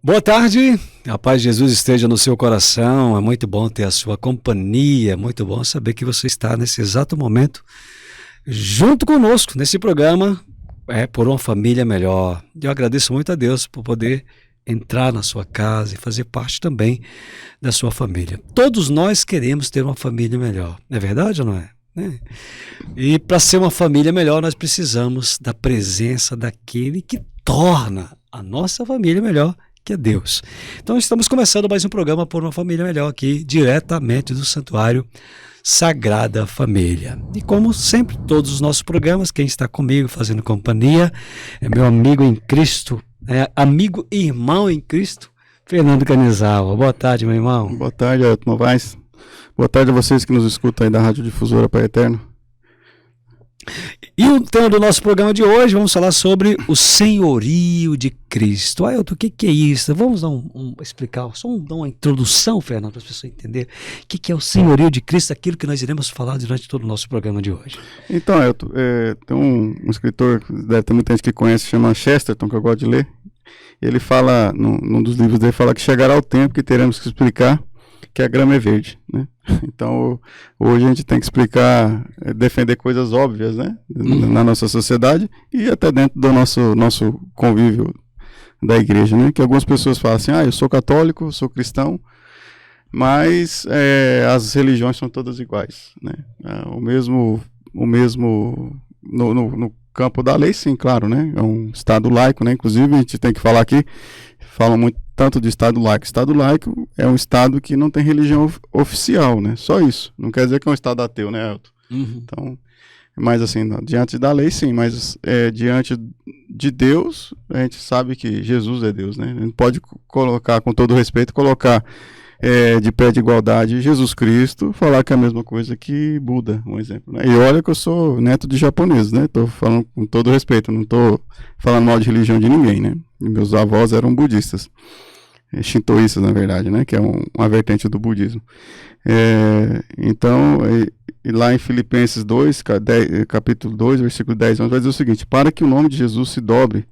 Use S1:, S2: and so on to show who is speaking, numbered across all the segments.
S1: Boa tarde, a paz de Jesus esteja no seu coração, é muito bom ter a sua companhia, é muito bom saber que você está nesse exato momento junto conosco nesse programa, por uma família melhor. Eu agradeço muito a Deus por poder entrar na sua casa e fazer parte também da sua família. Todos nós queremos ter uma família melhor, não é verdade ou não é? E para ser uma família melhor, nós precisamos da presença daquele que torna a nossa família melhor, que é Deus. Então estamos começando mais um programa Por uma Família Melhor aqui, diretamente do Santuário Sagrada Família. E como sempre, todos os nossos programas, quem está comigo fazendo companhia é meu amigo em Cristo, amigo e irmão em Cristo, Fernando Canizawa. Boa tarde, meu irmão.
S2: Boa tarde, Ailton Novaes. Boa tarde a vocês que nos escutam aí da Rádio Difusora Pai Eterno.
S1: E o tema do nosso programa de hoje, vamos falar sobre o senhorio de Cristo. Ailton, o que é isso? Vamos dar explicar, dar uma introdução, Fernando, para as pessoas entenderem o que é o senhorio de Cristo, aquilo que nós iremos falar durante todo o nosso programa de hoje.
S2: Então, Ailton, tem um escritor, deve ter muita gente que conhece, chama Chesterton, que eu gosto de ler. Ele fala, num dos livros dele, fala que chegará o tempo que teremos que explicar que a grama é verde, né? Então, hoje a gente tem que explicar, defender coisas óbvias, né? Na nossa sociedade e até dentro do nosso convívio da igreja, né? Que algumas pessoas falam assim, eu sou católico, sou cristão, mas as religiões são todas iguais, né? No campo da lei, sim, claro, né? É um Estado laico, né? Inclusive, a gente tem que falar aqui, falam muito tanto de Estado laico. Estado laico é um Estado que não tem religião oficial, né? Só isso. Não quer dizer que é um Estado ateu, né, Elton?
S1: Uhum.
S2: Então, mas assim, diante da lei, sim, mas diante de Deus, a gente sabe que Jesus é Deus, né? A gente pode colocar, com todo respeito, de pé de igualdade Jesus Cristo, falar que é a mesma coisa que Buda, um exemplo, né? E olha que eu sou neto de japonês, né? Tô falando com todo respeito, não tô falando mal de religião de ninguém, né? E meus avós eram budistas, shintoístas, na verdade, né? Que é uma vertente do budismo. Então, lá em Filipenses 2, capítulo 2, versículo 10, vai dizer o seguinte: para que o nome de Jesus se dobre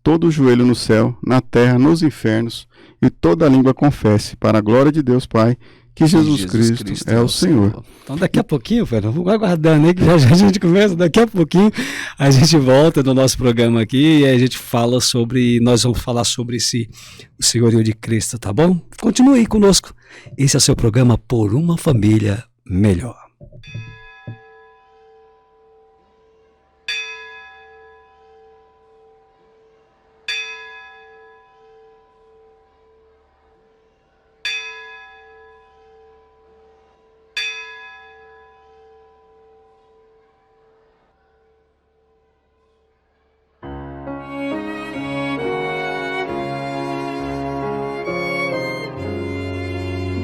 S2: todo o joelho no céu, na terra, nos infernos, e toda língua confesse, para a glória de Deus Pai, que Jesus Cristo é o Senhor.
S1: Então daqui a pouquinho, Fernando, vamos aguardando aí, que já a gente começa, daqui a pouquinho a gente volta no nosso programa aqui e a gente nós vamos falar sobre o senhorio de Cristo, tá bom? Continue aí conosco. Esse é o seu programa Por uma Família Melhor.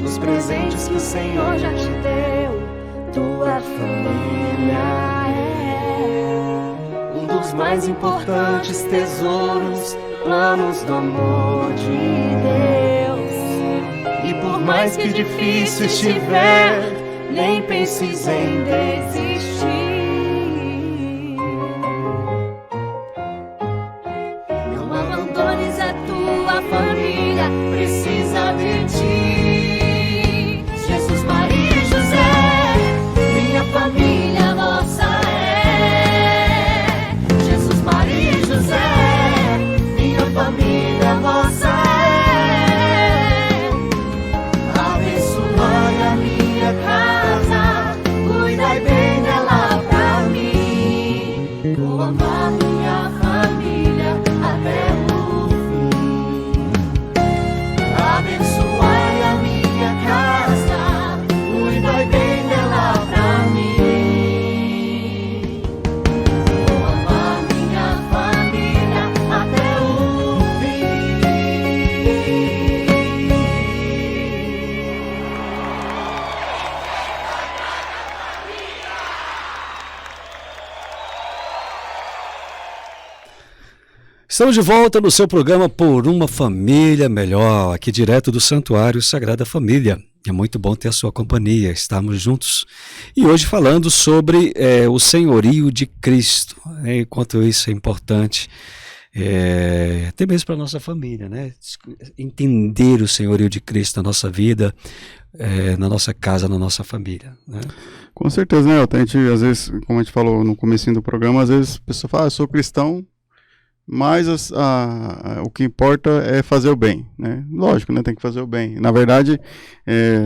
S3: Os presentes que o Senhor já te deu, tua família é um dos mais importantes tesouros, planos do amor de Deus. E por mais que difícil estiver, nem penses em desistir. Não abandones a tua família, precisa de ti. Família vossa é Jesus, Maria e José. Minha família vossa é. Abençoai a minha casa, cuidai bem dela pra mim. Vou amar minha família até o fim. Abençoai a minha casa, cuidai bem dela pra mim.
S1: Estamos de volta no seu programa Por uma Família Melhor, aqui direto do Santuário Sagrada Família. É muito bom ter a sua companhia, estarmos juntos. E hoje falando sobre o senhorio de Cristo, Enquanto isso é importante até mesmo para a nossa família, né? Entender o senhorio de Cristo na nossa vida, na nossa casa, na nossa família, né?
S2: Com certeza, né, Elton? A gente, às vezes, como a gente falou no comecinho do programa, às vezes a pessoa fala, eu sou cristão, mas o que importa é fazer o bem, né? Lógico, né? Tem que fazer o bem. Na verdade,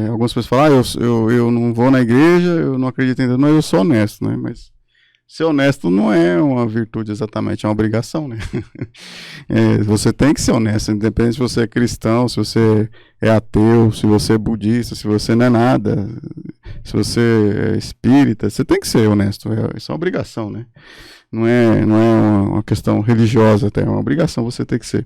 S2: algumas pessoas falam, eu não vou na igreja, eu não acredito em Deus, mas eu sou honesto, né? Mas ser honesto não é uma virtude exatamente, é uma obrigação, né? Você tem que ser honesto, independente se você é cristão, se você é ateu, se você é budista, se você não é nada, se você é espírita, você tem que ser honesto, isso é uma obrigação, né? Não é uma questão religiosa, até é uma obrigação, você tem que ser.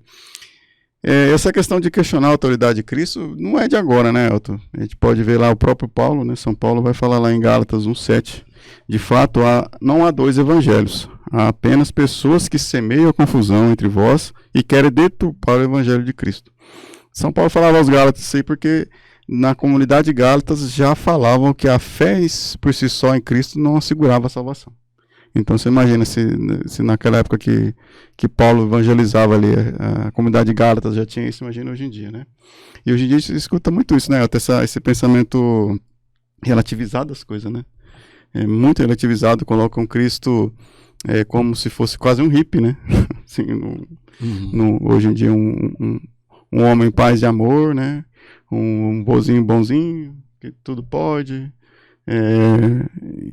S2: Essa questão de questionar a autoridade de Cristo não é de agora, né, Elton? A gente pode ver lá o próprio Paulo, né? São Paulo vai falar lá em Gálatas 1:7. De fato, não há dois evangelhos. Há apenas pessoas que semeiam a confusão entre vós e querem deturpar o evangelho de Cristo. São Paulo falava aos Gálatas isso aí porque na comunidade de Gálatas já falavam que a fé por si só em Cristo não assegurava a salvação. Então você imagina se naquela época que Paulo evangelizava ali, a comunidade de Gálatas já tinha isso, imagina hoje em dia, né? E hoje em dia a gente escuta muito isso, né? Até esse pensamento relativizado das coisas, né? Muito relativizado, colocam Cristo como se fosse quase um hippie, né? Assim, hoje em dia um homem paz e amor, né? Um bonzinho, que tudo pode...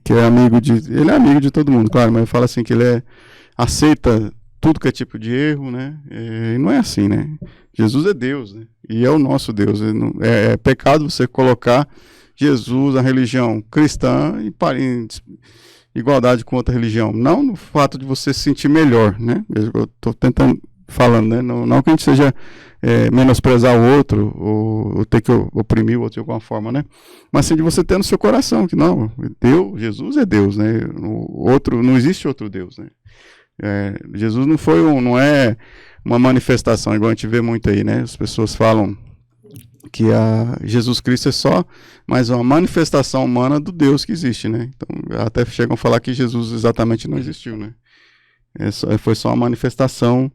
S2: que é amigo ele é amigo de todo mundo, claro, mas fala assim que ele aceita tudo que é tipo de erro, né? E não é assim, né? Jesus é Deus, né? E é o nosso Deus. É pecado você colocar Jesus, a religião cristã, em igualdade com outra religião. Não no fato de você se sentir melhor, né? Eu estou falando, né? Não que a gente seja menosprezar o outro ou ter que oprimir o outro de alguma forma, né? Mas sim de você ter no seu coração que não, Jesus é Deus, né? Não existe outro Deus, né? Jesus não é uma manifestação igual a gente vê muito aí, né? As pessoas falam que Jesus Cristo é só mais uma manifestação humana do Deus que existe, né? Então até chegam a falar que Jesus exatamente não existiu, né? Foi só uma manifestação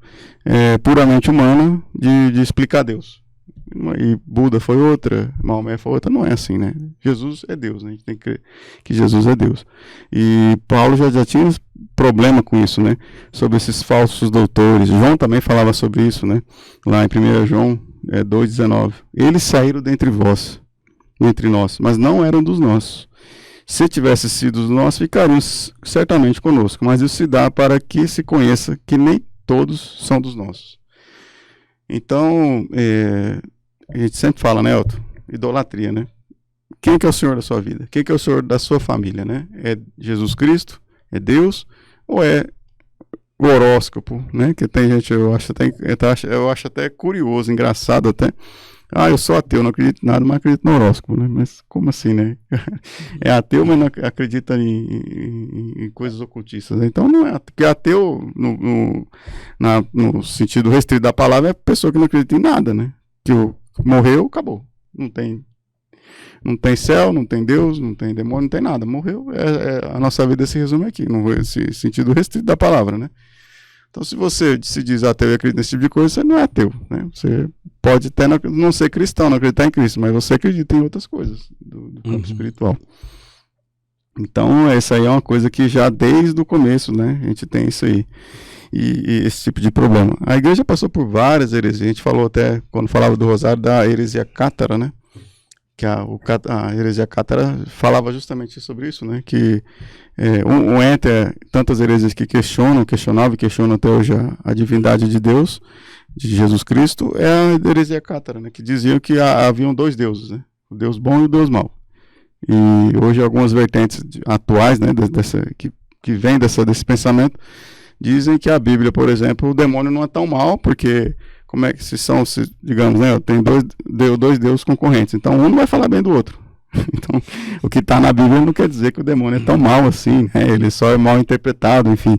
S2: puramente humana de explicar Deus. E Buda foi outra, Maomé foi outra, não é assim, né? Jesus é Deus, né? A gente tem que crer que Jesus é Deus. E Paulo já tinha problema com isso, né? Sobre esses falsos doutores. João também falava sobre isso, né? Lá em 1 João 2,19. Eles saíram dentre vós, entre nós, mas não eram dos nossos. Se tivesse sido os nossos, ficariam certamente conosco, mas isso se dá para que se conheça que nem todos são dos nossos. Então, a gente sempre fala, né, Elton? Idolatria, né? Quem que é o Senhor da sua vida? Quem que é o Senhor da sua família, né? É Jesus Cristo? É Deus? Ou é o horóscopo, né? Que tem gente, eu acho até curioso, engraçado até. Eu sou ateu, não acredito em nada, mas acredito no horóscopo, né? Mas como assim, né? É ateu, mas não acredita em coisas ocultistas, né? Então não é porque ateu, no sentido restrito da palavra, é pessoa que não acredita em nada, né? Que morreu, acabou. Não tem céu, não tem Deus, não tem demônio, não tem nada. Morreu, a nossa vida se resume aqui, nesse sentido restrito da palavra, né? Então, se você se diz ateu e acredita nesse tipo de coisa, você não é ateu, né? Você pode até não ser cristão, não acreditar em Cristo, mas você acredita em outras coisas do campo espiritual. Então, essa aí é uma coisa que já desde o começo, né? A gente tem isso aí. E esse tipo de problema. A igreja passou por várias heresias. A gente falou até, quando falava do Rosário, da heresia cátara, né? Que a heresia cátara falava justamente sobre isso, né? Que entre tantas heresias que questionavam e questionam até hoje a divindade de Deus, de Jesus Cristo, é a heresia cátara, né? Que diziam que haviam dois deuses, né? O Deus bom e o Deus mau. E hoje algumas vertentes atuais, né? Que vêm desse pensamento, dizem que a Bíblia, por exemplo, o demônio não é tão mal, porque como é que digamos, né, tem dois deuses concorrentes, então um não vai falar bem do outro. Então, o que está na Bíblia não quer dizer que o demônio é tão mal assim, né? Ele só é mal interpretado, enfim.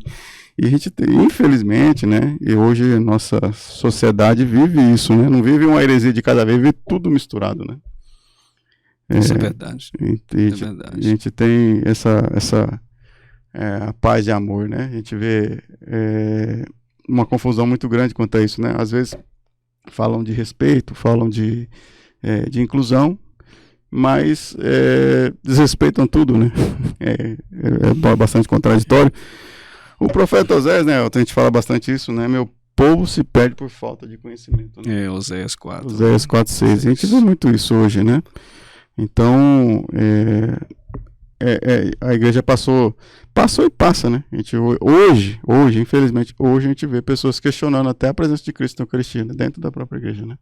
S2: E a gente tem, infelizmente, né, e hoje nossa sociedade vive isso, né? Não vive uma heresia de cada vez, vive tudo misturado, né?
S1: Isso é verdade.
S2: A gente tem essa a paz e amor, né? A gente vê uma confusão muito grande quanto a isso, né? Às vezes falam de respeito, falam de inclusão, mas desrespeitam tudo, né? É bastante contraditório. O profeta Oséias, né? A gente fala bastante isso, né? Meu povo se perde por falta de conhecimento, né?
S1: Oséias 4.
S2: Oséias 4:6. A gente vê muito isso hoje, né? Então, a igreja passou e passa, né? A gente, hoje, infelizmente, a gente vê pessoas questionando até a presença de Cristo na Eucaristia, né? Dentro da própria igreja, né?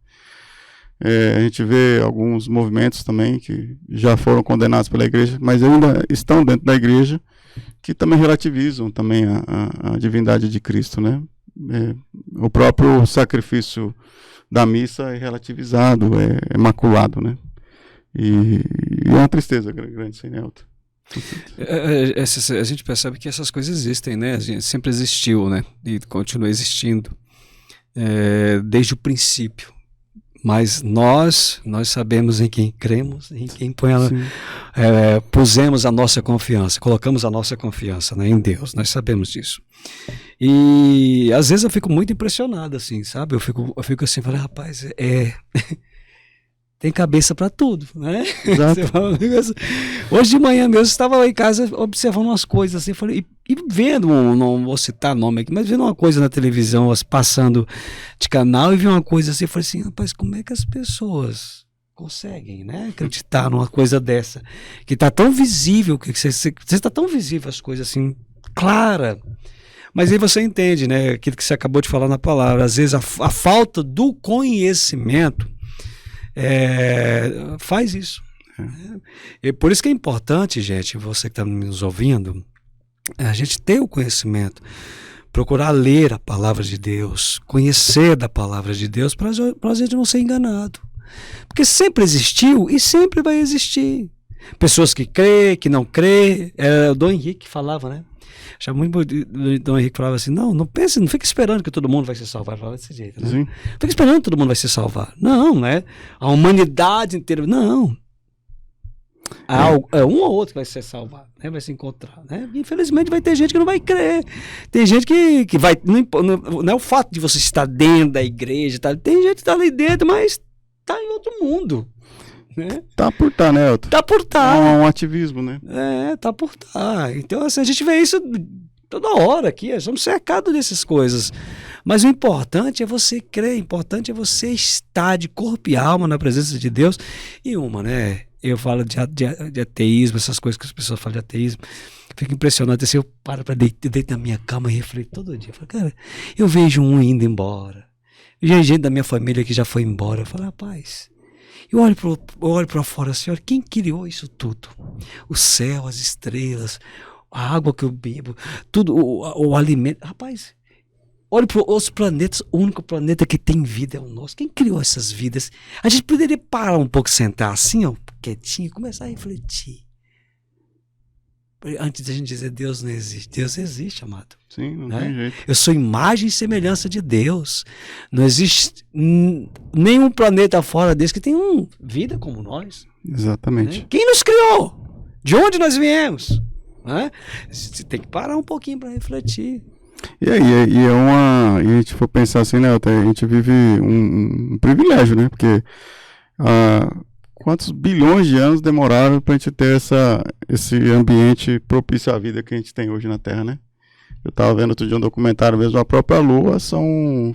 S2: A gente vê alguns movimentos também que já foram condenados pela igreja, mas ainda estão dentro da igreja, que também relativizam também a divindade de Cristo, né? O próprio sacrifício da missa é relativizado, é maculado, né? E é uma tristeza grande, sem Nelton.
S1: A gente percebe que essas coisas existem, né? A gente sempre existiu, né? E continua existindo desde o princípio. Mas nós sabemos em quem cremos, em quem pusemos a nossa confiança, colocamos a nossa confiança, né, em Deus. Nós sabemos disso. E às vezes eu fico muito impressionado, assim, sabe? Eu fico assim, falando, rapaz, tem cabeça para tudo, né?
S2: Exato.
S1: Hoje de manhã mesmo, eu estava lá em casa observando umas coisas assim, falei, e vendo, não vou citar nome aqui, mas vendo uma coisa na televisão, passando de canal, e vi uma coisa assim, eu falei assim, rapaz, como é que as pessoas conseguem, né, acreditar numa coisa dessa, que está tão visível, que você está tão visível as coisas assim, clara. Mas aí você entende, né, aquilo que você acabou de falar na palavra, às vezes a falta do conhecimento faz isso. E por isso que é importante, gente, você que está nos ouvindo, a gente ter o conhecimento, procurar ler a palavra de Deus, conhecer da palavra de Deus, para a gente não ser enganado. Porque sempre existiu e sempre vai existir. Pessoas que crê, que não crê. O Dom Henrique falava, né? Achava muito o Dom Henrique falava assim, não pense, não fique esperando que todo mundo vai se salvar. Falava desse jeito, né? Sim. Fica esperando que todo mundo vai se salvar. Não, né? A humanidade inteira, não. Um ou outro que vai se salvar, né? Vai se encontrar, né? Infelizmente vai ter gente que não vai crer. Tem gente que vai, não é o fato de você estar dentro da igreja, tá? Tem gente que está ali dentro, mas está em outro mundo. Né?
S2: Tá por estar, né, Elton?
S1: Tá por estar.
S2: É um ativismo, né?
S1: Tá por estar. Então, assim, a gente vê isso toda hora aqui, somos cercados dessas coisas. Mas o importante é você crer, o importante é você estar de corpo e alma na presença de Deus. E né? Eu falo de ateísmo, essas coisas que as pessoas falam de ateísmo. Fico impressionado. Assim, eu paro para deitar na minha cama e reflito todo dia. Eu falo, cara, eu vejo um indo embora. Eu vejo gente da minha família que já foi embora. Eu falo, rapaz, eu olho para fora assim, olha, quem criou isso tudo? O céu, as estrelas, a água que eu bebo, tudo, o alimento. Rapaz, olha para os planetas, o único planeta que tem vida é o nosso. Quem criou essas vidas? A gente poderia parar um pouco, sentar assim, ó, quietinho, e começar a refletir. Antes da gente dizer Deus não existe. Deus existe, amado.
S2: Sim, não tem jeito.
S1: Eu sou imagem e semelhança de Deus. Não existe nenhum planeta fora desse que tem vida como nós.
S2: Exatamente.
S1: Né? Quem nos criou? De onde nós viemos? Né? Você tem que parar um pouquinho para refletir.
S2: E aí, e a gente for pensar assim, né, a gente vive um privilégio, né? Porque quantos bilhões de anos demoraram para a gente ter esse ambiente propício à vida que a gente tem hoje na Terra, né? Eu estava vendo outro dia um documentário mesmo, a própria Lua são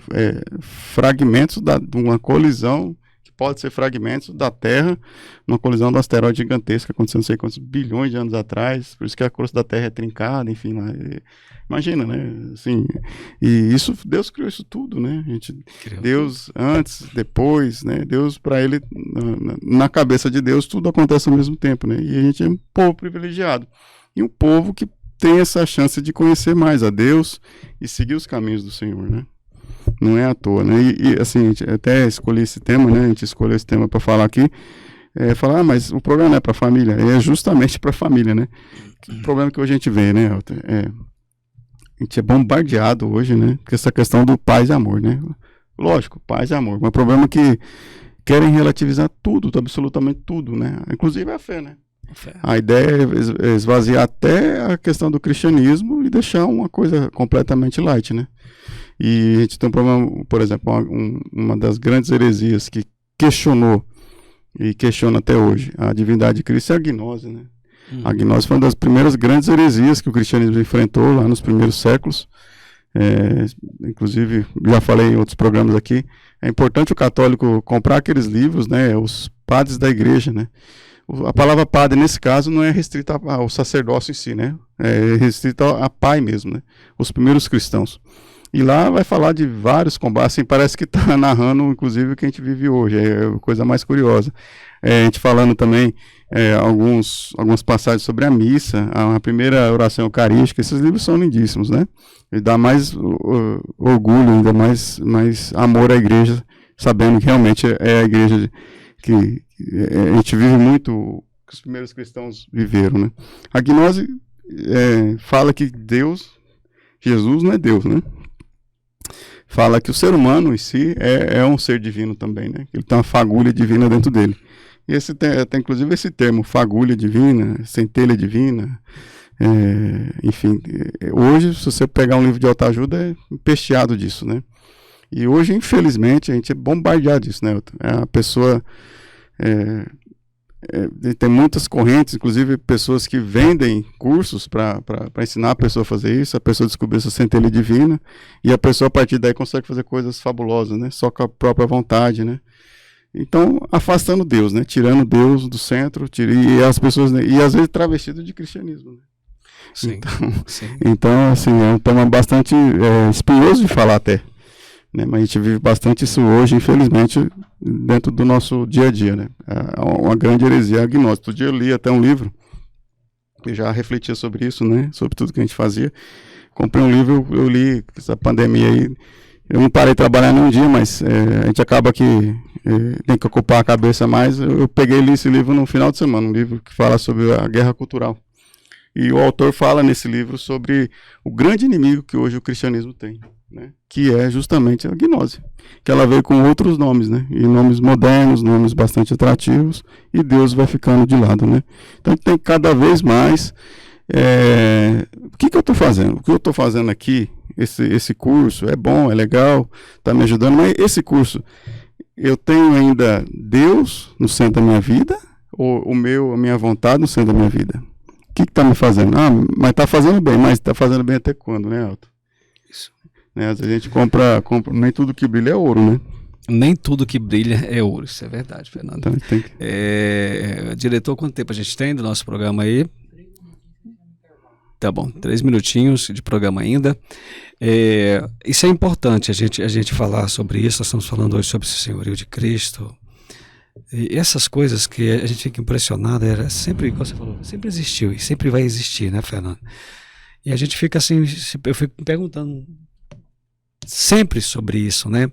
S2: fragmentos de uma colisão, que pode ser fragmentos da Terra, uma colisão do asteroide gigantesco que aconteceu não sei quantos bilhões de anos atrás, por isso que a crosta da Terra é trincada, enfim, lá, imagina, né? Assim, e isso, Deus criou isso tudo, né? Deus antes, depois, né? Deus, para ele, na cabeça de Deus, tudo acontece ao mesmo tempo, né? E a gente é um povo privilegiado. E um povo que tem essa chance de conhecer mais a Deus e seguir os caminhos do Senhor, né? Não é à toa, né? E assim, a gente até escolhi esse tema, né? A gente escolheu esse tema para falar aqui. Falar, mas o programa não é para família, é justamente para família, né? O problema que hoje a gente vê, né? A gente é bombardeado hoje, né? Com essa questão do paz e amor, né? Lógico, paz e amor. Mas o problema é que querem relativizar tudo, absolutamente tudo, né? Inclusive a fé, né? A ideia é esvaziar até a questão do cristianismo e deixar uma coisa completamente light, né? E a gente tem um problema, por exemplo, uma das grandes heresias que questionou e questiona até hoje a divindade de Cristo é a gnose, né? A gnose foi uma das primeiras grandes heresias que o cristianismo enfrentou lá nos primeiros séculos. Inclusive, já falei em outros programas aqui, é importante o católico comprar aqueles livros, né? Os padres da igreja, né? A palavra padre, nesse caso, não é restrita ao sacerdócio em si, né? É restrita a pai mesmo, né? Os primeiros cristãos. E lá vai falar de vários combates, assim, parece que está narrando, inclusive, o que a gente vive hoje, é a coisa mais curiosa. A gente falando também algumas passagens sobre a missa, a primeira oração eucarística, esses livros são lindíssimos, né? E dá mais orgulho, ainda mais amor à igreja, sabendo que realmente é a igreja que a gente vive muito o que os primeiros cristãos viveram, né? A gnose fala que Jesus não é Deus, né? Fala que o ser humano em si é um ser divino também, né? Ele tem uma fagulha divina dentro dele. E tem inclusive esse termo, fagulha divina, centelha divina. Enfim, hoje, se você pegar um livro de autoajuda, é empesteado disso, né? E hoje, infelizmente, a gente é bombardeado disso, né? A pessoa... tem muitas correntes, inclusive pessoas que vendem cursos para ensinar a pessoa a fazer isso, a pessoa descobrir essa centelha divina, e a pessoa a partir daí consegue fazer coisas fabulosas, né? Só com a própria vontade, né? Então, afastando Deus, né? Tirando Deus do centro, e as pessoas, né? E às vezes travestido de cristianismo, né?
S1: Sim,
S2: então, assim, é um tema bastante espinhoso de falar até, né? Mas a gente vive bastante isso hoje, infelizmente, dentro do nosso dia a dia, né? É uma grande heresia, a gnose. Outro dia eu li até um livro que já refletia sobre isso, né? Sobre tudo que a gente fazia. Comprei um livro, eu li essa pandemia aí. Eu não parei de trabalhar num dia, mas a gente acaba que tem que ocupar a cabeça mais. Eu peguei e li esse livro no final de semana, um livro que fala sobre a guerra cultural. E o autor fala nesse livro sobre o grande inimigo que hoje o cristianismo tem, né? Que é justamente a gnose, que ela veio com outros nomes, né? E nomes modernos, nomes bastante atrativos, e Deus vai ficando de lado, né? Então tem cada vez mais... o que eu estou fazendo? O que eu estou fazendo aqui, esse curso, é bom, é legal, está me ajudando, mas esse curso, eu tenho ainda Deus no centro da minha vida, ou a minha vontade no centro da minha vida? O que está me fazendo? Mas está fazendo bem, mas está fazendo bem até quando, né, Elton?
S1: Isso.
S2: Né, às vezes a gente compra, nem tudo que brilha é ouro, né?
S1: Nem tudo que brilha é ouro, isso é verdade, Fernando.
S2: Então, tem que...
S1: Diretor, quanto tempo a gente tem do nosso programa aí? Tá bom, 3 minutinhos de programa ainda. Isso é importante a gente falar sobre isso. Nós estamos falando hoje sobre o senhorio de Cristo. E essas coisas que a gente fica impressionado, era sempre, como você falou, sempre existiu e sempre vai existir, né, Fernando? E a gente fica assim, eu fico me perguntando sempre sobre isso, né?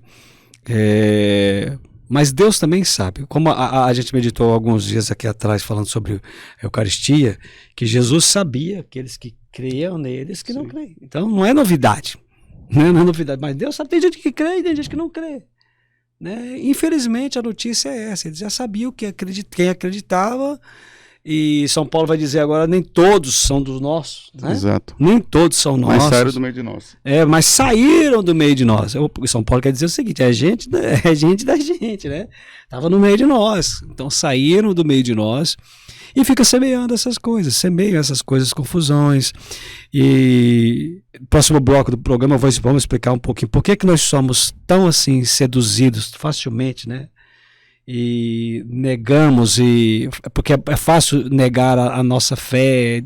S1: Mas Deus também sabe, como a gente meditou alguns dias aqui atrás falando sobre a Eucaristia, que Jesus sabia aqueles que creiam neles que não creem. Então não é novidade, não é novidade, mas Deus sabe, tem gente que crê e tem gente que não crê, né? Infelizmente a notícia é essa, eles já sabiam quem acreditava, e São Paulo vai dizer agora, nem todos são dos nossos, né? Exato. Nem todos são nossos.
S2: Mas saíram do meio de nós.
S1: Mas saíram do meio de nós. São Paulo quer dizer o seguinte, é gente da gente, né? Estava no meio de nós. Então saíram do meio de nós e fica semeiam essas coisas, confusões. E no próximo bloco do programa vamos explicar um pouquinho por que nós somos tão assim seduzidos facilmente, né? E negamos, porque é fácil negar a nossa fé,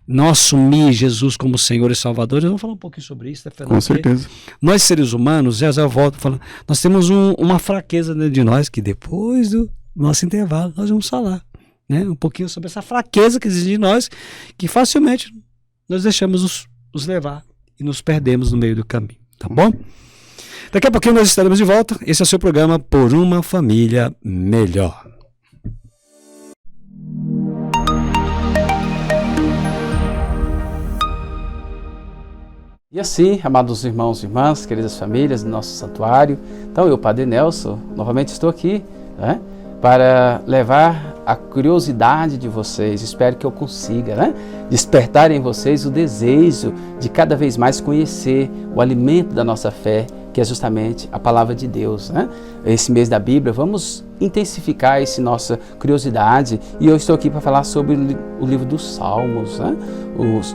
S1: não assumir Jesus como Senhor e Salvador. Vamos falar um pouquinho sobre isso, né, Fernando?
S2: Com certeza.
S1: Nós seres humanos, eu volto falando, nós temos uma fraqueza dentro de nós, que depois do nosso intervalo nós vamos falar, né, um pouquinho sobre essa fraqueza que existe em nós, que facilmente nós deixamos nos levar e nos perdemos no meio do caminho, tá bom? Daqui a pouquinho nós estaremos de volta. Esse é o seu programa Por uma Família Melhor. E assim, amados irmãos e irmãs, queridas famílias do nosso santuário, então eu, Padre Nelson, novamente estou aqui, né, para levar
S4: a curiosidade de vocês, espero que eu consiga, né, despertar em vocês o desejo de cada vez mais conhecer o alimento da nossa fé, que é justamente a palavra de Deus, né? Esse mês da Bíblia, vamos intensificar essa nossa curiosidade, e eu estou aqui para falar sobre o livro dos Salmos, né?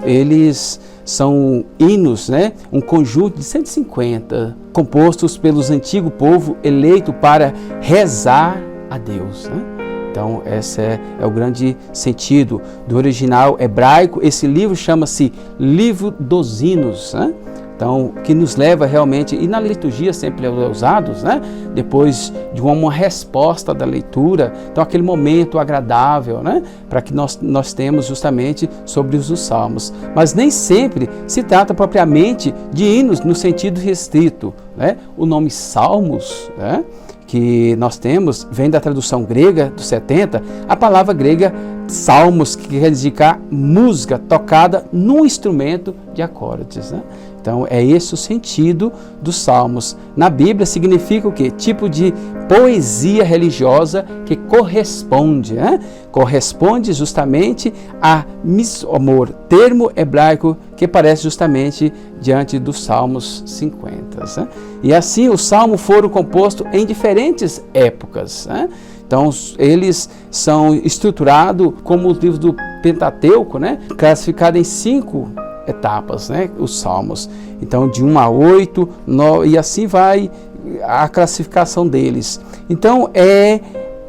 S4: Eles são hinos, né? Um conjunto de 150, compostos pelos antigos povo eleito para rezar a Deus, né? Então, esse é o grande sentido do original hebraico. Esse livro chama-se Livro dos Hinos, né? Então, que nos leva realmente, e na liturgia sempre é usado, né? Depois de uma resposta da leitura, então aquele momento agradável, né? Para que nós temos justamente sobre os salmos. Mas nem sempre se trata propriamente de hinos no sentido restrito, né? O nome salmos, né, que nós temos, vem da tradução grega dos 70, a palavra grega salmos, que quer indicar música tocada num instrumento de acordes, né? Então, é esse o sentido dos salmos. Na Bíblia, significa o quê? Tipo de poesia religiosa que corresponde, né? Corresponde justamente a misomor, termo hebraico que aparece justamente diante dos Salmos 50. Né? E assim, os salmos foram compostos em diferentes épocas, né? Então, eles são estruturados como os livros do Pentateuco, né? Classificados em 5 etapas, né? Os salmos. Então, de 1 a 8, 9, e assim vai a classificação deles. Então, é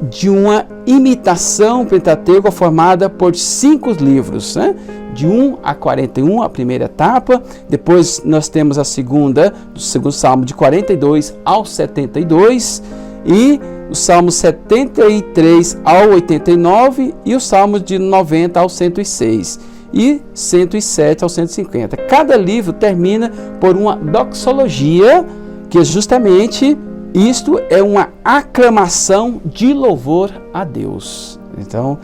S4: de uma imitação pentateuca formada por 5 livros, né? De 1 a 41, a primeira etapa. Depois nós temos a segunda, do segundo salmo, de 42 ao 72. E os salmos 73 ao 89 e os salmos de 90 ao 106. E 107 ao 150. Cada livro termina por uma doxologia, que justamente isto é uma aclamação de louvor a Deus. Então,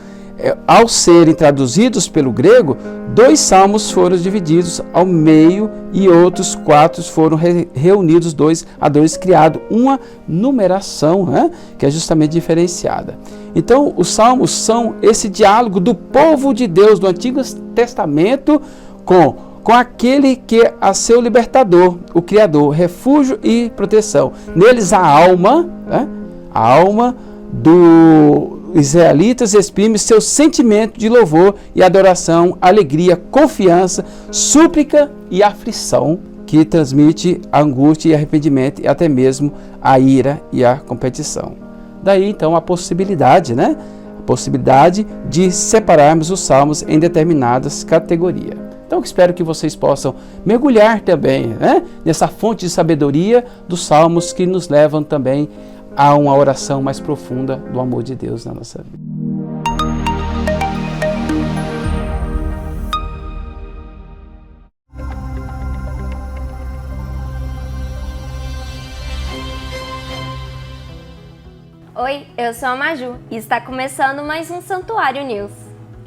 S4: ao serem traduzidos pelo grego, 2 salmos foram divididos ao meio e outros 4 foram reunidos 2 a 2, criado uma numeração, né, que é justamente diferenciada. Então, os salmos são esse diálogo do povo de Deus do Antigo Testamento com aquele que é seu libertador, o Criador, refúgio e proteção. Neles a alma, né, a alma do israelitas exprime seu sentimento de louvor e adoração, alegria, confiança, súplica e aflição, que transmite a angústia e arrependimento e até mesmo a ira e a competição. Daí então a possibilidade, né? A possibilidade de separarmos os salmos em determinadas categorias. Então espero que vocês possam mergulhar também, né, nessa fonte de sabedoria dos salmos, que nos levam também a uma oração mais profunda do amor de Deus na nossa vida.
S5: Oi, eu sou a Maju e está começando mais um Santuário News.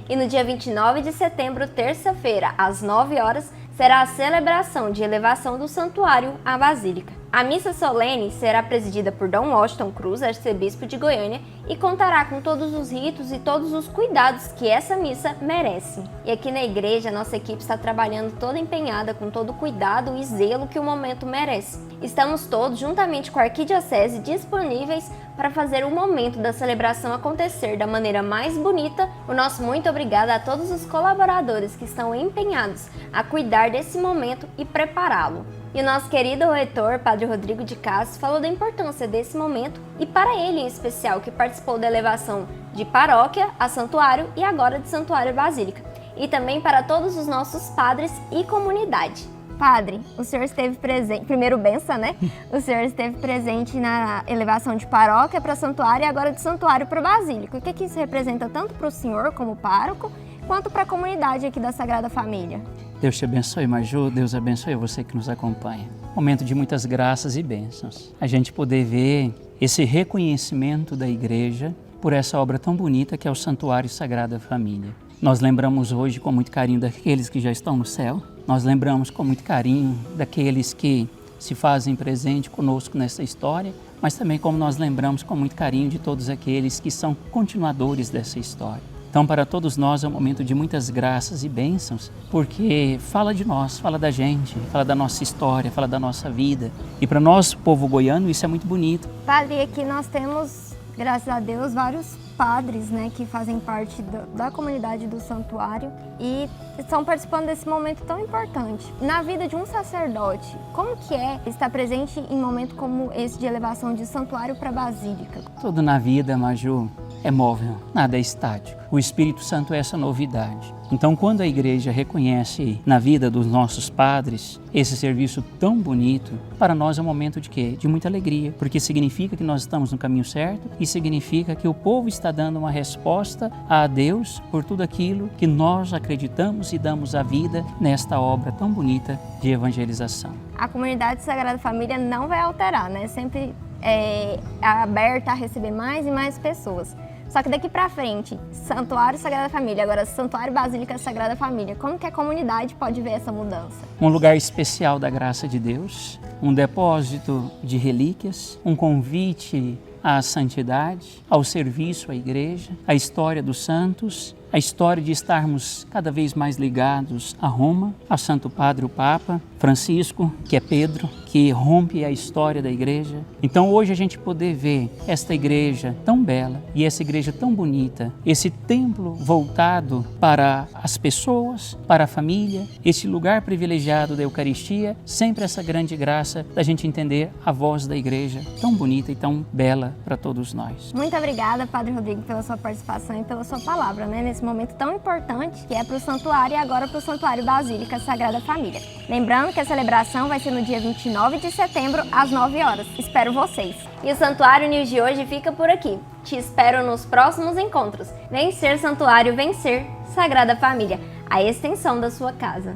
S5: E no dia 29 de setembro, terça-feira, às 9 horas, será a celebração de elevação do santuário à Basílica. A missa solene será presidida por Dom Washington Cruz, arcebispo de Goiânia, e contará com todos os ritos e todos os cuidados que essa missa merece. E aqui na igreja, a nossa equipe está trabalhando toda empenhada, com todo o cuidado e zelo que o momento merece. Estamos todos, juntamente com a Arquidiocese, disponíveis para fazer o momento da celebração acontecer da maneira mais bonita. O nosso muito obrigado a todos os colaboradores que estão empenhados a cuidar desse momento e prepará-lo. E o nosso querido reitor, Padre Rodrigo de Castro, falou da importância desse momento, e para ele em especial, que participou da elevação de paróquia a santuário e agora de santuário a basílica, e também para todos os nossos padres e comunidade. Padre, o senhor esteve presente, primeiro benção, né? O senhor esteve presente na elevação de paróquia para santuário e agora de santuário para basílica. O que isso representa tanto para o senhor como pároco, quanto para a comunidade aqui da Sagrada Família?
S6: Deus te abençoe, Maju. Deus abençoe você que nos acompanha. Momento de muitas graças e bênçãos. A gente poder ver esse reconhecimento da igreja por essa obra tão bonita que é o Santuário Sagrada Família. Nós lembramos hoje com muito carinho daqueles que já estão no céu. Nós lembramos com muito carinho daqueles que se fazem presente conosco nessa história, mas também como nós lembramos com muito carinho de todos aqueles que são continuadores dessa história. Então, para todos nós é um momento de muitas graças e bênçãos, porque fala de nós, fala da gente, fala da nossa história, fala da nossa vida. E para nós, povo goiano, isso é muito bonito.
S5: Padre, aqui nós temos, graças a Deus, vários padres, né, que fazem parte da comunidade do santuário e estão participando desse momento tão importante. Na vida de um sacerdote, como que é estar presente em um momento como esse de elevação de santuário para basílica?
S6: Tudo na vida, Maju, é móvel, nada é estático. O Espírito Santo é essa novidade. Então, quando a igreja reconhece na vida dos nossos padres esse serviço tão bonito, para nós é um momento de quê? De muita alegria, porque significa que nós estamos no caminho certo e significa que o povo está dando uma resposta a Deus por tudo aquilo que nós acreditamos e damos a vida nesta obra tão bonita de evangelização.
S5: A comunidade Sagrada Família não vai alterar, né? Sempre é aberta a receber mais e mais pessoas. Só que daqui para frente, Santuário Sagrada Família, agora Santuário Basílica Sagrada Família, como que a comunidade pode ver essa mudança?
S6: Um lugar especial da graça de Deus, um depósito de relíquias, um convite à santidade, ao serviço à igreja, à história dos santos, a história de estarmos cada vez mais ligados a Roma, ao Santo Padre, o Papa Francisco, que é Pedro, que rompe a história da igreja. Então hoje a gente poder ver esta igreja tão bela e essa igreja tão bonita, esse templo voltado para as pessoas, para a família, esse lugar privilegiado da Eucaristia, sempre essa grande graça da gente entender a voz da igreja tão bonita e tão bela para todos nós.
S5: Muito obrigada, Padre Rodrigo, pela sua participação e pela sua palavra, né? Nesse momento tão importante que é para o santuário e agora para o Santuário Basílica Sagrada Família. Lembrando que a celebração vai ser no dia 29 de setembro, às 9 horas. Espero vocês! E o Santuário News de hoje fica por aqui. Te espero nos próximos encontros. Vencer Santuário, vencer Sagrada Família, a extensão da sua casa.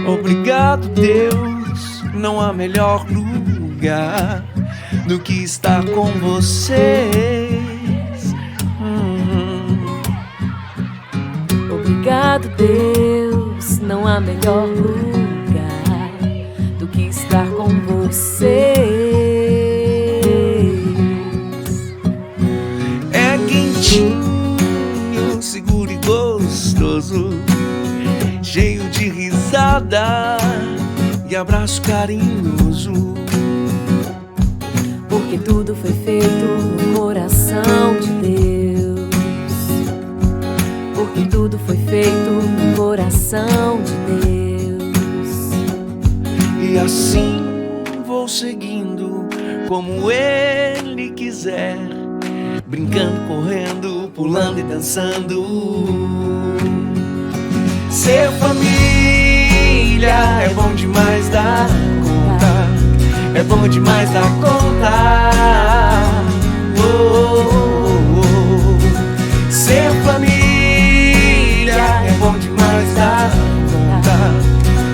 S3: Obrigado, Deus, não há melhor lugar do que estar com vocês.
S7: Obrigado, Deus, não há melhor lugar do que estar com vocês.
S3: É quentinho, seguro e gostoso, cheio de risada e abraço carinhoso.
S7: Porque tudo foi feito no coração de Deus. Porque tudo foi feito no coração de Deus.
S3: E assim vou seguindo como Ele quiser, brincando, correndo, pulando e dançando. Ser família é bom demais dar conta, é bom demais dar conta. Oh, oh, oh. Ser família é bom demais dar conta,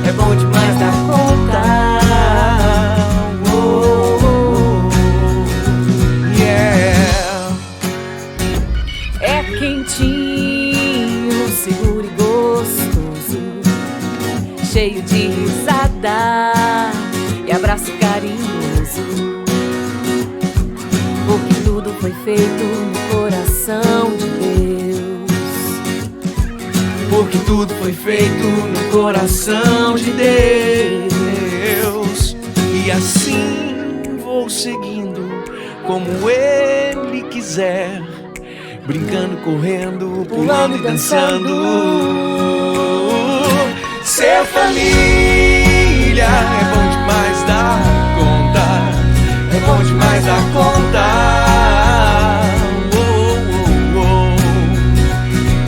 S3: é bom demais dar conta. Oh, oh, oh. Yeah.
S7: É quentinho, seguro e gostoso, cheio de risada e abraço carinhoso. Porque tudo foi feito no coração de Deus.
S3: Porque tudo foi feito no coração de Deus. E assim vou seguindo como Ele quiser, brincando, correndo, pulando e dançando. Ser família é bom demais dar conta, é bom demais dar conta. Oh, oh, oh.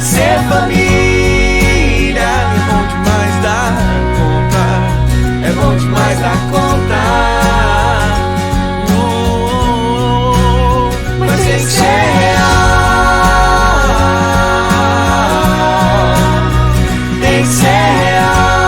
S3: Ser família é bom demais dar conta, é bom demais dar conta. Oh, oh, oh. Mas tem que ser real, tem que ser real.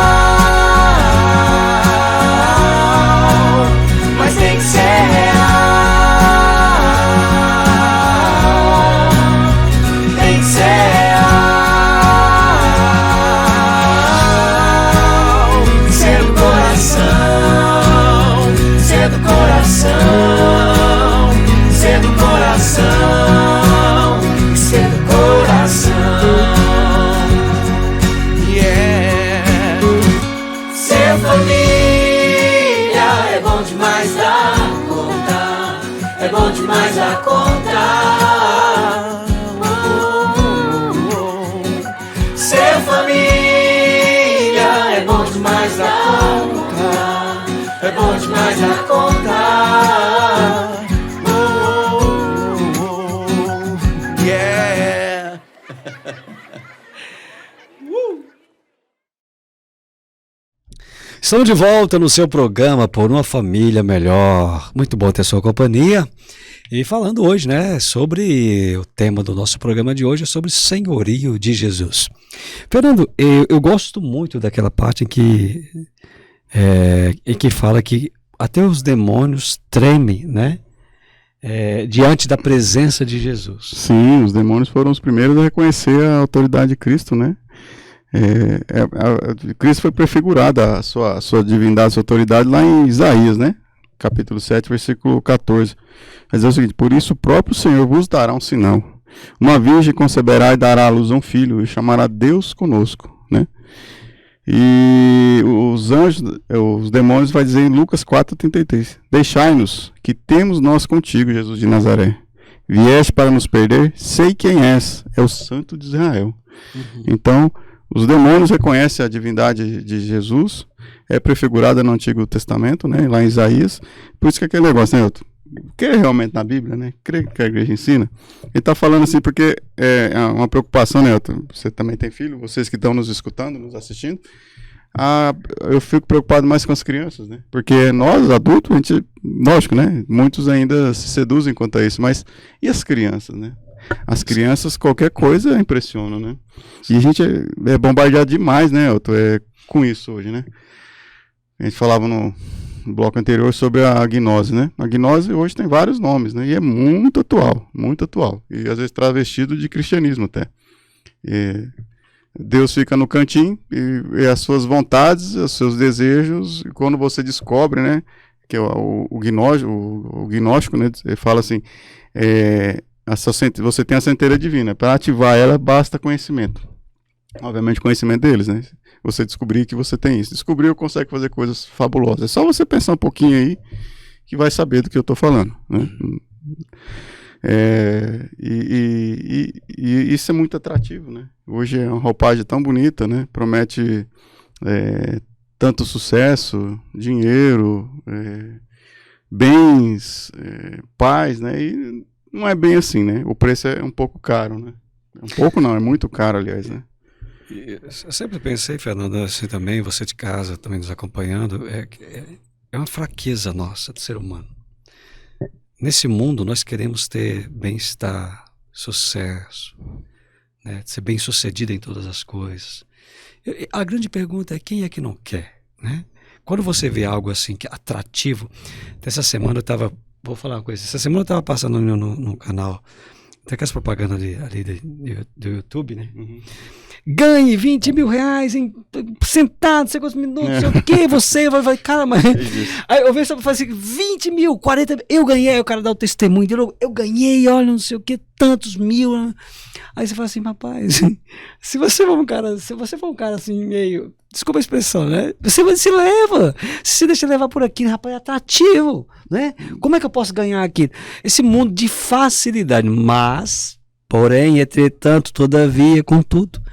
S3: é bom demais da conta, é bom demais da conta. Ser família é bom demais da conta, é bom demais da conta. Yeah.
S1: Estamos de volta no seu programa Por uma Família Melhor. Muito bom ter sua companhia. E falando hoje, né, sobre o tema do nosso programa de hoje, é sobre senhorio de Jesus. Fernando, eu gosto muito daquela parte em que fala que até os demônios tremem, né, diante da presença de Jesus.
S2: Sim, os demônios foram os primeiros a reconhecer a autoridade de Cristo, né? Cristo foi prefigurada, a sua divindade, a sua autoridade lá em Isaías, né? Capítulo 7, versículo 14. Mas é o seguinte: por isso o próprio Senhor vos dará um sinal. Uma virgem conceberá e dará à luz um filho, e chamará Deus conosco, né? E os anjos, os demônios, vai dizer em Lucas 4,33: deixai-nos, que temos nós contigo, Jesus de Nazaré. Vieste para nos perder? Sei quem és, é o Santo de Israel. Então, os demônios reconhecem a divindade de Jesus, é prefigurada no Antigo Testamento, né, lá em Isaías. Por isso que aquele negócio, né, crê realmente na Bíblia, né, crê que a igreja ensina. Ele está falando assim porque é uma preocupação, né, você também tem filho, vocês que estão nos escutando, nos assistindo, eu fico preocupado mais com as crianças, né, porque nós, adultos, a gente, lógico, né, muitos ainda se seduzem quanto a isso, mas e as crianças, né? As crianças, qualquer coisa impressiona, né? E a gente é bombardeado demais, né, Elton, com isso hoje, né? A gente falava no bloco anterior sobre a gnose, né? A gnose hoje tem vários nomes, né? E é muito atual, muito atual. E às vezes travestido de cristianismo até. Deus fica no cantinho e as suas vontades, os seus desejos, e quando você descobre, né? Que o gnóstico, né? Ele fala assim, você tem a centelha divina. Para ativar ela, basta conhecimento. Obviamente, conhecimento deles, né? Você descobrir que você tem isso. Descobriu, consegue fazer coisas fabulosas. É só você pensar um pouquinho aí que vai saber do que eu estou falando, né? E isso é muito atrativo, né? Hoje é uma roupagem tão bonita, né? Promete tanto sucesso, dinheiro, bens, paz, né? E não é bem assim, né? O preço é um pouco caro, né? Um pouco não, é muito caro, aliás, né?
S1: Eu sempre pensei, Fernando, assim também, você de casa também nos acompanhando, é uma fraqueza nossa do ser humano. Nesse mundo nós queremos ter bem-estar, sucesso, né? Ser bem-sucedido em todas as coisas. A grande pergunta é quem é que não quer, né? Quando você vê algo assim que é atrativo, essa semana vou falar uma coisa, essa semana eu estava passando no canal, tem aquelas propagandas ali do YouTube, né? Uhum. Ganhe 20 mil reais sentado, sei quantos minutos, não sei o que, você vai, cara, mas... Aí eu vejo só pra fazer 20 mil, 40 mil, eu ganhei, aí o cara dá o testemunho, eu ganhei, olha, não sei o que, tantos mil, né? Aí você fala assim, rapaz, se você for um cara assim, meio, desculpa a expressão, né? Você se leva, se deixa levar por aqui, rapaz, é atrativo, né? Como é que eu posso ganhar aqui? Esse mundo de facilidade, mas, porém, entretanto, todavia, contudo,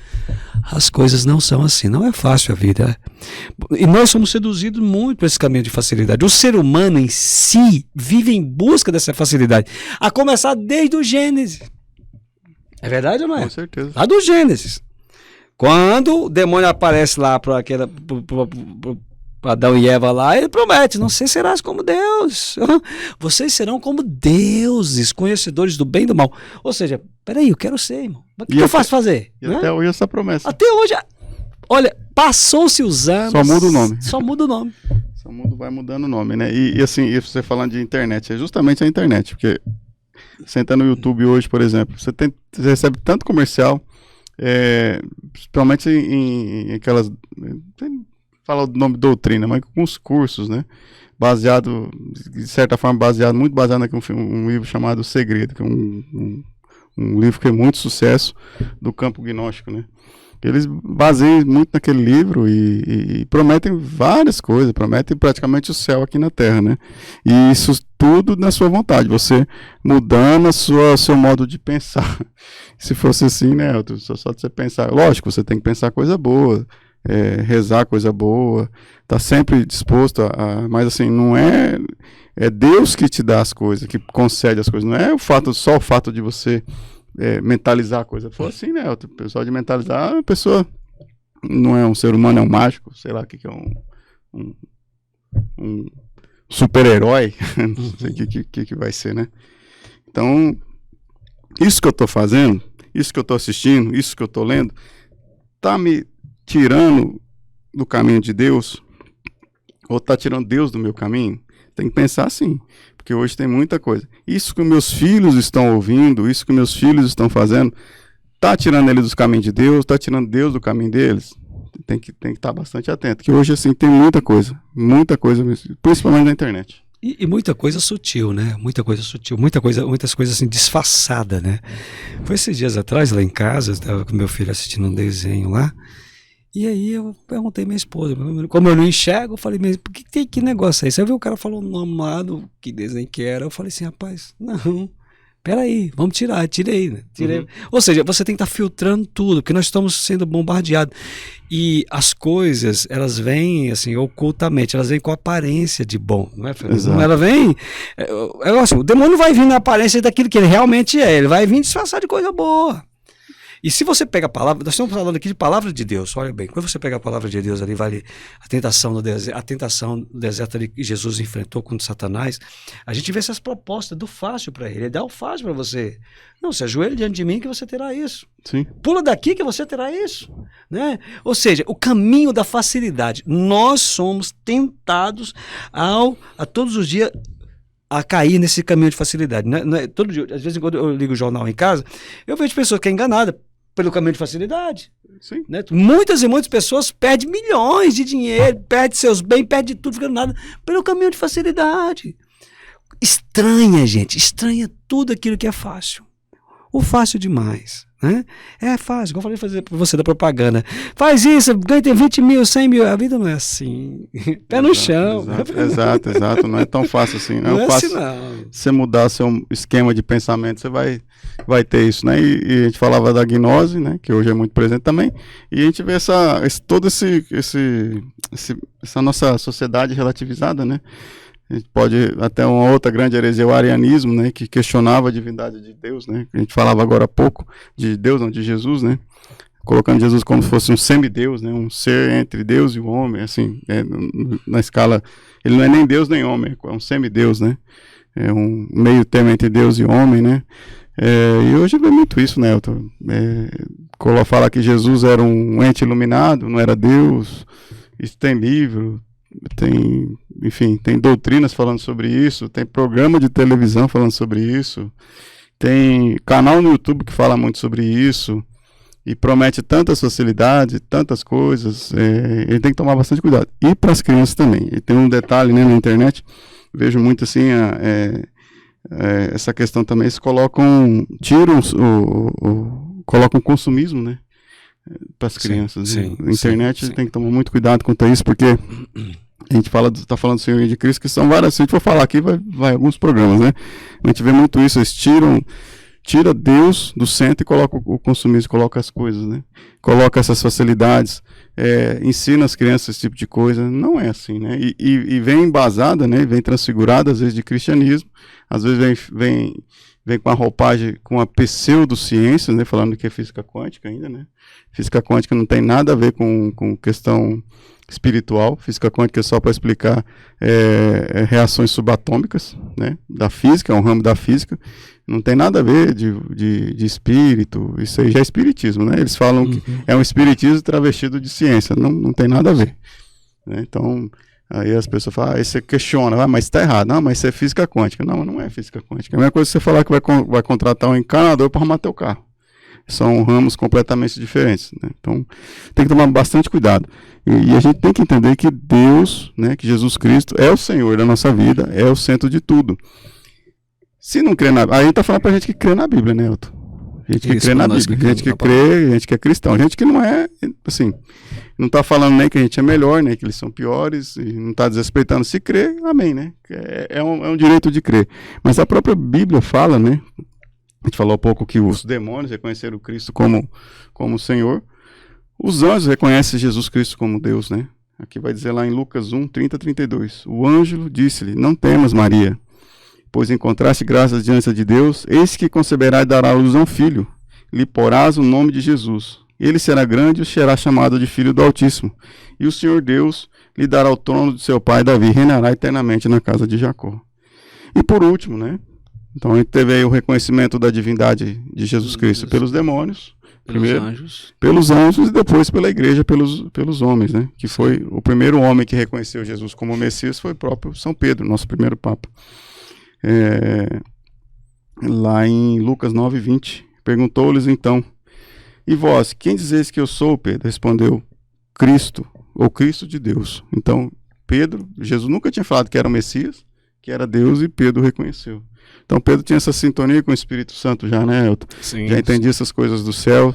S1: as coisas não são assim, não é fácil a vida. E nós somos seduzidos muito por esse caminho de facilidade. O ser humano em si vive em busca dessa facilidade, a começar desde o Gênesis. É verdade ou não é?
S2: Com certeza.
S1: Lá do Gênesis. Quando o demônio aparece lá para Adão e Eva lá, ele promete, não sei, serás como Deus. Vocês serão como deuses, conhecedores do bem e do mal. Ou seja, peraí, eu quero ser, irmão. O que eu faço fazer?
S2: E até hoje essa promessa.
S1: Até hoje, olha, passou-se os anos.
S2: Só muda o nome.
S1: Só muda o nome.
S2: Só muda, vai mudando o nome, né? E assim, e você falando de internet, é justamente a internet, porque você entra no YouTube hoje, por exemplo, você recebe tanto comercial, principalmente em aquelas... Fala o nome doutrina, mas com os cursos, né? Baseado, de certa forma, muito baseado naquele um livro chamado O Segredo, que é um livro que é muito sucesso do campo gnóstico, né? Eles baseiam muito naquele livro e prometem várias coisas, prometem praticamente o céu aqui na terra, né? E isso tudo na sua vontade, você mudando seu modo de pensar. Se fosse assim, né, só de você pensar, lógico, você tem que pensar coisa boa, rezar coisa boa, tá sempre disposto mas assim, não é Deus que te dá as coisas, que concede as coisas, não é só o fato de você mentalizar a coisa. For assim, né, o pessoal de mentalizar, a pessoa não é um ser humano, é um mágico, sei lá o que é um super-herói, não sei o que vai ser, né? Então, isso que eu tô fazendo, isso que eu tô assistindo, isso que eu tô lendo, tá me tirando do caminho de Deus, ou tá tirando Deus do meu caminho? Tem que pensar assim, porque hoje tem muita coisa. Isso que meus filhos estão ouvindo, isso que meus filhos estão fazendo, tá tirando eles dos caminhos de Deus, tá tirando Deus do caminho deles? Tem que estar bastante atento, que hoje assim tem muita coisa mesmo, principalmente na internet.
S1: E muita coisa sutil, né? Muita coisa sutil, muitas coisas assim disfarçadas, né? Foi esses dias atrás, lá em casa, eu estava com meu filho assistindo um desenho lá, e aí eu perguntei à minha esposa, como eu não enxergo, eu falei, mas que negócio é esse? Aí o cara falou um nome lá, que desenho que era, eu falei assim, rapaz, não, peraí, vamos tirar, tirei, né? Tirei. Ou seja, você tem que estar filtrando tudo, porque nós estamos sendo bombardeados. E as coisas, elas vêm assim, ocultamente, elas vêm com aparência de bom, não é? Ela vem, assim, o demônio vai vir na aparência daquilo que ele realmente é, ele vai vir disfarçar de coisa boa. E se você pega a palavra, nós estamos falando aqui de palavra de Deus, olha bem, quando você pega a palavra de Deus ali, vale a tentação do deserto ali que Jesus enfrentou contra Satanás, a gente vê essas propostas do fácil para ele dá o fácil para você. Não, se ajoelhe diante de mim que você terá isso.
S2: Sim.
S1: Pula daqui que você terá isso. Né? Ou seja, o caminho da facilidade. Nós somos tentados a todos os dias a cair nesse caminho de facilidade. Não é todo dia, às vezes quando eu ligo o jornal em casa, eu vejo pessoas que é enganada pelo caminho de facilidade.
S2: Sim.
S1: Né? Muitas e muitas pessoas perdem milhões de dinheiro, perdem seus bens, perdem tudo, ficando nada, pelo caminho de facilidade. Estranha, gente, estranha tudo aquilo que é fácil. O fácil demais. Né? É fácil, igual eu falei para você da propaganda. Faz isso, ganha 20 mil, 100 mil. A vida não é assim. Pé no chão.
S2: Exato. Não é tão fácil assim.
S1: Não é
S2: fácil
S1: assim, não.
S2: Você mudar seu esquema de pensamento, você vai ter isso, né? E a gente falava da gnose, né? Que hoje é muito presente também. E a gente vê essa nossa sociedade relativizada, né? A gente pode, até uma outra grande heresia, o arianismo, né, que questionava a divindade de Deus, né, a gente falava agora há pouco de Deus, não, de Jesus, né, colocando Jesus como se fosse um semideus, né, um ser entre Deus e o homem, assim, na escala, ele não é nem Deus nem homem, é um semideus, né, é um meio termo entre Deus e homem, né, e hoje vê muito isso, né, fala que Jesus era um ente iluminado, não era Deus, isso tem livro, tem doutrinas falando sobre isso, tem programa de televisão falando sobre isso, tem canal no YouTube que fala muito sobre isso e promete tantas facilidades, tantas coisas. Ele tem que tomar bastante cuidado. E para as crianças também. E tem um detalhe, né, na internet, vejo muito assim essa questão também, eles colocam consumismo, né, para as crianças.
S1: Sim,
S2: na internet
S1: sim.
S2: Tem que tomar muito cuidado quanto a isso, porque a gente está falando do Senhor de Cristo, que são várias, se a gente for falar aqui, vai alguns programas, né? A gente vê muito isso, eles tira Deus do centro e coloca o consumismo, coloca as coisas, né? Coloca essas facilidades, ensina as crianças esse tipo de coisa. Não é assim, né? E vem embasada, né? Vem transfigurada, às vezes, de cristianismo, às vezes vem com a roupagem, com a pseudociência, né? Falando que é física quântica ainda, né? Física quântica não tem nada a ver com questão espiritual. Física quântica é só para explicar reações subatômicas, né, da física, é um ramo da física, não tem nada a ver de espírito, isso aí já é espiritismo, né? Eles falam que é um espiritismo travestido de ciência, não tem nada a ver, né? Então, aí as pessoas falam, aí você questiona, mas está errado, não, mas isso é física quântica. Não é física quântica, é a mesma coisa que você falar que vai contratar um encanador para arrumar teu carro. São ramos completamente diferentes, né? Então tem que tomar bastante cuidado, e a gente tem que entender que Deus, né, que Jesus Cristo é o Senhor da nossa vida, é o centro de tudo. Se não crê aí a gente está falando para a gente que crê na Bíblia, né, Elton? A Gente que
S1: Isso,
S2: crê na
S1: nós
S2: Bíblia,
S1: que
S2: gente que
S1: cremos na
S2: crê, gente que é cristão, gente que não é, assim, não está falando nem que a gente é melhor, nem que eles são piores, e não está desrespeitando. Se crê, amém, né? É um direito de crer. Mas a própria Bíblia fala, né? A gente falou há pouco que os demônios reconheceram Cristo como Senhor. Os anjos reconhecem Jesus Cristo como Deus, né? Aqui vai dizer lá em Lucas 1, 30-32. O anjo disse-lhe: não temas, Maria, pois encontraste graça diante de Deus. Eis que conceberá e dará à luz a um filho. Lhe porás o nome de Jesus. Ele será grande e será chamado de Filho do Altíssimo. E o Senhor Deus lhe dará o trono de seu pai Davi, e reinará eternamente na casa de Jacó. E por último, né? Então a gente teve aí o reconhecimento da divindade de Jesus Cristo pelos demônios, primeiro, pelos anjos e depois pela igreja, pelos homens, né? Que foi o primeiro homem que reconheceu Jesus como Messias, foi o próprio São Pedro, nosso primeiro Papa. Lá em Lucas 9:20, perguntou-lhes então: e vós, quem dizeis que eu sou, Pedro? Respondeu: Cristo, ou Cristo de Deus. Então Pedro, Jesus nunca tinha falado que era o Messias, que era Deus, e Pedro reconheceu. Então Pedro tinha essa sintonia com o Espírito Santo já, né, Elton?
S1: Sim,
S2: já entendia essas coisas do céu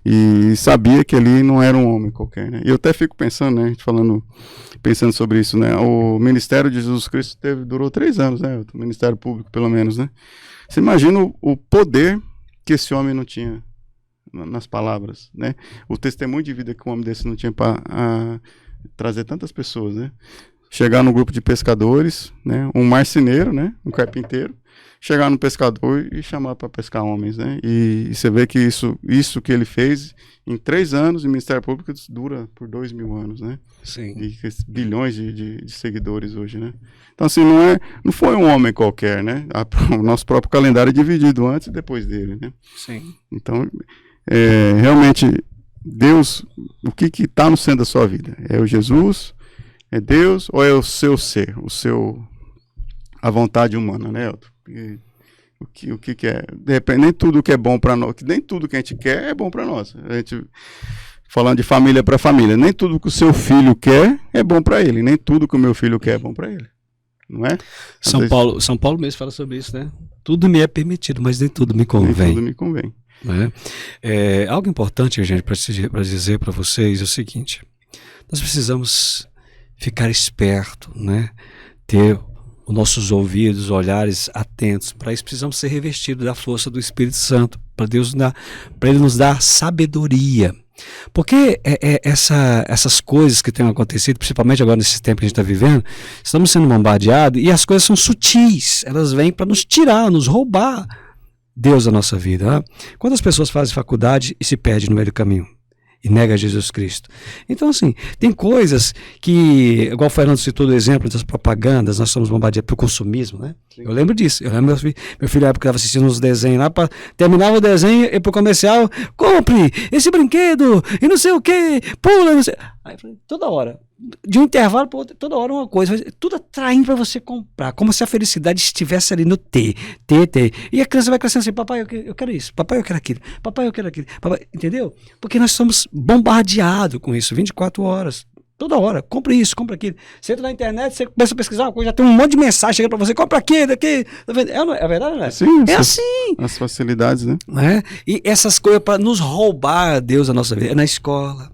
S2: e sabia que ali não era um homem qualquer, né? E eu até fico pensando, né, pensando sobre isso, né? O ministério de Jesus Cristo durou 3 anos, né, Elton? O ministério público, pelo menos, né? Você imagina o poder que esse homem não tinha nas palavras, né? O testemunho de vida que um homem desse não tinha para trazer tantas pessoas, né? Chegar no grupo de pescadores, né? Um marceneiro, né? Um carpinteiro, chegar no pescador e chamar para pescar homens, né? E você vê que isso que ele fez em 3 anos, o Ministério Público dura por 2.000 anos, né?
S1: Sim.
S2: E bilhões de seguidores hoje, né? Então, assim, não foi um homem qualquer, né? O nosso próprio calendário é dividido antes e depois dele, né?
S1: Sim.
S2: Então, realmente, Deus, o que está no centro da sua vida? É o Jesus? É Deus ou é o seu ser, a vontade humana, né, Elton? O que é? De repente, nem tudo que é bom para nós, nem tudo que a gente quer é bom para nós. A gente, falando de família para família, nem tudo que o seu filho quer é bom para ele, nem tudo que o meu filho quer é bom para ele, não é?
S1: São Paulo mesmo fala sobre isso, né? Tudo me é permitido, mas nem tudo me convém.
S2: Nem tudo me convém.
S1: Né? Algo importante, gente, para dizer para vocês é o seguinte: nós precisamos ficar esperto, né? Ter os nossos ouvidos, olhares atentos. Para isso precisamos ser revestidos da força do Espírito Santo, para Ele nos dar sabedoria. Porque essas coisas que têm acontecido, principalmente agora nesse tempo que a gente está vivendo, estamos sendo bombardeados e as coisas são sutis. Elas vêm para nos tirar, nos roubar Deus da nossa vida. Né? Quando as pessoas fazem faculdade e se perdem no meio do caminho e nega Jesus Cristo. Então, assim, tem coisas que, igual o Fernando citou do exemplo das propagandas, nós somos bombardeados pelo consumismo, né? Sim. Eu lembro disso. Eu lembro meu filho na época estava assistindo uns desenhos lá, terminava o desenho e pro comercial: compre esse brinquedo e não sei o que, pula, não sei. Aí, toda hora, de um intervalo para outro, toda hora uma coisa, tudo atraindo para você comprar, como se a felicidade estivesse ali no ter. E a criança vai crescendo assim: papai, eu quero isso, papai, eu quero aquilo, papai, eu quero aquilo, papai, entendeu? Porque nós somos bombardeados com isso, 24 horas, toda hora, compre isso, compre aquilo. Você entra na internet, você começa a pesquisar uma coisa, já tem um monte de mensagem chegando para você: compra aquilo, aquilo. É verdade, não é?
S2: Sim,
S1: é assim.
S2: As facilidades, né?
S1: E essas coisas para nos roubar a Deus a nossa vida. É na escola.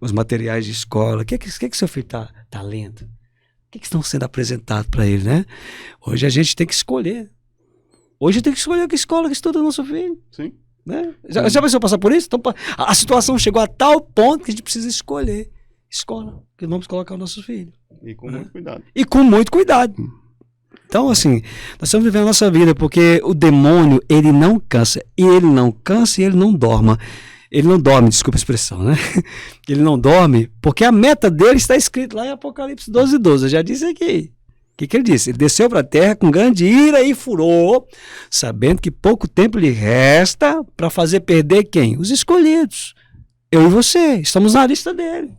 S1: Os materiais de escola, o que seu filho está lendo? O que estão sendo apresentados para ele, né? Hoje a gente tem que escolher. Hoje tem que escolher que escola que estuda o nosso filho.
S2: Sim.
S1: Né? Já pensou passar por isso? Então, a situação chegou a tal ponto que a gente precisa escolher escola que vamos colocar o nosso filho.
S2: E com muito cuidado.
S1: E com muito cuidado. Então, assim, nós estamos vivendo a nossa vida, porque o demônio, ele não cansa. E ele não cansa e ele não dorme. Ele não dorme, desculpa a expressão, né? Ele não dorme porque a meta dele está escrito lá em Apocalipse 12:12. Eu já disse aqui. O que ele disse? Ele desceu para a terra com grande ira e furor, sabendo que pouco tempo lhe resta para fazer perder quem? Os escolhidos. Eu e você. Estamos na lista dele.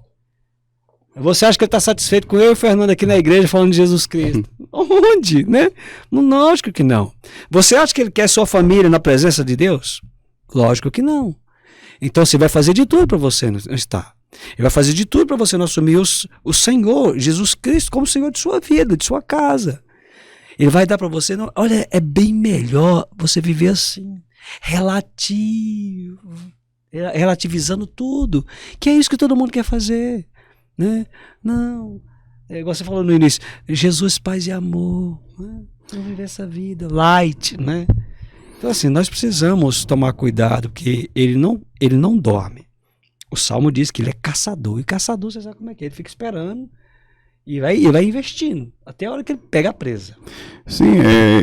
S1: Você acha que ele está satisfeito com eu e o Fernando aqui na igreja falando de Jesus Cristo? Onde? Né? Lógico que não. Você acha que ele quer sua família na presença de Deus? Lógico que não. Então, você vai fazer de tudo para você não estar. Ele vai fazer de tudo para você não assumir o Senhor, Jesus Cristo, como Senhor de sua vida, de sua casa. Ele vai dar para você, olha, é bem melhor você viver assim. relativo, relativizando tudo, que é isso que todo mundo quer fazer, né? Não, é igual você falou no início, Jesus, paz e amor, né? Vamos viver essa vida light, né? Então assim, nós precisamos tomar cuidado, porque ele não dorme. O Salmo diz que ele é caçador, e caçador, você sabe como é que é, ele fica esperando e vai investindo, até a hora que ele pega a presa.
S2: Sim,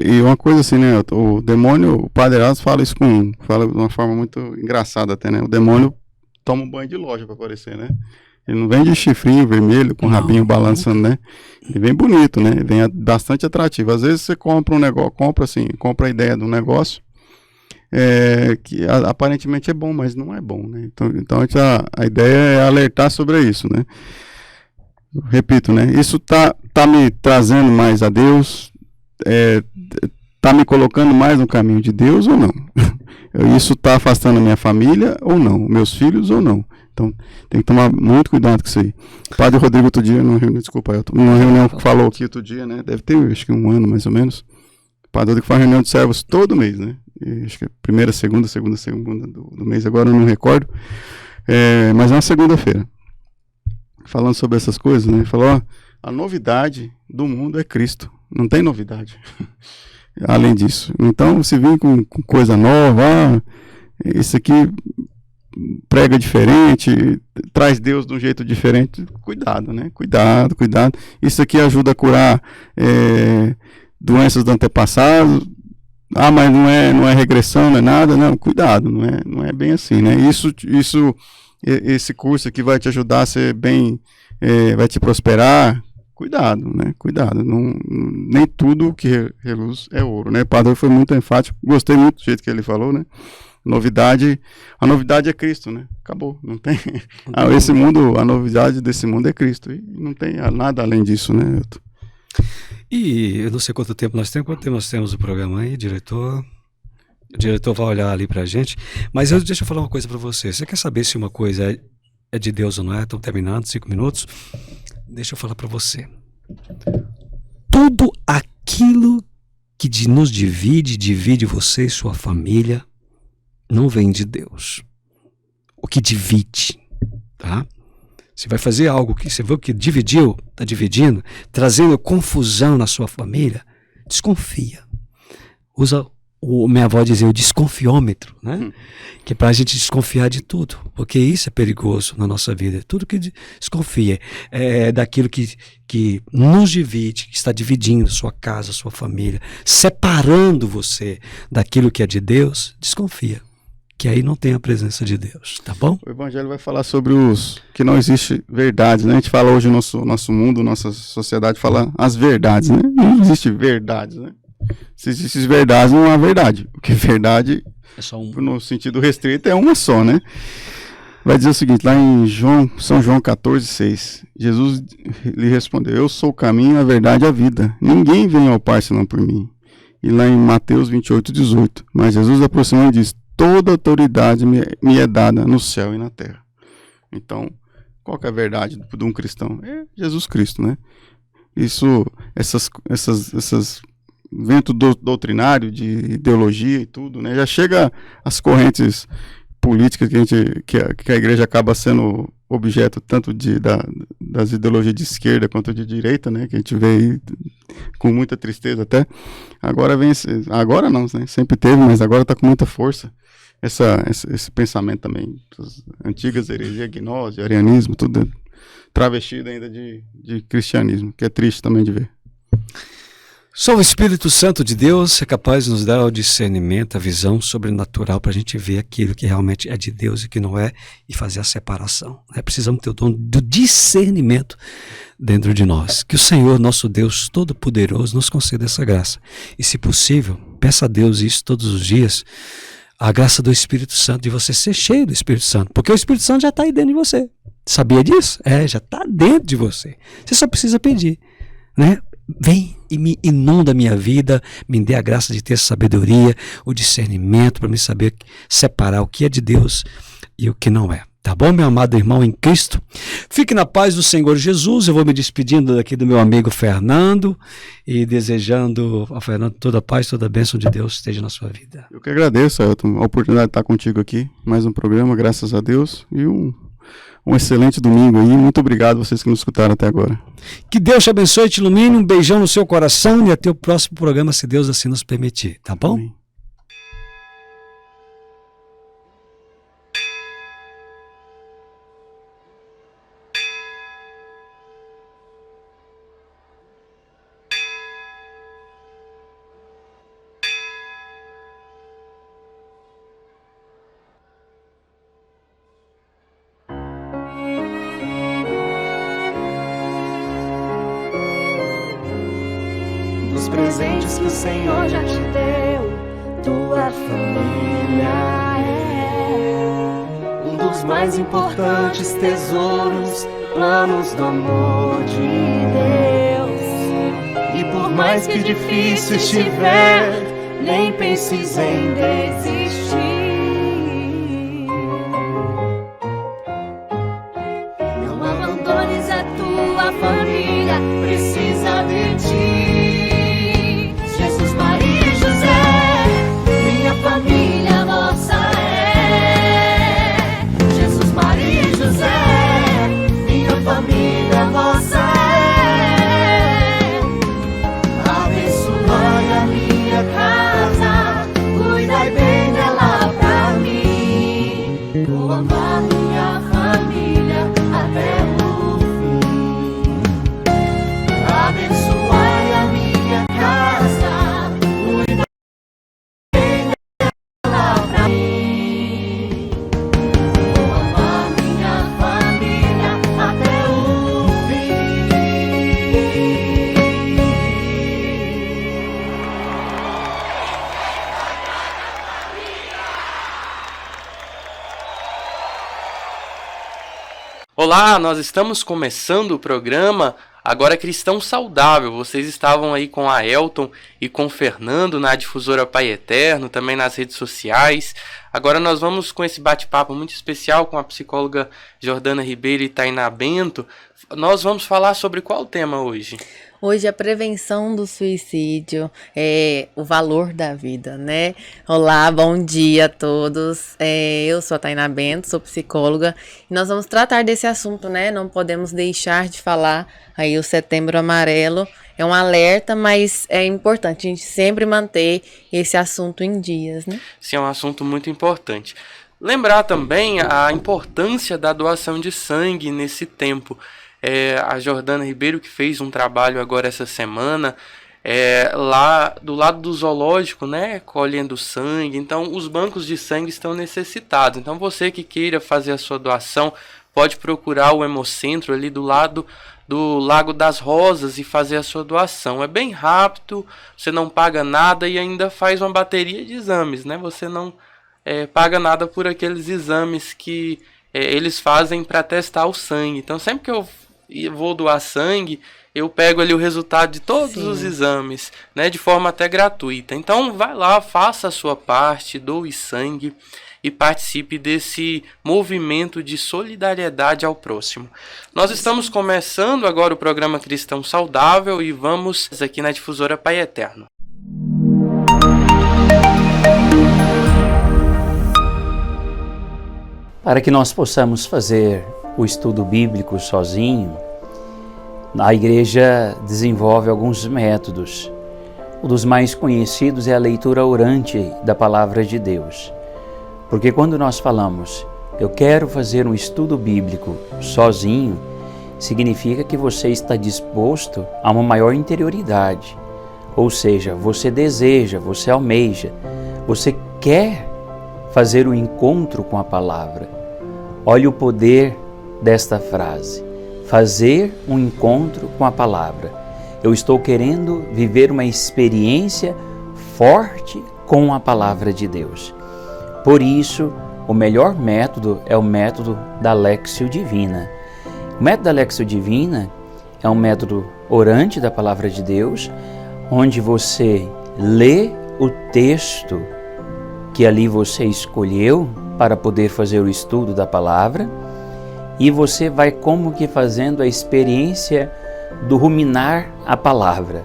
S2: e uma coisa assim, né, o demônio, o Padre Erasmo fala isso fala de uma forma muito engraçada até, né, o demônio toma um banho de loja para aparecer, né, ele não vem de chifrinho vermelho, com o rabinho balançando, né, ele vem bonito, né, ele vem bastante atrativo. Às vezes você compra um negócio, compra a ideia de um negócio, que aparentemente é bom, mas não é bom, né, então a ideia é alertar sobre isso, né. Repito, né? Isso tá me trazendo mais a Deus, tá me colocando mais no caminho de Deus ou não? Isso tá afastando a minha família ou não? Meus filhos ou não? Então tem que tomar muito cuidado com isso aí. O Padre Rodrigo outro dia, numa reunião que falou aqui outro dia, né? Deve ter, acho que 1 ano mais ou menos. O Padre Rodrigo faz reunião de servos todo mês, né? E acho que é primeira, segunda do mês, agora eu não recordo. Mas é uma segunda-feira. Falando sobre essas coisas, né? Ele falou, a novidade do mundo é Cristo. Não tem novidade além disso. Então, se vir com coisa nova, isso aqui prega diferente, traz Deus de um jeito diferente, cuidado, né? Cuidado. Isso aqui ajuda a curar doenças do antepassado. Mas não é regressão, não é nada. Não, cuidado, não é bem assim, né? Esse curso aqui vai te ajudar a ser bem, vai te prosperar. Cuidado, né? Cuidado. Nem tudo que reluz é ouro, né? O padre foi muito enfático. Gostei muito do jeito que ele falou, né? A novidade é Cristo, né? Acabou. Não tem. Esse mundo, a novidade desse mundo é Cristo. E não tem nada além disso, né, Elton?
S1: E eu não sei quanto tempo nós temos o programa aí, diretor. O diretor vai olhar ali pra gente, mas deixa eu falar uma coisa pra você. Você quer saber se uma coisa é de Deus ou não é? Estamos terminando, 5 minutos. Deixa eu falar pra você. Tudo aquilo que nos divide você e sua família, não vem de Deus. O que divide, tá? Você vai fazer algo que você viu que dividiu, está dividindo, trazendo confusão na sua família, desconfia. Usa minha avó dizia o desconfiômetro, né? Que é para a gente desconfiar de tudo, porque isso é perigoso na nossa vida. Tudo que desconfia daquilo que nos divide, que está dividindo sua casa, sua família, separando você daquilo que é de Deus, desconfia, que aí não tem a presença de Deus, tá bom?
S2: O Evangelho vai falar sobre que não existe verdades, né? A gente fala hoje, nosso mundo, nossa sociedade fala as verdades, né? Não existe verdades, né? Se existem verdades, não há verdade. Porque verdade, no sentido restrito, é uma só, né? Vai dizer o seguinte, lá em São João 14,6, Jesus lhe respondeu, eu sou o caminho, a verdade e a vida. Ninguém vem ao Pai senão por mim. E lá em Mateus 28,18, mas Jesus aproximou e disse, toda autoridade me é dada no céu e na terra. Então, qual que é a verdade de um cristão? É Jesus Cristo, né? Essas vento doutrinário de ideologia e tudo, né? Já chega às correntes políticas que a igreja acaba sendo objeto tanto das ideologias de esquerda quanto de direita, né? Que a gente vê aí com muita tristeza até. Agora não, né? Sempre teve, mas agora está com muita força esse pensamento também, as antigas heresias, gnose, arianismo, tudo travestido ainda de cristianismo, que é triste também de ver.
S1: Só o Espírito Santo de Deus é capaz de nos dar o discernimento, a visão sobrenatural para a gente ver aquilo que realmente é de Deus e que não é e fazer a separação. Precisamos ter o dom do discernimento dentro de nós. Que o Senhor, nosso Deus Todo-Poderoso, nos conceda essa graça. E se possível, peça a Deus isso todos os dias, a graça do Espírito Santo, de você ser cheio do Espírito Santo. Porque o Espírito Santo já está aí dentro de você. Sabia disso? Já está dentro de você. Você só precisa pedir, né? Vem e me inunda a minha vida, me dê a graça de ter sabedoria, o discernimento para me saber separar o que é de Deus e o que não é. Tá bom, meu amado irmão em Cristo? Fique na paz do Senhor Jesus. Eu vou me despedindo daqui do meu amigo Fernando e desejando a Fernando toda a paz, toda a bênção de Deus esteja na sua vida.
S2: Eu que agradeço, Ailton, a oportunidade de estar contigo aqui. Mais um programa, graças a Deus. E um excelente domingo aí. Muito obrigado a vocês que nos escutaram até agora.
S1: Que Deus te abençoe e te ilumine. Um beijão no seu coração e até o próximo programa, se Deus assim nos permitir. Tá bom?
S2: Amém.
S3: Dos presentes que o Senhor já te deu, tua família é um dos mais importantes tesouros, planos do amor de Deus. E por mais que difícil estiver, nem penses em desistir. Não abandones a tua família, precisa de ti. Jesus, Maria e José, minha família vossa é. Jesus, Maria e José, minha família vossa é. Abençoai a minha casa, cuidai bem dela pra mim. Vou amar minha família até o fim. Abençoai a minha casa, cuidai bem dela pra mim. Vou amar minha família até o fim.
S8: Olá, nós estamos começando o programa Agora Cristão Saudável. Vocês estavam aí com a Ailton e com o Fernando na difusora Pai Eterno, também nas redes sociais. Agora nós vamos com esse bate-papo muito especial com a psicóloga Jordana Ribeiro e Tainá Bento. Nós vamos falar sobre qual tema hoje?
S9: Hoje a prevenção do suicídio, o valor da vida, né? Olá, bom dia a todos. Eu sou a Tainá Bento, sou psicóloga e nós vamos tratar desse assunto, né? Não podemos deixar de falar aí o Setembro Amarelo. É um alerta, mas é importante a gente sempre manter esse assunto em dias, né?
S8: Sim, é um assunto muito importante. Lembrar também a importância da doação de sangue nesse tempo. A Jordana Ribeiro que fez um trabalho agora essa semana lá do lado do zoológico, né, colhendo sangue. Então os bancos de sangue estão necessitados. Então você que queira fazer a sua doação pode procurar o Hemocentro ali do lado do Lago das Rosas e fazer a sua doação. É bem rápido, você não paga nada e ainda faz uma bateria de exames, né? Você não paga nada por aqueles exames que eles fazem para testar o sangue. Então sempre que eu vou doar sangue, eu pego ali o resultado de todos os exames, né, de forma até gratuita. Então vai lá, faça a sua parte, doe sangue e participe desse movimento de solidariedade ao próximo. Nós estamos começando agora o programa Cristão Saudável e vamos aqui na difusora Pai Eterno.
S6: Para que nós possamos fazer o estudo bíblico sozinho, a igreja desenvolve alguns métodos. Um dos mais conhecidos é a leitura orante da Palavra de Deus. Porque quando nós falamos, eu quero fazer um estudo bíblico sozinho, significa que você está disposto a uma maior interioridade. Ou seja, você deseja, você almeja, você quer fazer um encontro com a palavra. Olha o poder desta frase, fazer um encontro com a palavra. Eu estou querendo viver uma experiência forte com a palavra de Deus. Por isso, o melhor método é o método da Lexio Divina. O método da Lexio Divina é um método orante da palavra de Deus, onde você lê o texto que ali você escolheu para poder fazer o estudo da palavra, e você vai como que fazendo a experiência do ruminar a palavra.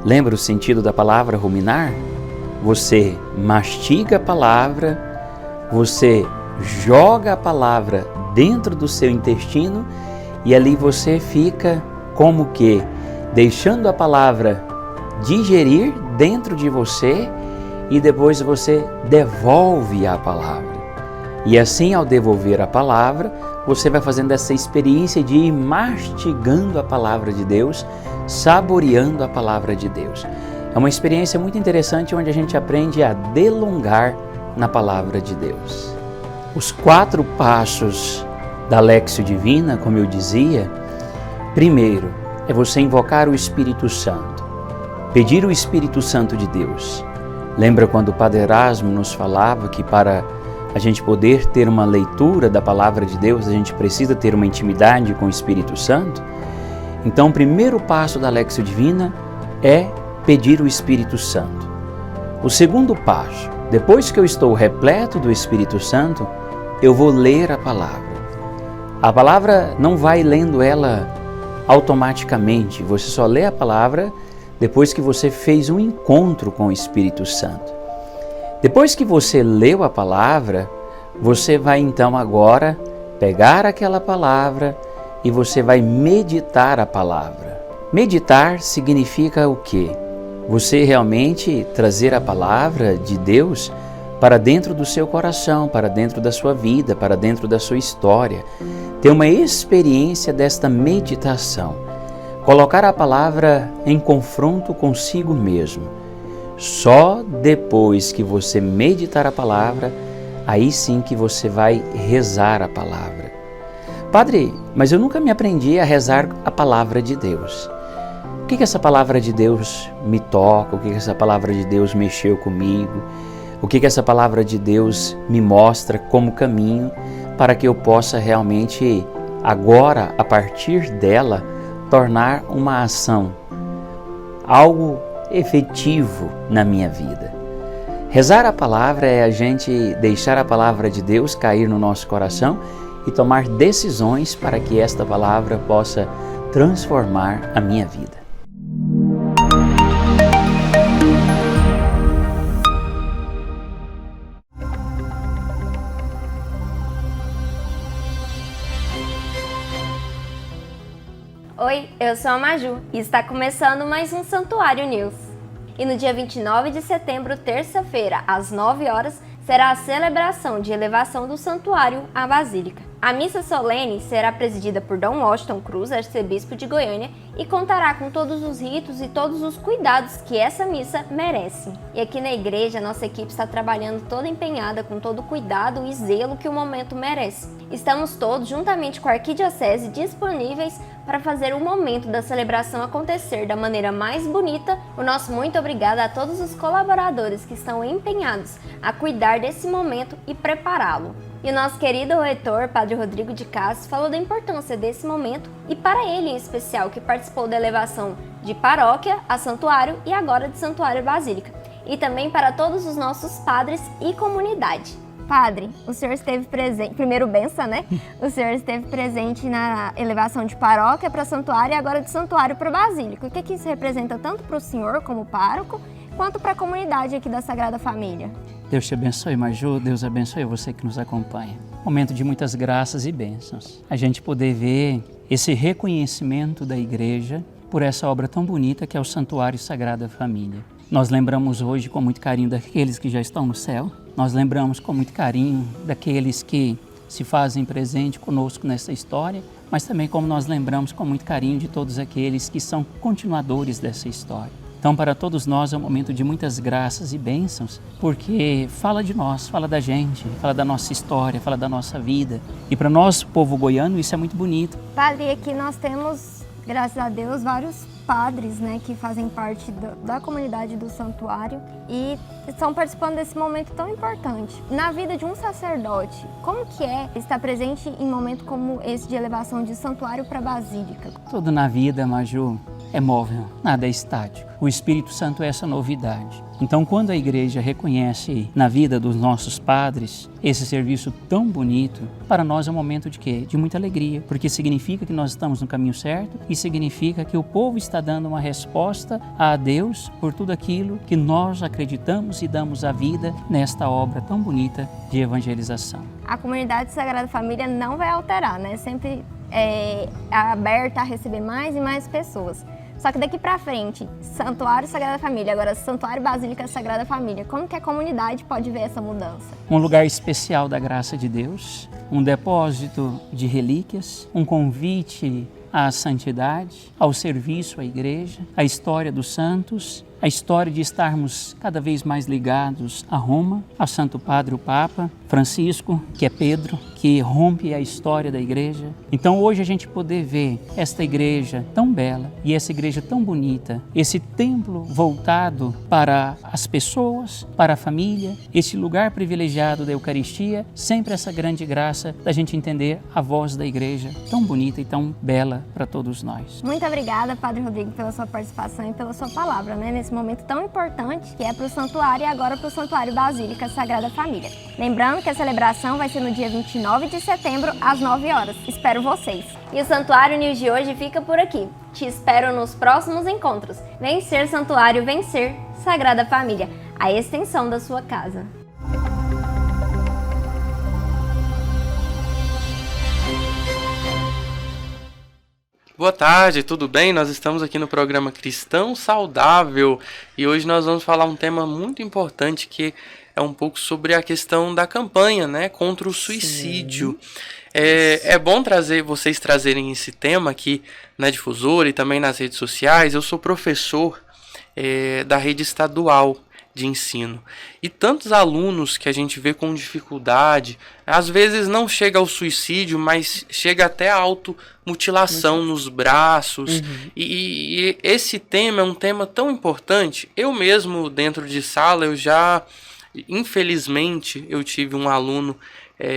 S6: Lembra o sentido da palavra ruminar? Você mastiga a palavra, você joga a palavra dentro do seu intestino e ali você fica como que deixando a palavra digerir dentro de você e depois você devolve a palavra. E assim, ao devolver a palavra, você vai fazendo essa experiência de ir mastigando a palavra de Deus, saboreando a palavra de Deus. É uma experiência muito interessante onde a gente aprende a delongar na palavra de Deus. Os 4 passos da Léxio Divina, como eu dizia, primeiro é você invocar o Espírito Santo, pedir o Espírito Santo de Deus. Lembra quando o Padre Erasmo nos falava que para a gente poder ter uma leitura da palavra de Deus, a gente precisa ter uma intimidade com o Espírito Santo? Então, o primeiro passo da Léxio Divina é pedir o Espírito Santo. O segundo passo, depois que eu estou repleto do Espírito Santo, eu vou ler a palavra. A palavra não vai lendo ela automaticamente, você só lê a palavra depois que você fez um encontro com o Espírito Santo. Depois que você leu a palavra, você vai então agora pegar aquela palavra e você vai meditar a palavra. Meditar significa o quê? Você realmente trazer a palavra de Deus para dentro do seu coração, para dentro da sua vida, para dentro da sua história. Ter uma experiência desta meditação. Colocar a palavra em confronto consigo mesmo. Só depois que você meditar a palavra, aí sim que você vai rezar a palavra. Padre, mas eu nunca me aprendi a rezar a palavra de Deus. O que essa palavra de Deus me toca? O que essa palavra de Deus mexeu comigo? O que essa palavra de Deus me mostra como caminho para que eu possa realmente, agora, a partir dela, tornar uma ação, algo efetivo na minha vida. Rezar a palavra é a gente deixar a palavra de Deus cair no nosso coração e tomar decisões para que esta palavra possa transformar a minha vida.
S5: Oi, eu sou a Maju e está começando mais um Santuário News. E no dia 29 de setembro, terça-feira, às 9 horas, será a celebração de elevação do santuário à Basílica. A missa solene será presidida por Dom Washington Cruz, arcebispo de Goiânia, e contará com todos os ritos e todos os cuidados que essa missa merece. E aqui na igreja, nossa equipe está trabalhando toda empenhada com todo o cuidado e zelo que o momento merece. Estamos todos, juntamente com a Arquidiocese, disponíveis para fazer o momento da celebração acontecer da maneira mais bonita. O nosso muito obrigado a todos os colaboradores que estão empenhados a cuidar desse momento e prepará-lo. E o nosso querido reitor, Padre Rodrigo de Castro, falou da importância desse momento e para ele em especial, que participou da elevação de paróquia a santuário e agora de santuário a basílica. E também para todos os nossos padres e comunidade. Padre, o senhor esteve presente, primeiro benção, né? O senhor esteve presente na elevação de paróquia para santuário e agora de santuário para basílica. O que isso representa tanto para o senhor como pároco, quanto para a comunidade aqui da Sagrada Família?
S6: Deus te abençoe, Maju. Deus abençoe você que nos acompanha. Momento de muitas graças e bênçãos. A gente poder ver esse reconhecimento da igreja por essa obra tão bonita que é o Santuário Sagrada Família. Nós lembramos hoje com muito carinho daqueles que já estão no céu. Nós lembramos com muito carinho daqueles que se fazem presente conosco nessa história, mas também como nós lembramos com muito carinho de todos aqueles que são continuadores dessa história. Então, para todos nós é um momento de muitas graças e bênçãos, porque fala de nós, fala da gente, fala da nossa história, fala da nossa vida. E para nós, povo goiano, isso é muito bonito.
S5: Padre, aqui nós temos, graças a Deus, vários padres, né, que fazem parte da comunidade do santuário e estão participando desse momento tão importante. Na vida de um sacerdote, como que é estar presente em um momento como esse de elevação de santuário para basílica?
S6: Tudo na vida, Maju, é móvel, nada é estático. O Espírito Santo é essa novidade. Então, quando a igreja reconhece na vida dos nossos padres esse serviço tão bonito, para nós é um momento de quê? De muita alegria, porque significa que nós estamos no caminho certo e significa que o povo está dando uma resposta a Deus por tudo aquilo que nós acreditamos e damos a vida nesta obra tão bonita de evangelização.
S5: A comunidade Sagrada Família não vai alterar, né? Sempre é aberta a receber mais e mais pessoas. Só que daqui pra frente, Santuário Sagrada Família, agora Santuário Basílica Sagrada Família, como que a comunidade pode ver essa mudança?
S6: Um lugar especial da graça de Deus, um depósito de relíquias, um convite à santidade, ao serviço à igreja, à história dos santos, a história de estarmos cada vez mais ligados a Roma, a Santo Padre, o Papa Francisco, que é Pedro, que rompe a história da igreja. Então hoje a gente poder ver esta igreja tão bela e essa igreja tão bonita, esse templo voltado para as pessoas, para a família, esse lugar privilegiado da Eucaristia, sempre essa grande graça da gente entender a voz da igreja tão bonita e tão bela para todos nós.
S5: Muito obrigada, Padre Rodrigo, pela sua participação e pela sua palavra, né? Nesse momento tão importante que é para o Santuário e agora para o Santuário Basílica Sagrada Família. Lembrando que a celebração vai ser no dia 29 de setembro, às 9 horas. Espero vocês! E o Santuário News de hoje fica por aqui. Te espero nos próximos encontros. Vencer Santuário, vencer Sagrada Família, a extensão da sua casa.
S8: Boa tarde, tudo bem? Nós estamos aqui no programa Cristão Saudável e hoje nós vamos falar um tema muito importante que é um pouco sobre a questão da campanha, né, contra o suicídio. É bom vocês trazerem esse tema aqui na difusora e também nas redes sociais. Eu sou professor da rede estadual de ensino. E tantos alunos que a gente vê com dificuldade, às vezes não chega ao suicídio, mas chega até a automutilação nos braços. E esse tema é um tema tão importante. Eu mesmo, dentro de sala, infelizmente, eu tive um aluno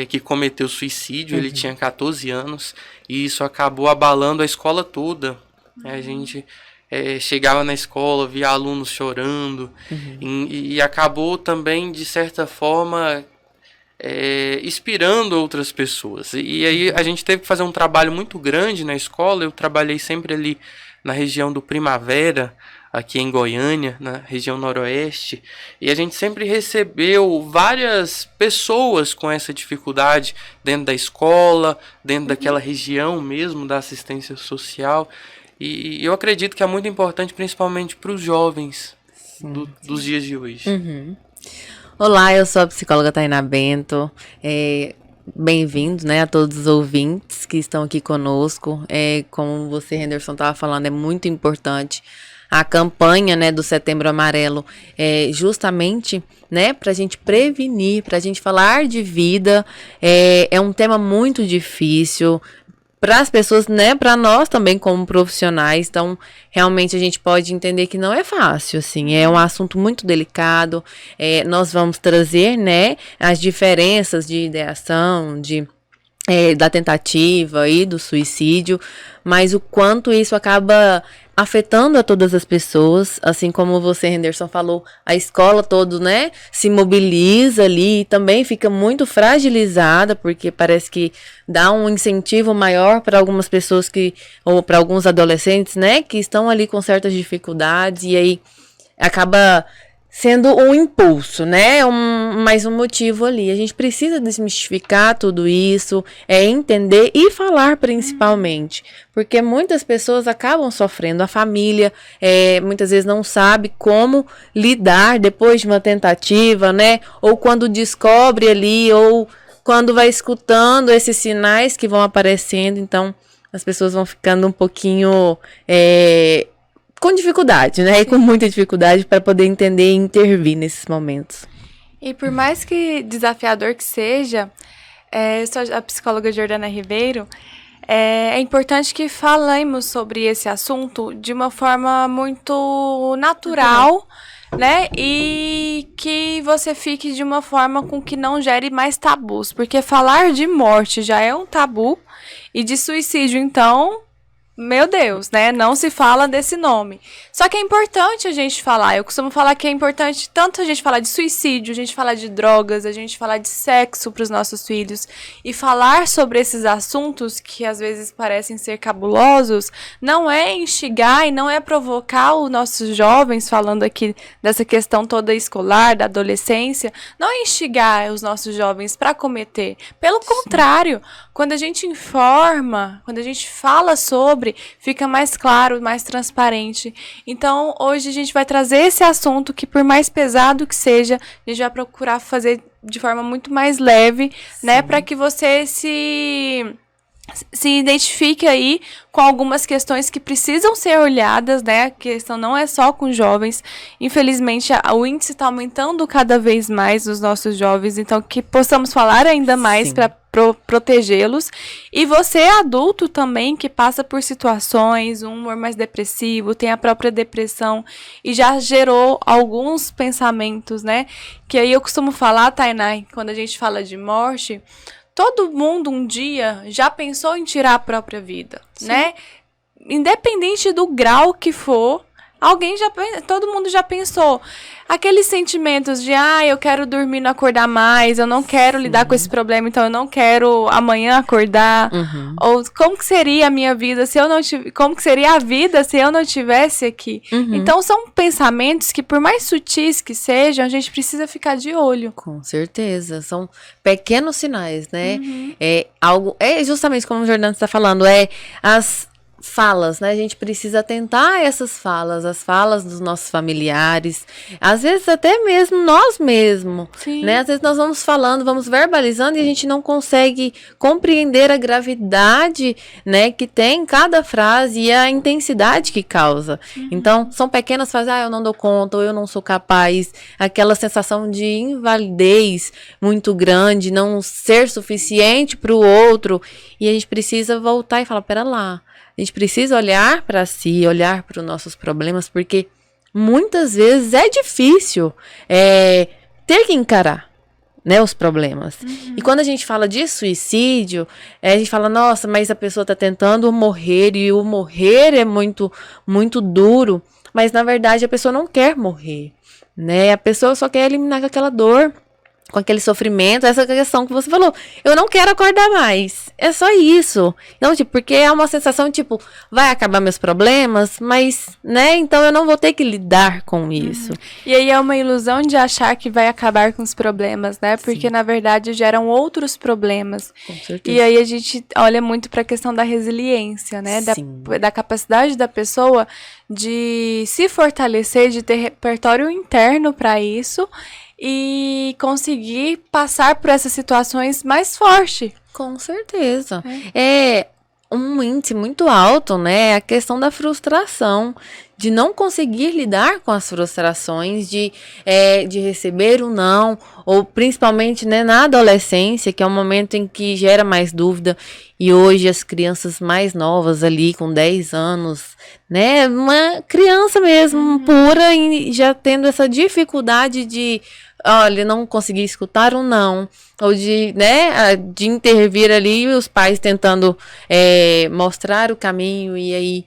S8: que cometeu suicídio, ele tinha 14 anos, e isso acabou abalando a escola toda. A gente chegava na escola, via alunos chorando, e acabou também, de certa forma, inspirando outras pessoas. E aí a gente teve que fazer um trabalho muito grande na escola. Eu trabalhei sempre ali na região do Primavera, aqui em Goiânia, na região noroeste, e a gente sempre recebeu várias pessoas com essa dificuldade dentro da escola, dentro daquela região mesmo da assistência social. E eu acredito que é muito importante, principalmente para os jovens dos dias de hoje.
S9: Olá, eu sou a psicóloga Tainá Bento. Bem-vindos, né, a todos os ouvintes que estão aqui conosco. Como você, Henderson, estava falando, é muito importante a campanha, né, do Setembro Amarelo, justamente, né, para a gente prevenir, para a gente falar de vida. É um tema muito difícil para as pessoas, né, para nós também como profissionais. Então, realmente a gente pode entender que não é fácil, assim, é um assunto muito delicado. Nós vamos trazer, né, as diferenças de ideação, da tentativa e do suicídio, mas o quanto isso acaba afetando a todas as pessoas, assim como você, Henderson, falou, a escola toda, né, se mobiliza ali e também fica muito fragilizada, porque parece que dá um incentivo maior para algumas pessoas ou para alguns adolescentes, né, que estão ali com certas dificuldades, e aí acaba sendo um impulso, né? Mais um motivo ali. A gente precisa desmistificar tudo isso, entender e falar principalmente, porque muitas pessoas acabam sofrendo. A família muitas vezes não sabe como lidar depois de uma tentativa, né? Ou quando descobre ali, ou quando vai escutando esses sinais que vão aparecendo. Então, as pessoas vão ficando um pouquinho com dificuldade, né? E com muita dificuldade para poder entender e intervir nesses momentos.
S10: E por mais que desafiador que seja, eu sou a psicóloga Jordana Ribeiro, é importante que falemos sobre esse assunto de uma forma muito natural, né? E que você fique de uma forma com que não gere mais tabus, porque falar de morte já é um tabu, e de suicídio, então, meu Deus, né? Não se fala desse nome. Só que é importante a gente falar. Eu costumo falar que é importante tanto a gente falar de suicídio, a gente falar de drogas, a gente falar de sexo para os nossos filhos. E falar sobre esses assuntos que às vezes parecem ser cabulosos, não é instigar e não é provocar os nossos jovens, falando aqui dessa questão toda escolar, da adolescência, não é instigar os nossos jovens para cometer. Pelo contrário, quando a gente informa, quando a gente fala sobre, fica mais claro, mais transparente. Então, hoje a gente vai trazer esse assunto que, por mais pesado que seja, a gente vai procurar fazer de forma muito mais leve, né? Para que você se identifique aí com algumas questões que precisam ser olhadas, né? A questão não é só com jovens. Infelizmente, o índice está aumentando cada vez mais nos nossos jovens, então que possamos falar ainda mais para protegê-los. E você, adulto também, que passa por situações, um humor mais depressivo, tem a própria depressão e já gerou alguns pensamentos, né? Que aí eu costumo falar, Tainá, quando a gente fala de morte, todo mundo um dia já pensou em tirar a própria vida, né? Independente do grau que for, todo mundo já pensou. Aqueles sentimentos de, eu quero dormir e não acordar mais, eu não quero lidar com esse problema, então eu não quero amanhã acordar. Ou como que seria a minha vida se eu não como que seria a vida se eu não estivesse aqui? Então são pensamentos que, por mais sutis que sejam, a gente precisa ficar de olho.
S9: Com certeza, são pequenos sinais, né? É justamente como o Jordana está falando, as falas, né? A gente precisa atentar a essas falas, as falas dos nossos familiares, às vezes até mesmo nós mesmos, né? Às vezes nós vamos falando, vamos verbalizando e a gente não consegue compreender a gravidade, né, que tem cada frase e a intensidade que causa. Então, são pequenas frases, eu não dou conta, ou eu não sou capaz, aquela sensação de invalidez muito grande, não ser suficiente para o outro, e a gente precisa voltar e falar, pera lá, a gente precisa olhar para si, olhar para os nossos problemas, porque muitas vezes é difícil ter que encarar, né, os problemas. E quando a gente fala de suicídio, a gente fala, nossa, mas a pessoa está tentando morrer, e o morrer é muito, muito duro, mas na verdade a pessoa não quer morrer, né? A pessoa só quer eliminar aquela dor, com aquele sofrimento, essa questão que você falou, eu não quero acordar mais, é só isso. Então, porque é uma sensação, vai acabar meus problemas, mas, né, então eu não vou ter que lidar com isso.
S10: E aí é uma ilusão de achar que vai acabar com os problemas, né, porque na verdade geram outros problemas.
S9: Com certeza.
S10: E aí a gente olha muito para a questão da resiliência, né, da capacidade da pessoa de se fortalecer, de ter repertório interno para isso, e conseguir passar por essas situações mais forte.
S9: Com certeza. É um índice muito alto, né? A questão da frustração, de não conseguir lidar com as frustrações, de receber o não, ou principalmente, né, na adolescência, que é um momento em que gera mais dúvida, e hoje as crianças mais novas ali, com 10 anos, né, uma criança mesmo, pura, e já tendo essa dificuldade de, olha, não conseguir escutar um não, ou de intervir ali, os pais tentando mostrar o caminho, e aí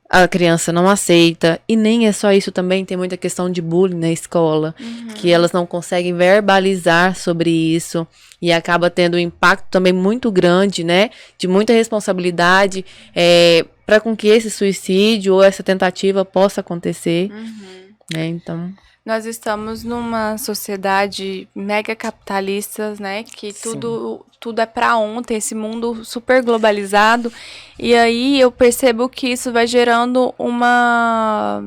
S9: a criança não aceita. E nem é só isso, também tem muita questão de bullying na escola, que elas não conseguem verbalizar sobre isso, e acaba tendo um impacto também muito grande, né, de muita responsabilidade para com que esse suicídio ou essa tentativa possa acontecer, né, então...
S10: Nós estamos numa sociedade mega capitalista, né? Que tudo é para ontem, esse mundo super globalizado. E aí eu percebo que isso vai gerando uma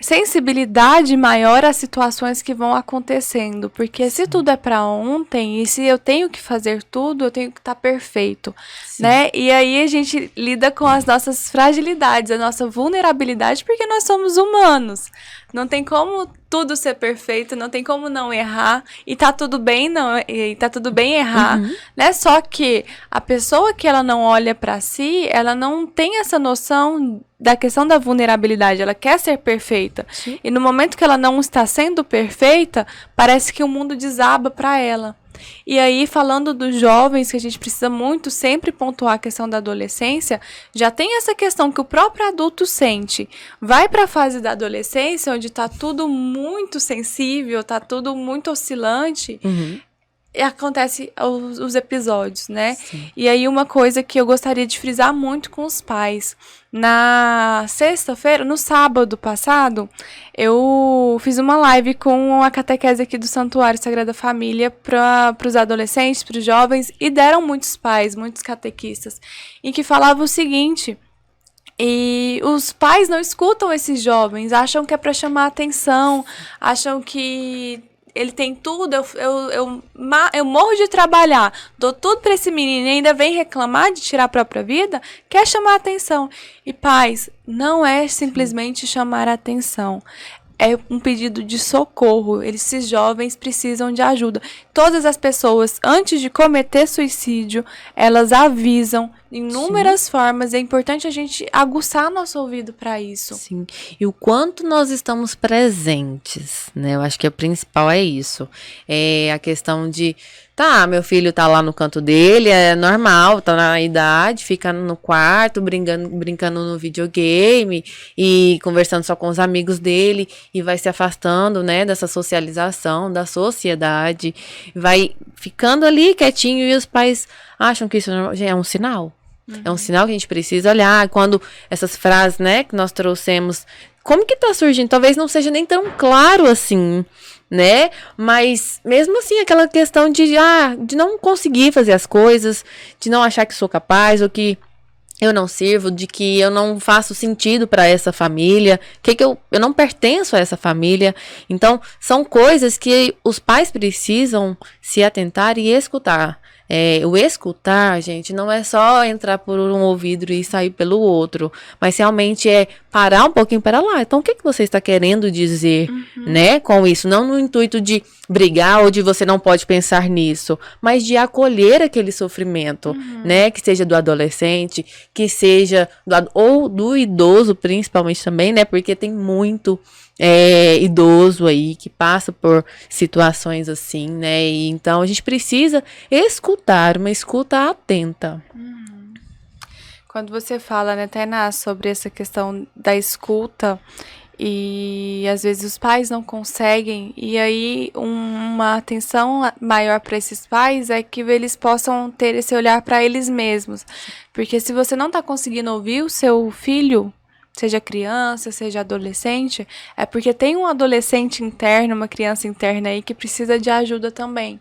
S10: sensibilidade maior às situações que vão acontecendo, porque se tudo é para ontem, e se eu tenho que fazer tudo, eu tenho que estar perfeito, né? E aí a gente lida com as nossas fragilidades, a nossa vulnerabilidade, porque nós somos humanos. Não tem como tudo ser perfeito, não tem como não errar, e tá tudo bem errar, né? Só que a pessoa que ela não olha para si, ela não tem essa noção da questão da vulnerabilidade, ela quer ser perfeita. E no momento que ela não está sendo perfeita, parece que o mundo desaba para ela. E aí, falando dos jovens, que a gente precisa muito sempre pontuar a questão da adolescência, já tem essa questão que o próprio adulto sente. Vai para a fase da adolescência, onde tá tudo muito sensível, tá tudo muito oscilante, e acontece os episódios, né?
S9: Sim.
S10: E aí, uma coisa que eu gostaria de frisar muito com os pais. Na sexta-feira, no sábado passado, eu fiz uma live com a catequese aqui do Santuário Sagrada Família para os adolescentes, para os jovens, e deram muitos pais, muitos catequistas, em que falava o seguinte: e os pais não escutam esses jovens, acham que é para chamar atenção, acham que ele tem tudo, eu morro de trabalhar, dou tudo para esse menino e ainda vem reclamar de tirar a própria vida, quer chamar atenção. E pais, não é simplesmente chamar atenção, é um pedido de socorro. Esses jovens precisam de ajuda. Todas as pessoas, antes de cometer suicídio, elas avisam de inúmeras formas. É importante a gente aguçar nosso ouvido para isso.
S9: Sim. E o quanto nós estamos presentes, né? Eu acho que o principal é isso. É a questão de, tá, meu filho tá lá no canto dele, é normal, tá na idade, fica no quarto, brincando no videogame e conversando só com os amigos dele e vai se afastando, né, dessa socialização, da sociedade, vai ficando ali quietinho e os pais acham que isso já é um sinal. É um sinal que a gente precisa olhar. Quando essas frases, né, que nós trouxemos, como que tá surgindo? Talvez não seja nem tão claro assim, né? Mas mesmo assim, aquela questão de não conseguir fazer as coisas, de não achar que sou capaz, ou que eu não sirvo, de que eu não faço sentido para essa família, que eu não pertenço a essa família. Então, são coisas que os pais precisam se atentar e escutar. O escutar, gente, não é só entrar por um ouvido e sair pelo outro, mas realmente é parar um pouquinho para lá. Então, o que você está querendo dizer, né, com isso? Não no intuito de brigar ou de você não pode pensar nisso, mas de acolher aquele sofrimento, né, que seja do adolescente, que seja ou do idoso, principalmente também, né, porque tem muito idoso aí que passa por situações assim, né? E então a gente precisa escutar, uma escuta atenta.
S10: Quando você fala, né, Tainá, sobre essa questão da escuta, e às vezes os pais não conseguem, e aí uma atenção maior para esses pais é que eles possam ter esse olhar para eles mesmos. Porque se você não está conseguindo ouvir o seu filho, seja criança, seja adolescente, é porque tem um adolescente interno, uma criança interna aí que precisa de ajuda também.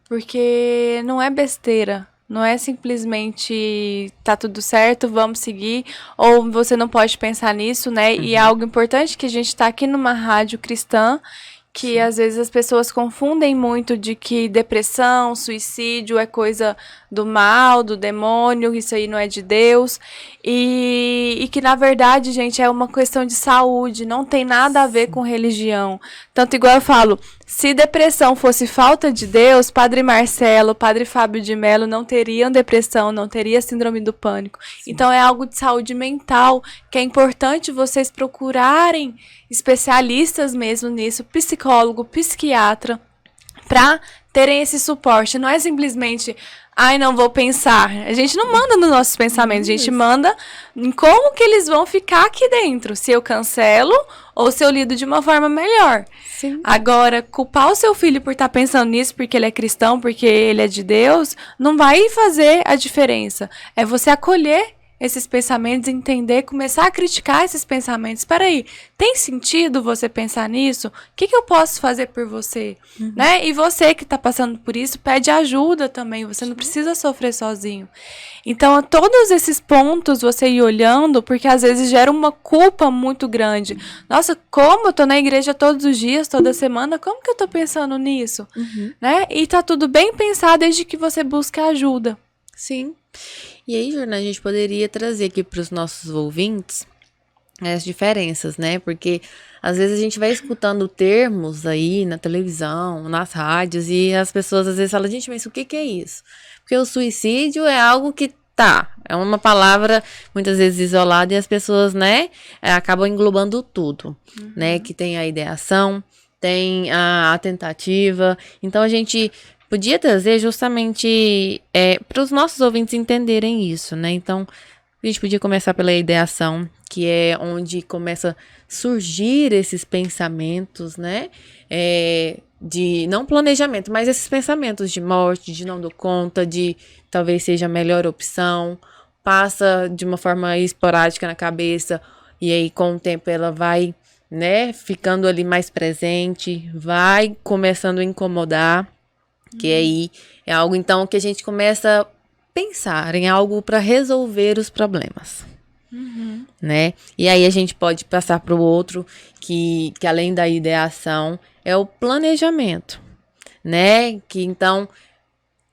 S10: Porque não é besteira, não é simplesmente tá tudo certo, vamos seguir, ou você não pode pensar nisso, né? E é algo importante que a gente tá aqui numa rádio cristã, que às vezes as pessoas confundem muito de que depressão, suicídio é coisa do mal, do demônio, isso aí não é de Deus, e que na verdade, gente, é uma questão de saúde, não tem nada a ver com religião. Tanto igual eu falo, se depressão fosse falta de Deus, Padre Marcelo, Padre Fábio de Mello não teriam depressão, não teria síndrome do pânico. Então é algo de saúde mental, que é importante vocês procurarem especialistas mesmo nisso, psicólogo, psiquiatra, para terem esse suporte. Não é simplesmente, não vou pensar. A gente não manda nos nossos pensamentos, a gente manda em como que eles vão ficar aqui dentro. Se eu cancelo ou se eu lido de uma forma melhor.
S9: Sim.
S10: Agora, culpar o seu filho por estar pensando nisso, porque ele é cristão, porque ele é de Deus, não vai fazer a diferença. É você acolher esses pensamentos, entender, começar a criticar esses pensamentos. Espera aí, tem sentido você pensar nisso? O que eu posso fazer por você? Né? E você que está passando por isso, pede ajuda também. Você não precisa sofrer sozinho. Então, todos esses pontos você ir olhando, porque às vezes gera uma culpa muito grande. Nossa, como eu tô na igreja todos os dias, toda semana, como que eu tô pensando nisso? Né? E tá tudo bem pensado desde que você busque ajuda.
S9: Sim. E aí, Jornal, a gente poderia trazer aqui para os nossos ouvintes as diferenças, né? Porque às vezes a gente vai escutando termos aí na televisão, nas rádios, e as pessoas às vezes falam, gente, mas o que é isso? Porque o suicídio é algo que é uma palavra muitas vezes isolada e as pessoas, né, acabam englobando tudo, né? Que tem a ideação, tem a tentativa. Então a gente podia trazer justamente para os nossos ouvintes entenderem isso, né? Então, a gente podia começar pela ideação, que é onde começa a surgir esses pensamentos, né? De não planejamento, mas esses pensamentos de morte, de não dou conta, de talvez seja a melhor opção, passa de uma forma esporádica na cabeça, e aí com o tempo ela vai, né, ficando ali mais presente, vai começando a incomodar, que aí é algo então que a gente começa a pensar em algo para resolver os problemas. Né? E aí a gente pode passar para o outro, que além da ideação, é o planejamento, né? Que então,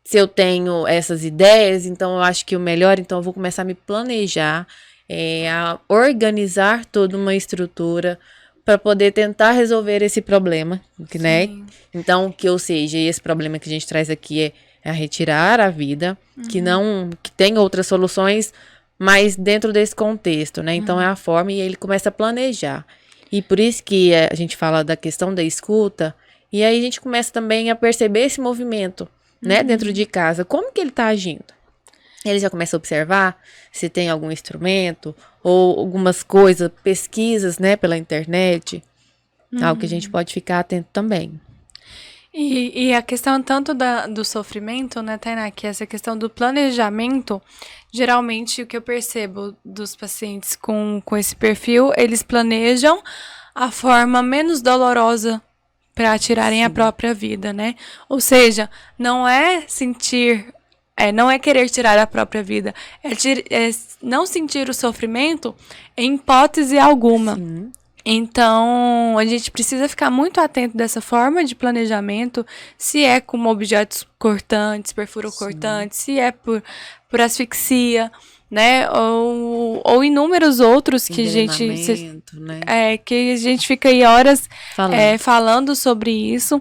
S9: se eu tenho essas ideias, então eu acho que o melhor, então eu vou começar a me planejar, a organizar toda uma estrutura para poder tentar resolver esse problema, né? Então, ou seja, esse problema que a gente traz aqui é retirar a vida, que tem outras soluções, mas dentro desse contexto, né? Então é a forma, e ele começa a planejar. E por isso que a gente fala da questão da escuta, e aí a gente começa também a perceber esse movimento, né? Dentro de casa. Como que ele está agindo? Ele já começa a observar se tem algum instrumento, ou algumas coisas, pesquisas, né? Pela internet. Algo que a gente pode ficar atento também.
S10: E a questão tanto do sofrimento, né, Tainá, que essa questão do planejamento, geralmente o que eu percebo dos pacientes com esse perfil, eles planejam a forma menos dolorosa para tirarem a própria vida, né? Ou seja, não é querer tirar a própria vida, é não sentir o sofrimento em hipótese alguma. Sim. Então, a gente precisa ficar muito atento dessa forma de planejamento, se é com objetos cortantes, perfuro-cortantes, se é por asfixia, né, ou inúmeros outros que que a gente fica aí horas falando sobre isso,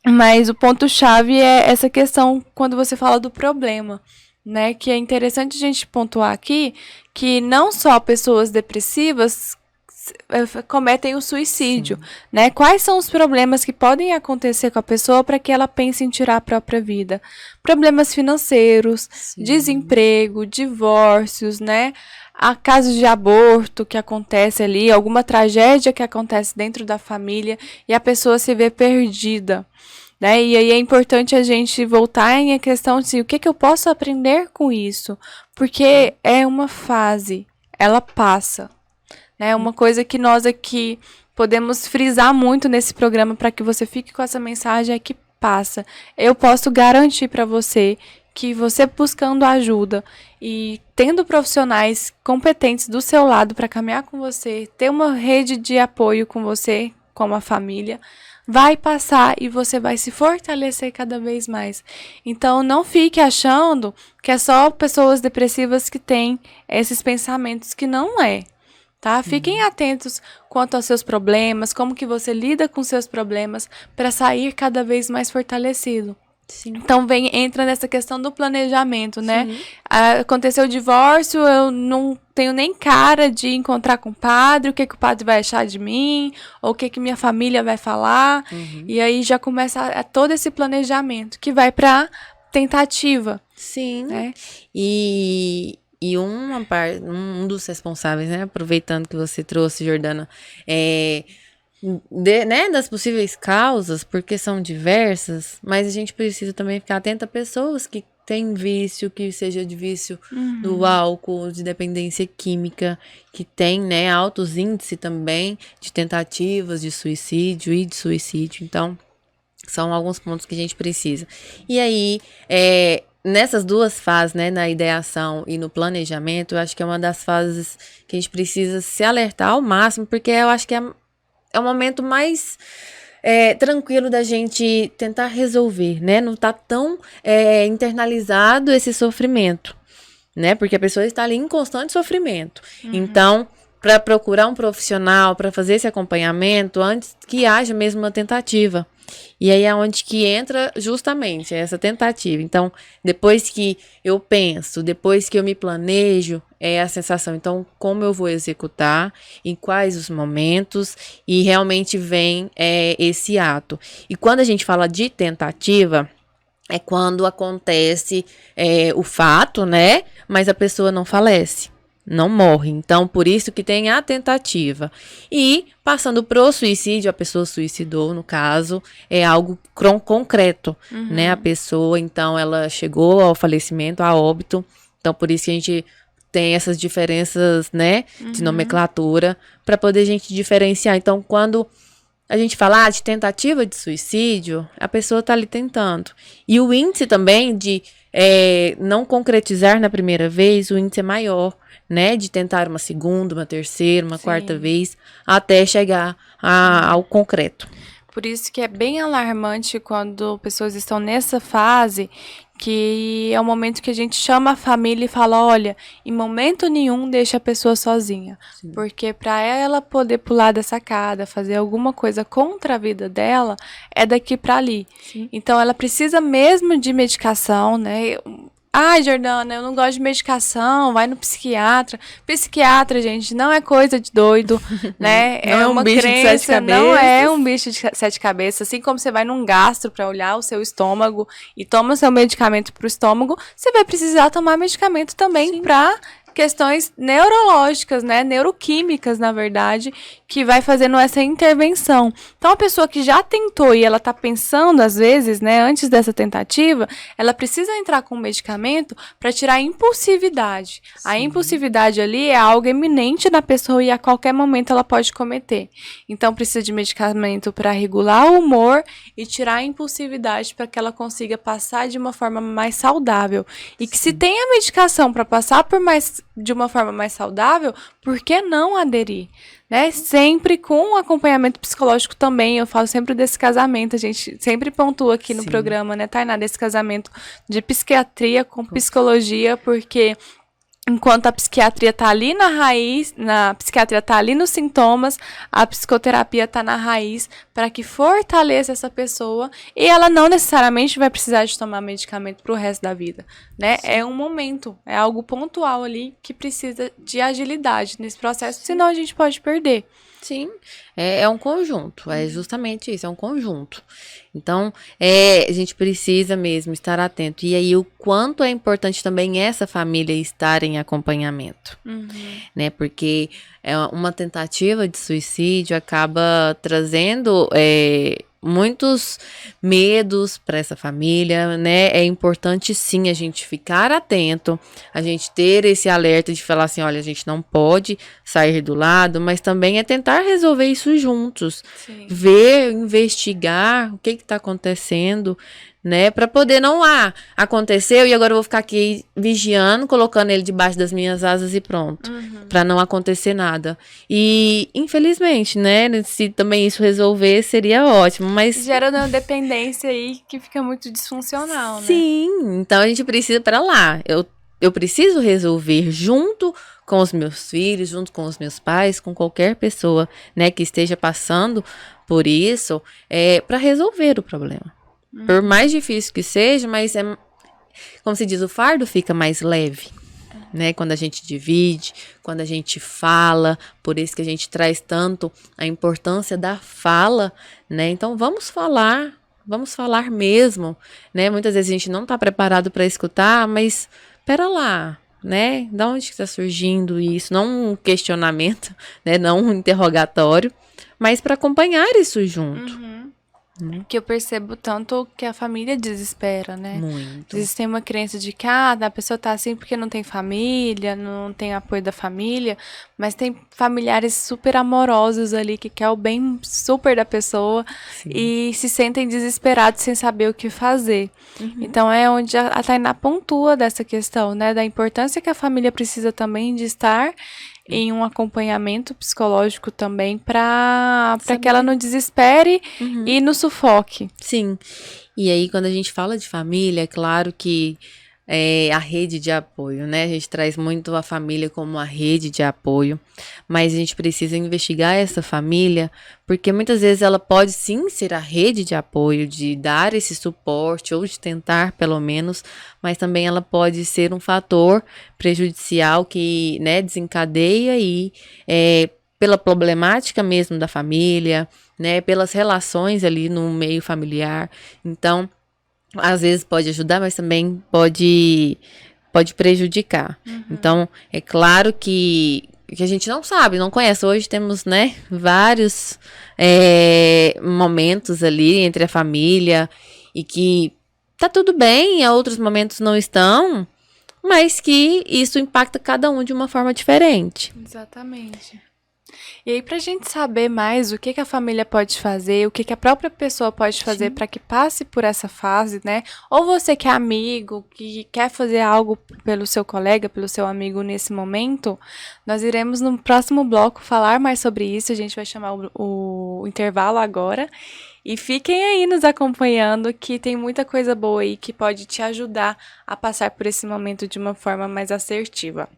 S10: mas o ponto-chave é essa questão quando você fala do problema, né, que é interessante a gente pontuar aqui que não só pessoas depressivas cometem o suicídio, né? Quais são os problemas que podem acontecer com a pessoa para que ela pense em tirar a própria vida? Problemas financeiros, desemprego, divórcios, né? Há casos de aborto que acontece ali, alguma tragédia que acontece dentro da família e a pessoa se vê perdida, né? E aí é importante a gente voltar em a questão de o que eu posso aprender com isso, porque é uma fase, ela passa. É uma coisa que nós aqui podemos frisar muito nesse programa para que você fique com essa mensagem é que passa. Eu posso garantir para você que você buscando ajuda e tendo profissionais competentes do seu lado para caminhar com você, ter uma rede de apoio com você, como a família, vai passar e você vai se fortalecer cada vez mais. Então, não fique achando que é só pessoas depressivas que têm esses pensamentos, que não é. Tá? Fiquem atentos quanto aos seus problemas, como que você lida com seus problemas para sair cada vez mais fortalecido. Sim. Então entra nessa questão do planejamento, né? Aconteceu o divórcio, eu não tenho nem cara de encontrar com o padre, o que o padre vai achar de mim, ou o que minha família vai falar. E aí já começa todo esse planejamento que vai para tentativa.
S9: Sim. Né? E um dos responsáveis, né, aproveitando que você trouxe, Jordana, né, das possíveis causas, porque são diversas, mas a gente precisa também ficar atento a pessoas que têm vício, que seja de vício do álcool, de dependência química, que tem, né, altos índices também de tentativas de suicídio e de suicídio. Então, são alguns pontos que a gente precisa. E aí, nessas duas fases, né, na ideação e no planejamento, eu acho que é uma das fases que a gente precisa se alertar ao máximo, porque eu acho que é o momento mais tranquilo da gente tentar resolver, né? Não tá tão internalizado esse sofrimento, né? Porque a pessoa está ali em constante sofrimento. Então, para procurar um profissional, para fazer esse acompanhamento, antes que haja mesmo uma tentativa. E aí é onde que entra justamente essa tentativa. Então, depois que eu penso, depois que eu me planejo, é a sensação. Então, como eu vou executar, em quais os momentos, e realmente vem esse ato. E quando a gente fala de tentativa, é quando acontece o fato, né? Mas a pessoa não falece, não morre. Então, por isso que tem a tentativa. E, passando pro suicídio, a pessoa suicidou, no caso, é algo concreto, né? A pessoa, então, ela chegou ao falecimento, a óbito. Então, por isso que a gente tem essas diferenças, né? De nomenclatura, para poder a gente diferenciar. Então, quando a gente fala de tentativa de suicídio, a pessoa está ali tentando. E o índice também de não concretizar na primeira vez, o índice é maior, né? De tentar uma segunda, uma terceira, uma quarta vez, até chegar ao concreto.
S10: Por isso que é bem alarmante quando pessoas estão nessa fase, que é o momento que a gente chama a família e fala, olha, em momento nenhum deixa a pessoa sozinha. Sim. Porque para ela poder pular da sacada, fazer alguma coisa contra a vida dela, é daqui para ali. Sim. Então ela precisa mesmo de medicação, né? Ai, Jordana, eu não gosto de medicação, vai no psiquiatra. Psiquiatra, gente, não é coisa de doido, né?
S9: Não é um bicho de 7 cabeças.
S10: Não é um bicho de 7 cabeças. Assim como você vai num gastro para olhar o seu estômago e toma o seu medicamento pro estômago, você vai precisar tomar medicamento também para questões neurológicas, né, neuroquímicas, na verdade, que vai fazendo essa intervenção. Então, a pessoa que já tentou e ela tá pensando, às vezes, né, antes dessa tentativa, ela precisa entrar com um medicamento para tirar a impulsividade. Sim. A impulsividade ali é algo eminente na pessoa e a qualquer momento ela pode cometer. Então, precisa de medicamento para regular o humor e tirar a impulsividade para que ela consiga passar de uma forma mais saudável. E que se tem a medicação para passar de uma forma mais saudável, por que não aderir? Né? Sempre com acompanhamento psicológico também. Eu falo sempre desse casamento, a gente sempre pontua aqui no programa, né, Tainá, desse casamento de psiquiatria com psicologia, porque enquanto a psiquiatria está ali na raiz, a psiquiatria está ali nos sintomas, a psicoterapia está na raiz para que fortaleça essa pessoa e ela não necessariamente vai precisar de tomar medicamento para o resto da vida, né? Sim. É um momento, é algo pontual ali que precisa de agilidade nesse processo, senão a gente pode perder.
S9: Sim, é um conjunto, é justamente isso, é um conjunto. Então, a gente precisa mesmo estar atento. E aí, o quanto é importante também essa família estar em acompanhamento, né? Porque uma tentativa de suicídio acaba trazendo muitos medos para essa família, né? É importante sim a gente ficar atento, a gente ter esse alerta de falar assim, olha, a gente não pode sair do lado, mas também é tentar resolver isso juntos. Sim. Ver, investigar o que está acontecendo, né? Para poder não aconteceu e agora eu vou ficar aqui vigiando, colocando ele debaixo das minhas asas e pronto, para não acontecer nada. E infelizmente, né? Se também isso resolver seria ótimo, mas
S10: gera uma dependência aí que fica muito disfuncional, né?
S9: Sim, então a gente precisa para lá. Eu preciso resolver junto com os meus filhos, junto com os meus pais, com qualquer pessoa, né, que esteja passando por isso, para resolver o problema. Por mais difícil que seja, mas como se diz, o fardo fica mais leve, né? Quando a gente divide, quando a gente fala, por isso que a gente traz tanto a importância da fala, né? Então vamos falar mesmo, né? Muitas vezes a gente não está preparado para escutar, mas pera lá, né? Da onde está surgindo isso? Não um questionamento, né? Não um interrogatório, mas para acompanhar isso junto.
S10: Que eu percebo tanto que a família desespera, né?
S9: Muito.
S10: Existe uma crença de que a pessoa tá assim porque não tem família, não tem apoio da família, mas tem familiares super amorosos ali que querem o bem super da pessoa. Sim. E se sentem desesperados sem saber o que fazer. Então é onde a Tainá pontua dessa questão, né? Da importância que a família precisa também de estar em um acompanhamento psicológico também para que ela não desespere e não sufoque.
S9: Sim. E aí, quando a gente fala de família, é claro que a rede de apoio, né? A gente traz muito a família como a rede de apoio, mas a gente precisa investigar essa família, porque muitas vezes ela pode sim ser a rede de apoio, de dar esse suporte, ou de tentar pelo menos, mas também ela pode ser um fator prejudicial que, né, desencadeia e pela problemática mesmo da família, né, pelas relações ali no meio familiar. Então, às vezes pode ajudar, mas também pode prejudicar. Então, é claro que a gente não sabe, não conhece. Hoje temos, né, vários momentos ali entre a família e que tá tudo bem, e outros momentos não estão, mas que isso impacta cada um de uma forma diferente.
S10: Exatamente. E aí, pra gente saber mais o que a família pode fazer, o que a própria pessoa pode fazer para que passe por essa fase, né? Ou você que é amigo, que quer fazer algo pelo seu colega, pelo seu amigo nesse momento, nós iremos no próximo bloco falar mais sobre isso. A gente vai chamar o intervalo agora. E fiquem aí nos acompanhando, que tem muita coisa boa aí que pode te ajudar a passar por esse momento de uma forma mais assertiva.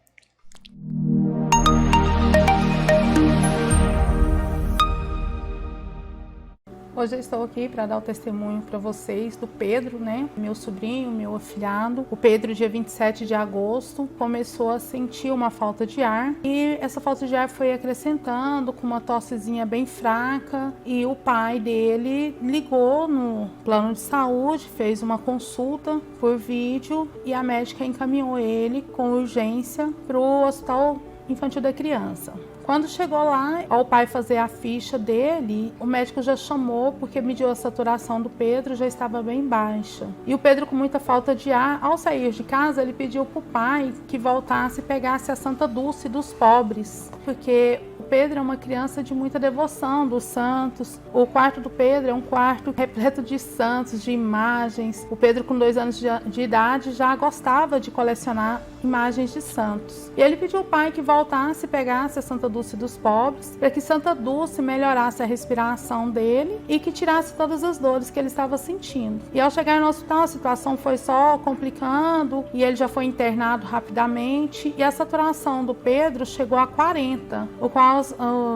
S11: Hoje eu estou aqui para dar o testemunho para vocês do Pedro, né? Meu sobrinho, meu afilhado. O Pedro, dia 27 de agosto, começou a sentir uma falta de ar. E essa falta de ar foi acrescentando com uma tossezinha bem fraca. E o pai dele ligou no plano de saúde, fez uma consulta por vídeo e a médica encaminhou ele com urgência para o Hospital Infantil da Criança. Quando chegou lá, ao pai fazer a ficha dele, o médico já chamou porque mediu a saturação do Pedro, já estava bem baixa. E o Pedro, com muita falta de ar, ao sair de casa, ele pediu para o pai que voltasse e pegasse a Santa Dulce dos pobres, porque o Pedro é uma criança de muita devoção dos santos. O quarto do Pedro é um quarto repleto de santos, de imagens. O Pedro, com 2 anos de idade, já gostava de colecionar imagens de santos. E ele pediu ao pai que voltasse e pegasse a Santa Dulce dos pobres, para que Santa Dulce melhorasse a respiração dele e que tirasse todas as dores que ele estava sentindo. E ao chegar no hospital, a situação foi só complicando e ele já foi internado rapidamente e a saturação do Pedro chegou a 40, o qual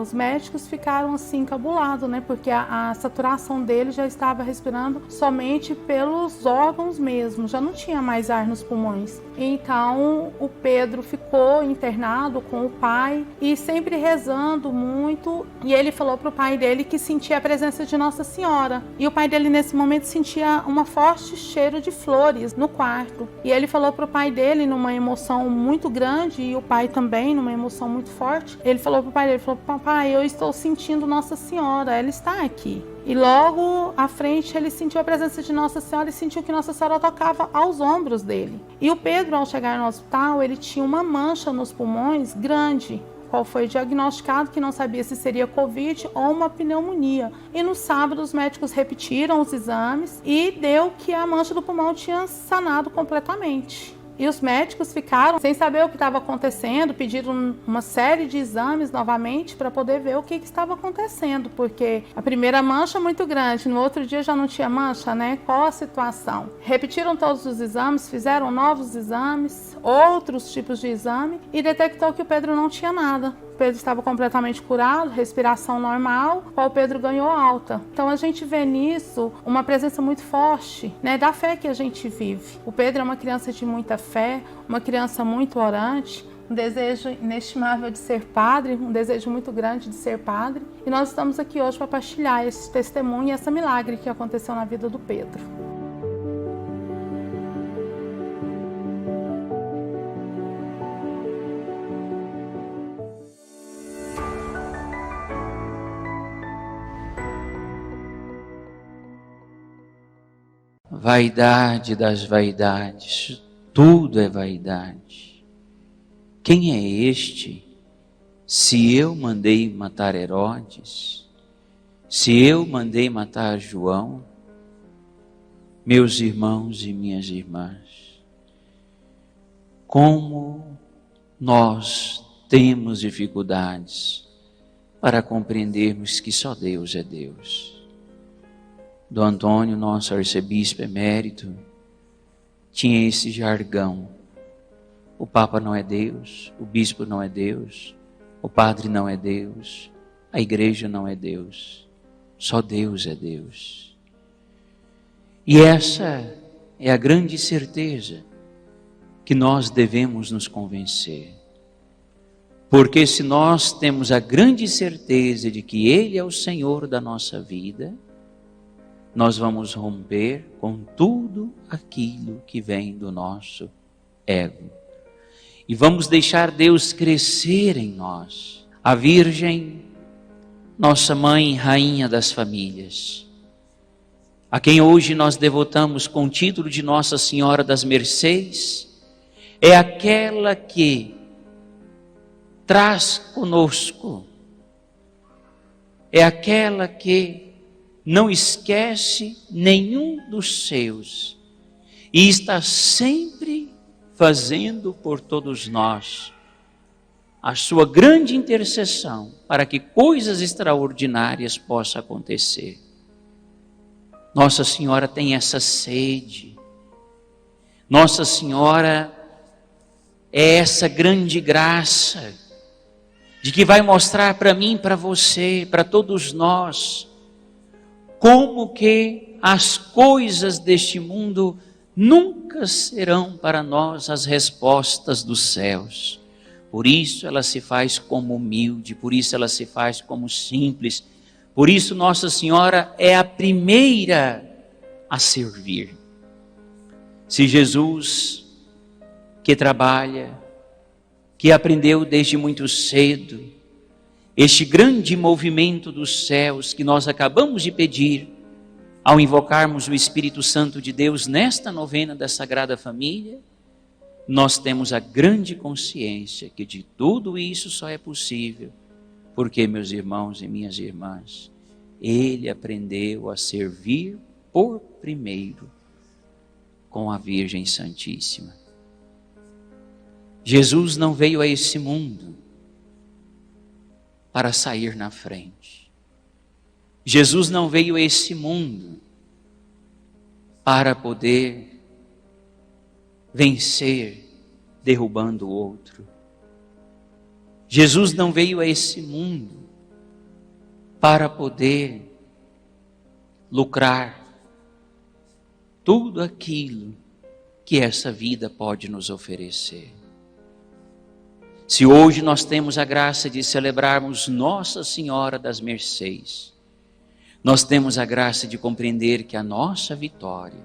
S11: os médicos ficaram assim encabulados, né? Porque a saturação dele já estava respirando somente pelos órgãos mesmo, já não tinha mais ar nos pulmões. Então o Pedro ficou internado com o pai e sempre rezando muito, e ele falou para o pai dele que sentia a presença de Nossa Senhora, e o pai dele nesse momento sentia um forte cheiro de flores no quarto, e ele falou para o pai dele numa emoção muito grande, e o pai também numa emoção muito forte, ele falou para o pai dele, falou: papai, eu estou sentindo Nossa Senhora, ela está aqui. E logo à frente ele sentiu a presença de Nossa Senhora e sentiu que Nossa Senhora tocava aos ombros dele. E o Pedro, ao chegar no hospital, ele tinha uma mancha nos pulmões grande, qual foi diagnosticado que não sabia se seria Covid ou uma pneumonia. E no sábado os médicos repetiram os exames e deu que a mancha do pulmão tinha sanado completamente. E os médicos ficaram sem saber o que estava acontecendo, pediram uma série de exames novamente para poder ver o que estava acontecendo, porque a primeira mancha muito grande, no outro dia já não tinha mancha, né? Qual a situação? Repetiram todos os exames, fizeram novos exames, outros tipos de exame e detectou que o Pedro não tinha nada. O Pedro estava completamente curado, respiração normal, o Pedro ganhou alta. Então a gente vê nisso uma presença muito forte, né, da fé que a gente vive. O Pedro é uma criança de muita fé, uma criança muito orante, um desejo inestimável de ser padre, um desejo muito grande de ser padre. E nós estamos aqui hoje para partilhar esse testemunho e esse milagre que aconteceu na vida do Pedro.
S12: Vaidade das vaidades, tudo é vaidade. Quem é este? Se eu mandei matar Herodes, se eu mandei matar João, meus irmãos e minhas irmãs, como nós temos dificuldades para compreendermos que só Deus é Deus. Dom Antônio, nosso arcebispo emérito, tinha esse jargão: o Papa não é Deus, o Bispo não é Deus, o Padre não é Deus, a Igreja não é Deus, só Deus é Deus. E essa é a grande certeza que nós devemos nos convencer. Porque se nós temos a grande certeza de que Ele é o Senhor da nossa vida, nós vamos romper com tudo aquilo que vem do nosso ego. E vamos deixar Deus crescer em nós. A Virgem, nossa mãe, rainha das famílias, a quem hoje nós devotamos com o título de Nossa Senhora das Mercês, é aquela que traz conosco, é aquela que não esquece nenhum dos seus e está sempre fazendo por todos nós a sua grande intercessão para que coisas extraordinárias possam acontecer. Nossa Senhora tem essa sede. Nossa Senhora é essa grande graça de que vai mostrar para mim, para você, para todos nós, como que as coisas deste mundo nunca serão para nós as respostas dos céus. Por isso ela se faz como humilde, por isso ela se faz como simples. Por isso Nossa Senhora é a primeira a servir. Se Jesus, que trabalha, que aprendeu desde muito cedo, este grande movimento dos céus que nós acabamos de pedir, ao invocarmos o Espírito Santo de Deus nesta novena da Sagrada Família, nós temos a grande consciência que de tudo isso só é possível porque, meus irmãos e minhas irmãs, ele aprendeu a servir por primeiro com a Virgem Santíssima. Jesus não veio a esse mundo para sair na frente. Jesus não veio a esse mundo para poder vencer derrubando o outro. Jesus não veio a esse mundo para poder lucrar tudo aquilo que essa vida pode nos oferecer. Se hoje nós temos a graça de celebrarmos Nossa Senhora das Mercês, nós temos a graça de compreender que a nossa vitória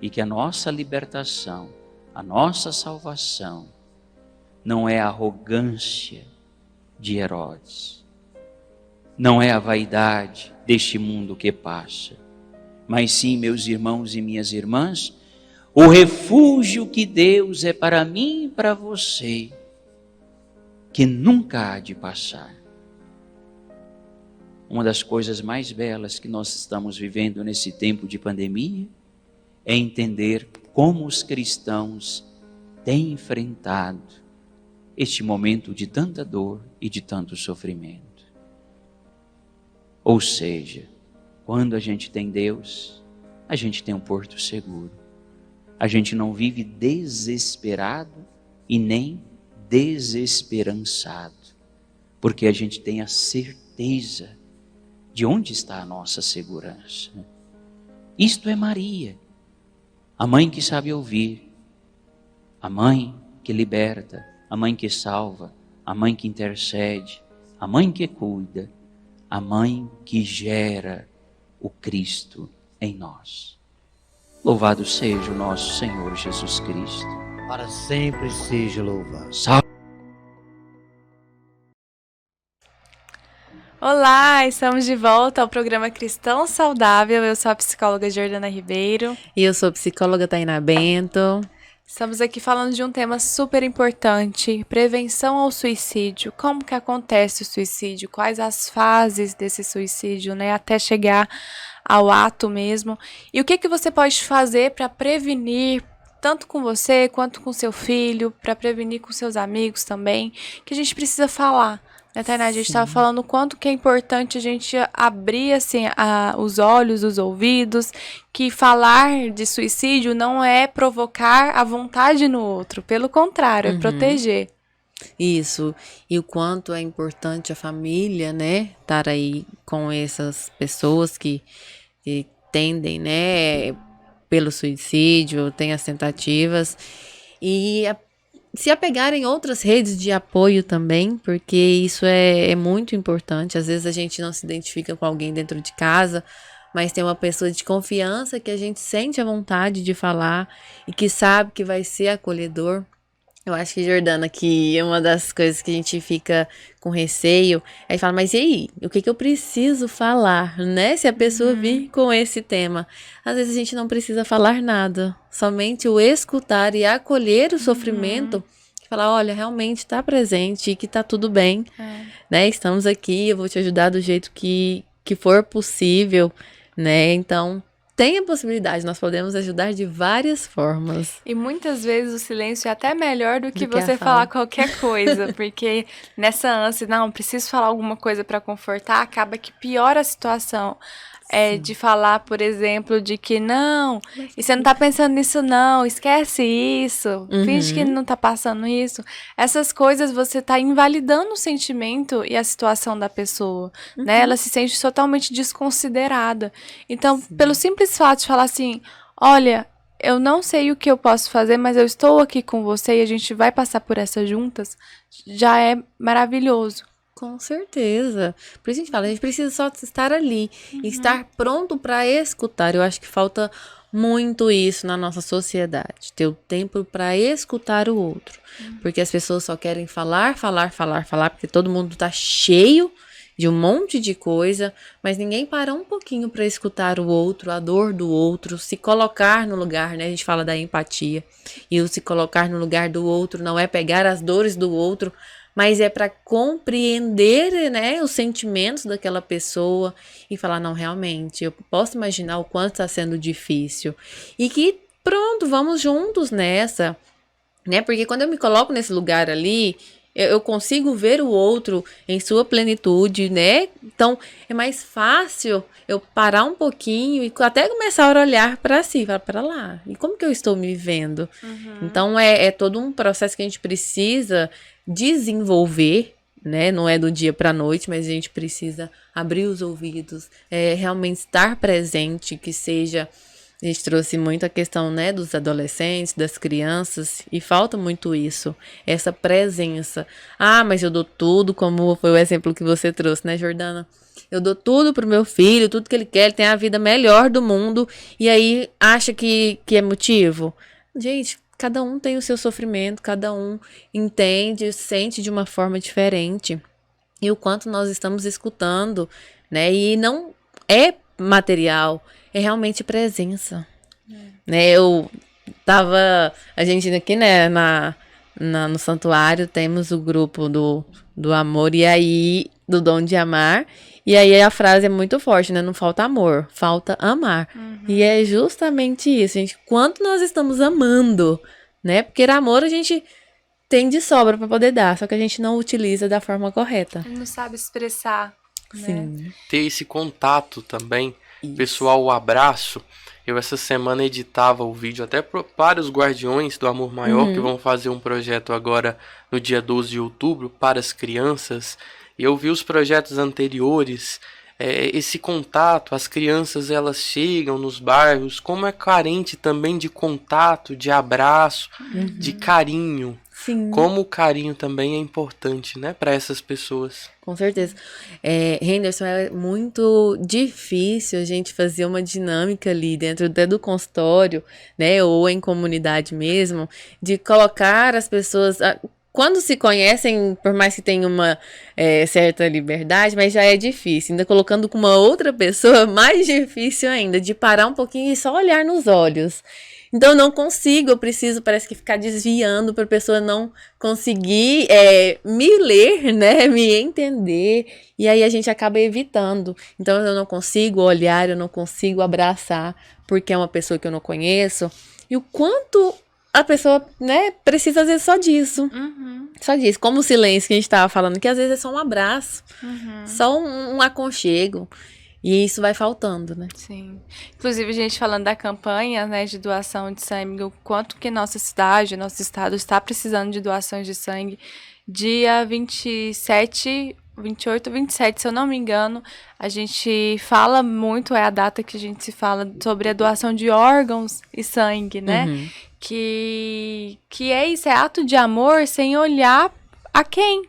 S12: e que a nossa libertação, a nossa salvação, não é a arrogância de Herodes, não é a vaidade deste mundo que passa, mas sim, meus irmãos e minhas irmãs, o refúgio que Deus é para mim e para você, que nunca há de passar. Uma das coisas mais belas que nós estamos vivendo nesse tempo de pandemia é entender como os cristãos têm enfrentado este momento de tanta dor e de tanto sofrimento. Ou seja, quando a gente tem Deus, a gente tem um porto seguro. A gente não vive desesperado e nem desesperançado, porque a gente tem a certeza de onde está a nossa segurança. Isto é Maria, a mãe que sabe ouvir, a mãe que liberta, a mãe que salva, a mãe que intercede, a mãe que cuida, a mãe que gera o Cristo em nós. Louvado seja o nosso Senhor Jesus Cristo.
S13: Para sempre seja louvado.
S10: Olá, estamos de volta ao programa Cristão Saudável. Eu sou a psicóloga Jordana Ribeiro.
S9: E eu sou a psicóloga Tainá Bento.
S10: Estamos aqui falando de um tema super importante, prevenção ao suicídio. Como que acontece o suicídio? Quais as fases desse suicídio, né? Até chegar ao ato mesmo. E o que você pode fazer para prevenir, tanto com você quanto com seu filho, para prevenir com seus amigos também, que a gente precisa falar. Né, Tainá? A gente estava falando o quanto que é importante a gente abrir assim, os olhos, os ouvidos, que falar de suicídio não é provocar a vontade no outro, pelo contrário, é proteger.
S9: Isso, e o quanto é importante a família, né, estar aí com essas pessoas que tendem, né, pelo suicídio, tem as tentativas, e se apegarem outras redes de apoio também, porque isso é muito importante. Às vezes a gente não se identifica com alguém dentro de casa, mas tem uma pessoa de confiança que a gente sente a vontade de falar e que sabe que vai ser acolhedor. Eu acho que, Jordana, que uma das coisas que a gente fica com receio é falar, mas e aí? O que eu preciso falar, né? Se a pessoa vir com esse tema. Às vezes a gente não precisa falar nada, somente o escutar e acolher o sofrimento. Falar, olha, realmente está presente e que está tudo bem, né? Estamos aqui, eu vou te ajudar do jeito que for possível, né? Então, tem a possibilidade, nós podemos ajudar de várias formas.
S10: E muitas vezes o silêncio é até melhor do que você falar qualquer coisa, porque nessa ânsia, não, preciso falar alguma coisa para confortar, acaba que piora a situação. De falar, por exemplo, de que não, e você não tá pensando nisso não, esquece isso, finge que não tá passando isso. Essas coisas você tá invalidando o sentimento e a situação da pessoa, né? Ela se sente totalmente desconsiderada. Então, pelo simples fato de falar assim, olha, eu não sei o que eu posso fazer, mas eu estou aqui com você e a gente vai passar por essas juntas, já é maravilhoso.
S9: Com certeza. Por isso a gente fala, a gente precisa só estar ali e estar pronto para escutar. Eu acho que falta muito isso na nossa sociedade, ter o tempo para escutar o outro. Porque as pessoas só querem falar, porque todo mundo tá cheio de um monte de coisa, mas ninguém para um pouquinho para escutar o outro, a dor do outro, se colocar no lugar, né? A gente fala da empatia. E o se colocar no lugar do outro não é pegar as dores do outro, mas é para compreender, né, os sentimentos daquela pessoa e falar, não, realmente, eu posso imaginar o quanto está sendo difícil. E que, pronto, vamos juntos nessa, né? Porque quando eu me coloco nesse lugar ali, eu consigo ver o outro em sua plenitude, né? Então, é mais fácil eu parar um pouquinho e até começar a olhar para si, falar, para lá, e como que eu estou me vendo? Então, é todo um processo que a gente precisa desenvolver, né? Não é do dia para a noite, mas a gente precisa abrir os ouvidos, realmente estar presente, que seja... A gente trouxe muito a questão, né, dos adolescentes, das crianças, e falta muito isso, essa presença. Ah, mas eu dou tudo, como foi o exemplo que você trouxe, né, Jordana? Eu dou tudo pro meu filho, tudo que ele quer, ele tem a vida melhor do mundo, e aí acha que é motivo? Gente, cada um tem o seu sofrimento, cada um entende, sente de uma forma diferente. E o quanto nós estamos escutando, né, e não é material, é realmente presença, né? A gente aqui, né, no santuário temos o grupo do amor e aí, do dom de amar, e aí a frase é muito forte, né? Não falta amor, falta amar. E é justamente isso, gente, quanto nós estamos amando, né? Porque amor a gente tem de sobra para poder dar, só que a gente não utiliza da forma correta.
S10: Não sabe expressar,
S9: Sim.
S10: né?
S8: Ter esse contato também. Pessoal, o abraço. Eu essa semana editava o vídeo até para os Guardiões do Amor Maior, que vão fazer um projeto agora no dia 12 de outubro para as crianças. E eu vi os projetos anteriores, esse contato, as crianças elas chegam nos bairros, como é carente também de contato, de abraço, de carinho.
S9: Sim.
S8: Como o carinho também é importante, né, para essas pessoas.
S9: Com certeza. Henderson, é muito difícil a gente fazer uma dinâmica ali dentro até do consultório, né, ou em comunidade mesmo, de colocar as pessoas... Quando se conhecem, por mais que tenha uma certa liberdade, mas já é difícil. Ainda colocando com uma outra pessoa, mais difícil ainda, de parar um pouquinho e só olhar nos olhos. Então, eu não consigo, eu preciso, parece que ficar desviando para a pessoa não conseguir me ler, né, me entender, e aí a gente acaba evitando. Então, eu não consigo olhar, eu não consigo abraçar, porque é uma pessoa que eu não conheço, e o quanto a pessoa, né, precisa, às vezes, só disso. Só disso, como o silêncio que a gente estava falando, que às vezes é só um abraço, só um aconchego. E isso vai faltando, né?
S10: Sim. Inclusive, a gente falando da campanha, né, de doação de sangue, o quanto que nossa cidade, nosso estado está precisando de doações de sangue. Dia 28, 27, se eu não me engano, a gente fala muito, é a data que a gente se fala sobre a doação de órgãos e sangue, né? Que é isso, é ato de amor sem olhar a quem.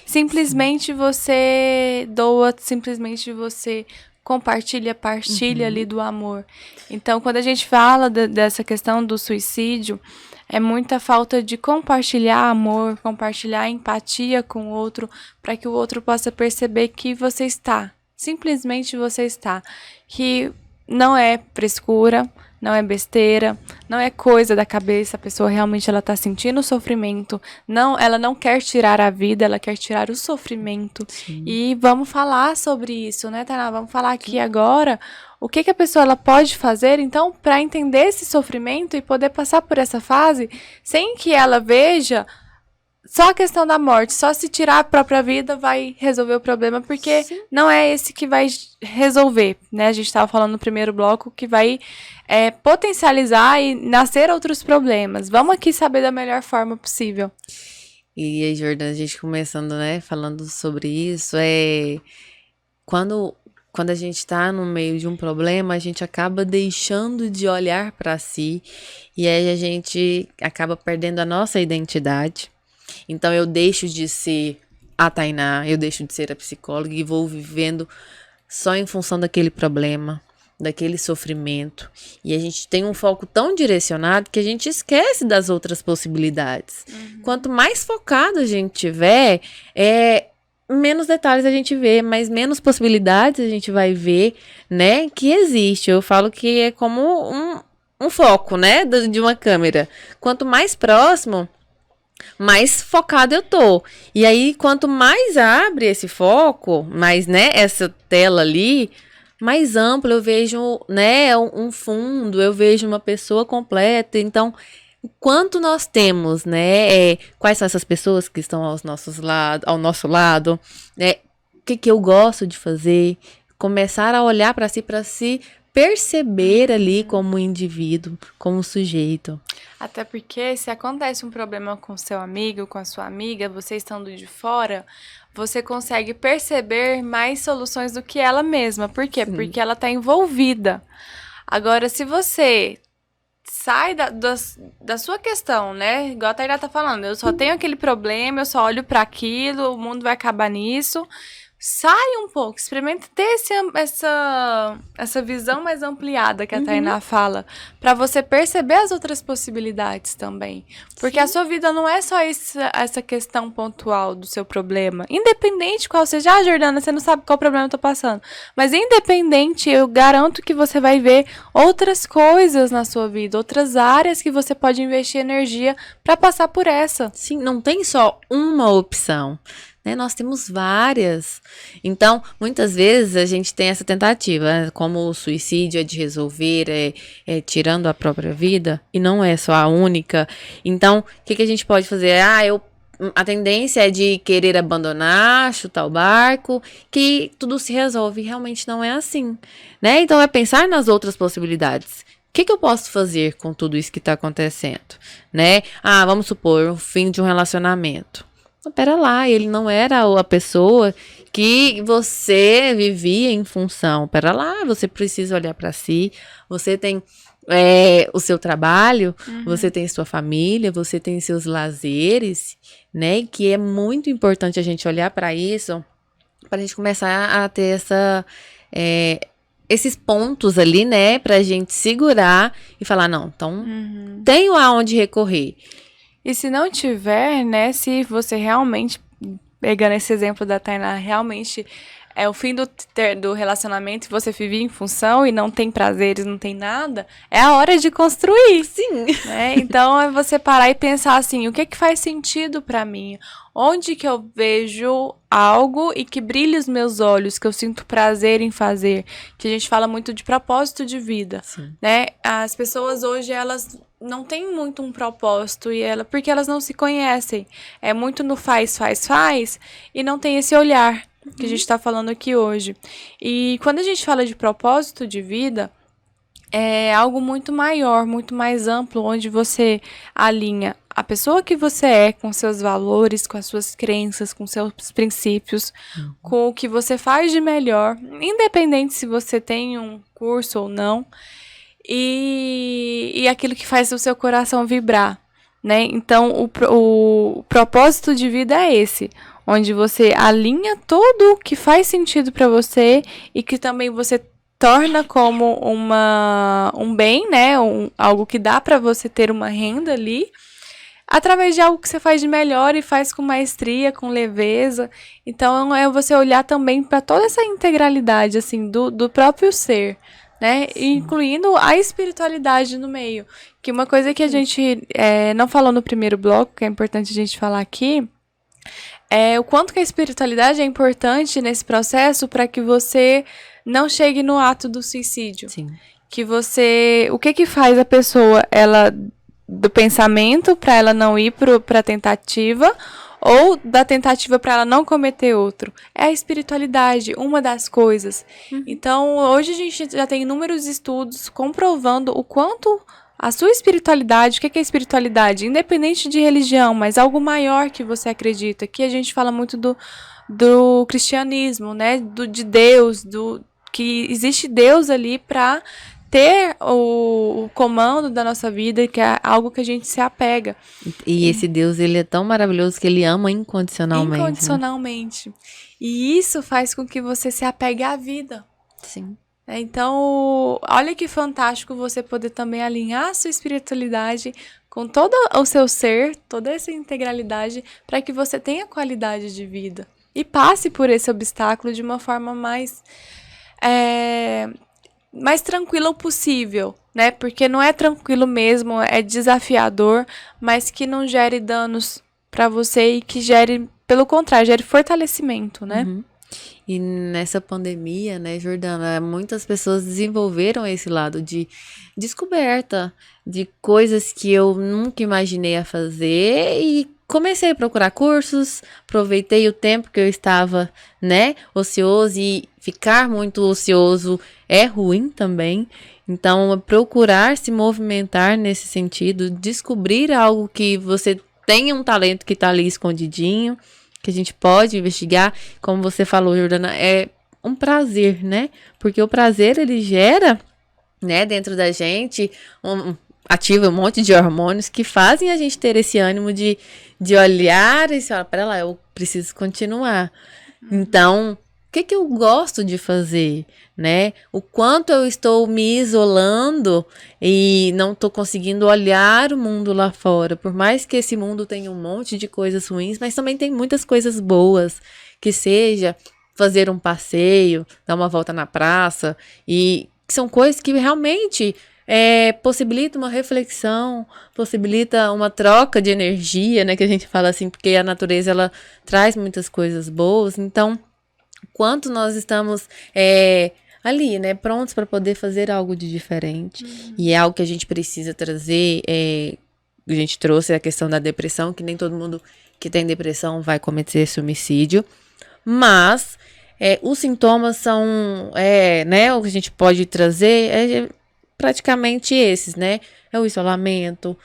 S10: Simplesmente você doa, simplesmente você partilha ali do amor. Então, quando a gente fala dessa questão do suicídio, é muita falta de compartilhar amor, compartilhar empatia com o outro, para que o outro possa perceber que você está, simplesmente você está, que não é frescura, não é besteira, não é coisa da cabeça, a pessoa realmente ela está sentindo sofrimento, ela não quer tirar a vida, ela quer tirar o sofrimento. Sim. E vamos falar sobre isso, né, Tainá? Vamos falar aqui agora o que a pessoa ela pode fazer, então, para entender esse sofrimento e poder passar por essa fase sem que ela veja só a questão da morte, só se tirar a própria vida vai resolver o problema, porque Sim. não é esse que vai resolver, né? A gente estava falando no primeiro bloco que vai potencializar e nascer outros problemas. Vamos aqui saber da melhor forma possível.
S9: E aí, Jordana, a gente começando, né, falando sobre isso, quando a gente está no meio de um problema, a gente acaba deixando de olhar para si e aí a gente acaba perdendo a nossa identidade. Então eu deixo de ser a Tainá, eu deixo de ser a psicóloga e vou vivendo só em função daquele problema, daquele sofrimento. E a gente tem um foco tão direcionado que a gente esquece das outras possibilidades. Quanto mais focado a gente tiver, menos detalhes a gente vê, mas menos possibilidades a gente vai ver, né, que existe. Eu falo que é como um foco, né, de uma câmera. Quanto mais próximo, mais focado eu tô. E aí, quanto mais abre esse foco, mais, né, essa tela ali, mais amplo eu vejo, né, um fundo, eu vejo uma pessoa completa. Então, o quanto nós temos, né, quais são essas pessoas que estão ao nosso lado, né, o que eu gosto de fazer, começar a olhar para si perceber ali como indivíduo, como sujeito.
S10: Até porque se acontece um problema com seu amigo, com a sua amiga, você estando de fora, você consegue perceber mais soluções do que ela mesma. Por quê? Sim. Porque ela está envolvida. Agora, se você sai da sua questão, né? Igual a Tainá tá falando, eu só tenho aquele problema, eu só olho para aquilo, o mundo vai acabar nisso. Sai um pouco, experimenta ter essa visão mais ampliada que a Tainá fala, para você perceber as outras possibilidades também. Porque Sim. a sua vida não é só essa questão pontual do seu problema. Independente qual seja, Jordana, você não sabe qual problema eu tô passando. Mas independente, eu garanto que você vai ver outras coisas na sua vida, outras áreas que você pode investir energia para passar por essa.
S9: Sim, não tem só uma opção. Né, nós temos várias. Então, muitas vezes a gente tem essa tentativa, né, como o suicídio é de resolver, tirando a própria vida, e não é só a única. Então, o que a gente pode fazer? A tendência é de querer abandonar, chutar o barco, que tudo se resolve. Realmente não é assim, né? Então, é pensar nas outras possibilidades. O que eu posso fazer com tudo isso que está acontecendo, né? Vamos supor, o fim de um relacionamento. Pera lá, ele não era a pessoa que você vivia em função. Pera lá, você precisa olhar para si. Você tem o seu trabalho, você tem sua família, você tem seus lazeres, né? Que é muito importante a gente olhar para isso, para a gente começar a ter esses pontos ali, né? Para a gente segurar e falar, não, então tenho aonde recorrer.
S10: E se não tiver, né, se você realmente, pegando esse exemplo da Tainá, realmente é o fim do relacionamento e você vive em função e não tem prazeres, não tem nada, é a hora de construir.
S9: Sim.
S10: Né? Então, é você parar e pensar assim, o que faz sentido pra mim? Onde que eu vejo algo e que brilhe os meus olhos, que eu sinto prazer em fazer? Que a gente fala muito de propósito de vida. Sim. Né? As pessoas hoje, elas não têm muito um propósito porque elas não se conhecem. É muito no faz e não tem esse olhar que a gente está falando aqui hoje. E quando a gente fala de propósito de vida, é algo muito maior, muito mais amplo, onde você alinha a pessoa que você é com seus valores, com as suas crenças, com seus princípios, com o que você faz de melhor, independente se você tem um curso ou não, e aquilo que faz o seu coração vibrar. Né? Então, o propósito de vida é esse. onde você alinha tudo que faz sentido para você e que também você torna como um bem, né? Algo que dá para você ter uma renda ali, através de algo que você faz de melhor e faz com maestria, com leveza. Então, é você olhar também para toda essa integralidade, assim, do próprio ser, né? Incluindo a espiritualidade no meio. Que uma coisa que a gente não falou no primeiro bloco, que é importante a gente falar aqui, é o quanto que a espiritualidade é importante nesse processo para que você não chegue no ato do suicídio.
S9: Sim.
S10: Que você... O que faz a pessoa, do pensamento para ela não ir para a tentativa, ou da tentativa para ela não cometer outro? É a espiritualidade, uma das coisas. Então, hoje a gente já tem inúmeros estudos comprovando o quanto a sua espiritualidade, o que é espiritualidade? Independente de religião, mas algo maior que você acredita. Que a gente fala muito do cristianismo, né? De Deus, que existe Deus ali para ter o comando da nossa vida, que é algo que a gente se apega.
S9: E esse Deus, ele é tão maravilhoso que ele ama incondicionalmente.
S10: Incondicionalmente. Né? E isso faz com que você se apegue à vida.
S9: Sim.
S10: Então, olha que fantástico você poder também alinhar a sua espiritualidade com todo o seu ser, toda essa integralidade, para que você tenha qualidade de vida. E passe por esse obstáculo de uma forma mais tranquila possível, né? Porque não é tranquilo mesmo, é desafiador, mas que não gere danos para você e que gere, pelo contrário, gere fortalecimento, né?
S9: Uhum. E nessa pandemia, né, Jordana, muitas pessoas desenvolveram esse lado de descoberta de coisas que eu nunca imaginei a fazer e comecei a procurar cursos, aproveitei o tempo que eu estava, né, ocioso, e ficar muito ocioso é ruim também. Então, procurar se movimentar nesse sentido, descobrir algo que você tem um talento que está ali escondidinho, que a gente pode investigar, como você falou, Jordana, é um prazer, né? Porque o prazer, ele gera, né, dentro da gente, ativa um monte de hormônios que fazem a gente ter esse ânimo de olhar e falar, pera lá, eu preciso continuar. Então, o que eu gosto de fazer, né? O quanto eu estou me isolando e não estou conseguindo olhar o mundo lá fora. Por mais que esse mundo tenha um monte de coisas ruins, mas também tem muitas coisas boas. Que seja fazer um passeio, dar uma volta na praça. E são coisas que realmente possibilitam uma reflexão, possibilita uma troca de energia, né? Que a gente fala assim, porque a natureza, ela traz muitas coisas boas. Então, quanto nós estamos ali, né, prontos para poder fazer algo de diferente. E é algo que a gente precisa trazer. A gente trouxe a questão da depressão, que nem todo mundo que tem depressão vai cometer suicídio. Mas os sintomas são, né, o que a gente pode trazer praticamente esses, né? É o isolamento,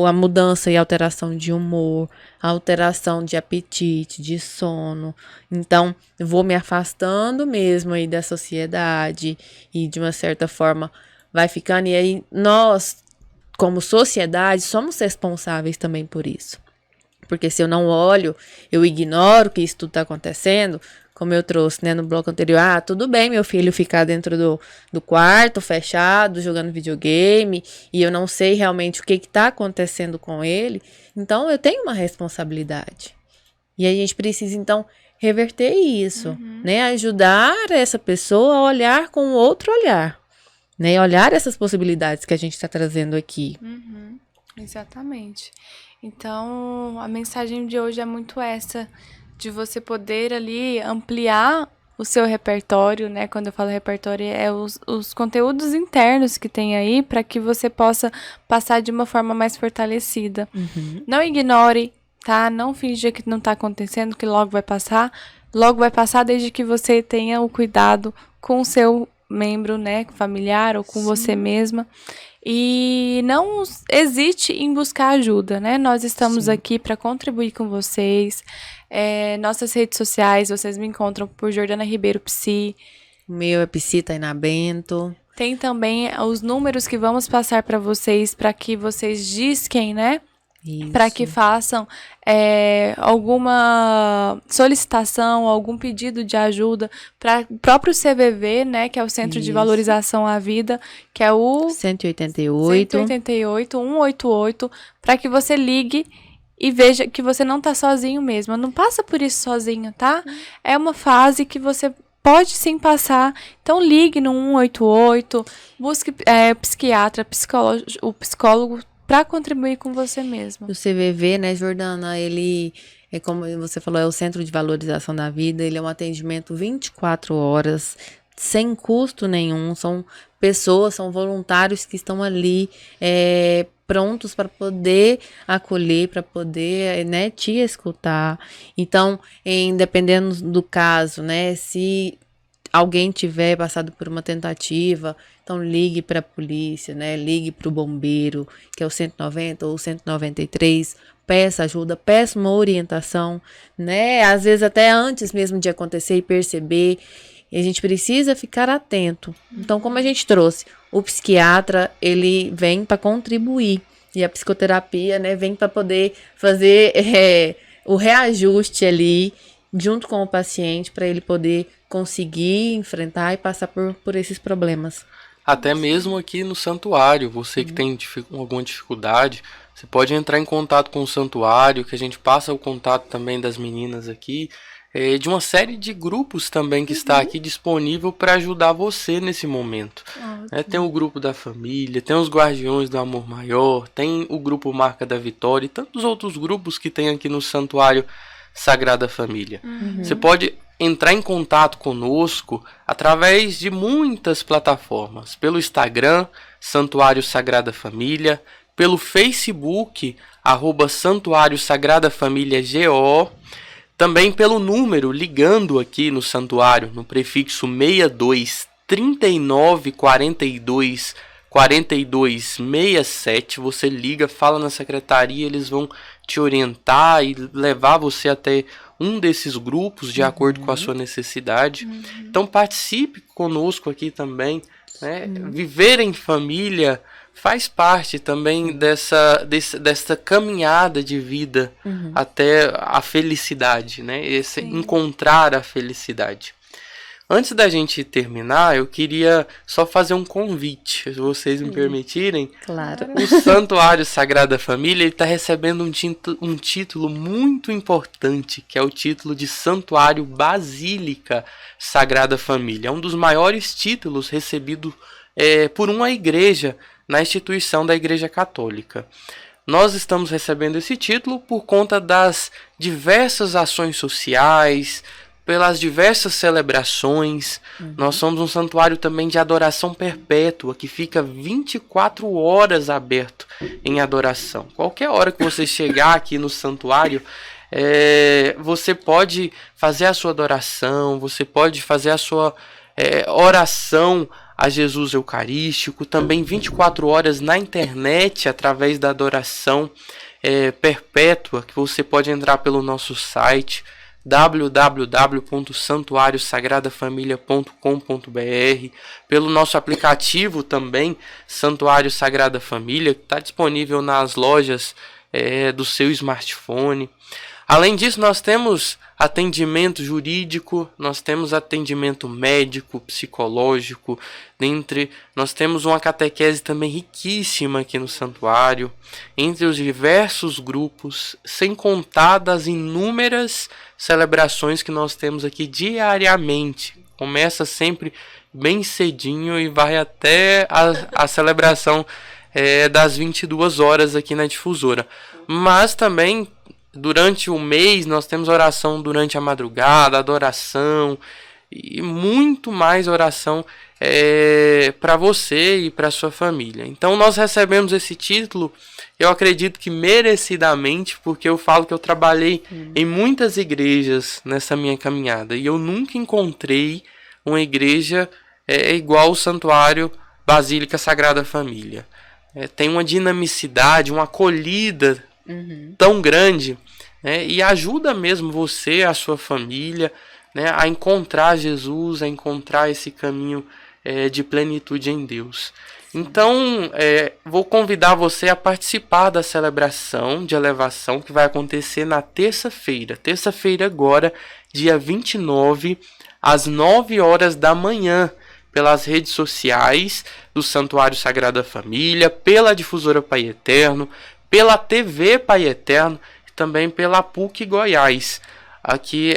S9: a mudança e alteração de humor, a alteração de apetite, de sono. Então, eu vou me afastando mesmo aí da sociedade e, de uma certa forma, vai ficando. E aí, nós, como sociedade, somos responsáveis também por isso. Porque se eu não olho, eu ignoro que isso tudo está acontecendo, como eu trouxe, né, no bloco anterior, tudo bem meu filho ficar dentro do quarto, fechado, jogando videogame, e eu não sei realmente o que está acontecendo com ele, então eu tenho uma responsabilidade. E a gente precisa, então, reverter isso, né, ajudar essa pessoa a olhar com outro olhar, né, olhar essas possibilidades que a gente está trazendo aqui.
S10: Exatamente. Então, a mensagem de hoje é muito essa, de você poder ali ampliar o seu repertório, né? Quando eu falo repertório, é os conteúdos internos que tem aí, para que você possa passar de uma forma mais fortalecida. Não ignore, tá? Não finja que não está acontecendo, que logo vai passar. Logo vai passar desde que você tenha o cuidado com o seu membro, né? Familiar ou com você mesma. E não hesite em buscar ajuda, né? Nós estamos aqui para contribuir com vocês. Nossas redes sociais, vocês me encontram por Jordana Ribeiro Psi.
S9: O meu é Psi Tainá Bento.
S10: Tem também os números que vamos passar para vocês que vocês disquem, né? para que façam alguma solicitação, algum pedido de ajuda para o próprio CVV, né, que é o Centro de Valorização à Vida, que é o 188 188, para que você ligue e veja que você não está sozinho mesmo. Não passa por isso sozinho, tá? É uma fase que você pode sim passar. Então ligue no 188, busque psiquiatra, o psicólogo para contribuir com você mesmo.
S9: O CVV, né, Jordana, ele é como você falou, é o Centro de Valorização da Vida. Ele é um atendimento 24 horas, sem custo nenhum. São pessoas, são voluntários que estão ali prontos para poder acolher, para poder, né, te escutar. Então, dependendo do caso, né, se alguém tiver passado por uma tentativa, então ligue para a polícia, né, ligue para o bombeiro, que é o 190 ou 193, peça ajuda, peça uma orientação, né, às vezes até antes mesmo de acontecer e perceber. E a gente precisa ficar atento. Então, como a gente trouxe, o psiquiatra, ele vem para contribuir. E a psicoterapia, né, vem para poder fazer o reajuste ali, junto com o paciente, para ele poder conseguir enfrentar e passar por esses problemas.
S8: Até mesmo aqui no santuário, você que tem alguma dificuldade, você pode entrar em contato com o santuário, que a gente passa o contato também das meninas aqui, de uma série de grupos também que está aqui disponível para ajudar você nesse momento. Tem o grupo da família, tem os Guardiões do Amor Maior, tem o grupo Marca da Vitória e tantos outros grupos que tem aqui no Santuário Sagrada Família. Você pode entrar em contato conosco através de muitas plataformas, pelo Instagram, Santuário Sagrada Família, pelo Facebook, @Santuário Sagrada Família GO, também pelo número, ligando aqui no santuário, no prefixo 62 39 42 42 67, você liga, fala na secretaria, eles vão te orientar e levar você até um desses grupos de acordo com a sua necessidade. Então participe conosco aqui também, né? Viver em família faz parte também dessa caminhada de vida até a felicidade, né? Encontrar a felicidade. Antes da gente terminar, eu queria só fazer um convite, se vocês me permitirem.
S9: Claro.
S8: O Santuário Sagrada Família está recebendo um título muito importante, que é o título de Santuário Basílica Sagrada Família. É um dos maiores títulos recebidos por uma igreja na instituição da Igreja Católica. Nós estamos recebendo esse título por conta das diversas ações sociais, pelas diversas celebrações. Nós somos um santuário também de adoração perpétua, que fica 24 horas aberto em adoração. Qualquer hora que você chegar aqui no santuário, você pode fazer a sua adoração, você pode fazer a sua oração a Jesus Eucarístico, também 24 horas na internet, através da adoração perpétua, que você pode entrar pelo nosso site www.santuariosagradafamilia.com.br, pelo nosso aplicativo também, Santuário Sagrada Família, que está disponível nas lojas do seu smartphone. Além disso, nós temos atendimento jurídico, nós temos atendimento médico, psicológico, nós temos uma catequese também riquíssima aqui no santuário, entre os diversos grupos, sem contar das inúmeras celebrações que nós temos aqui diariamente. Começa sempre bem cedinho e vai até a celebração das 22 horas aqui na difusora. Mas também durante o mês nós temos oração durante a madrugada, adoração e muito mais oração para você e para sua família. Então nós recebemos esse título, eu acredito que merecidamente, porque eu falo que eu trabalhei em muitas igrejas nessa minha caminhada e eu nunca encontrei uma igreja igual o Santuário Basílica Sagrada Família. Tem uma dinamicidade, uma acolhida tão grande, né, e ajuda mesmo você, a sua família, né, a encontrar Jesus, a encontrar esse caminho de plenitude em Deus. Então, vou convidar você a participar da celebração de elevação que vai acontecer na terça-feira. Terça-feira agora, dia 29, às 9 horas da manhã, pelas redes sociais do Santuário Sagrada Família, pela Difusora Pai Eterno, pela TV Pai Eterno e também pela PUC Goiás, aqui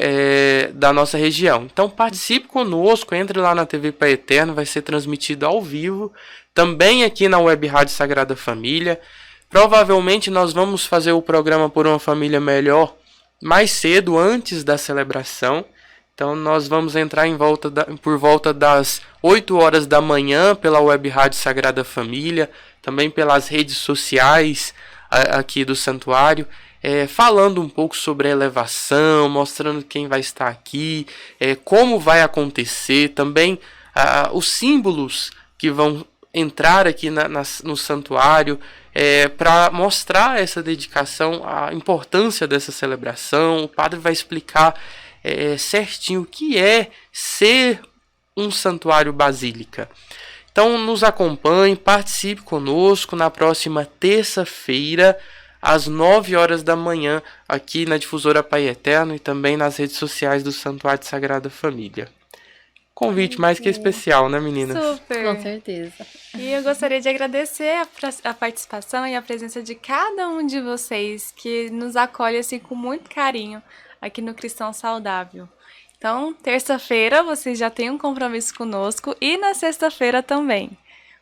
S8: da nossa região. Então participe conosco, entre lá na TV Pai Eterno, vai ser transmitido ao vivo, também aqui na Web Rádio Sagrada Família. Provavelmente nós vamos fazer o programa Por uma Família Melhor mais cedo, antes da celebração. Então nós vamos entrar por volta das 8 horas da manhã pela Web Rádio Sagrada Família, também pelas redes sociais aqui do santuário, falando um pouco sobre a elevação, mostrando quem vai estar aqui, como vai acontecer, também os símbolos que vão entrar aqui no santuário, para mostrar essa dedicação, a importância dessa celebração. O padre vai explicar certinho o que é ser um santuário basílica. Então nos acompanhe, participe conosco na próxima terça-feira, às 9 horas da manhã, aqui na Difusora Pai Eterno e também nas redes sociais do Santuário de Sagrada Família. Convite mais que especial, né, meninas?
S10: Super!
S9: Com certeza.
S10: E eu gostaria de agradecer a participação e a presença de cada um de vocês que nos acolhe assim com muito carinho aqui no Cristão Saudável. Então, terça-feira vocês já têm um compromisso conosco e na sexta-feira também.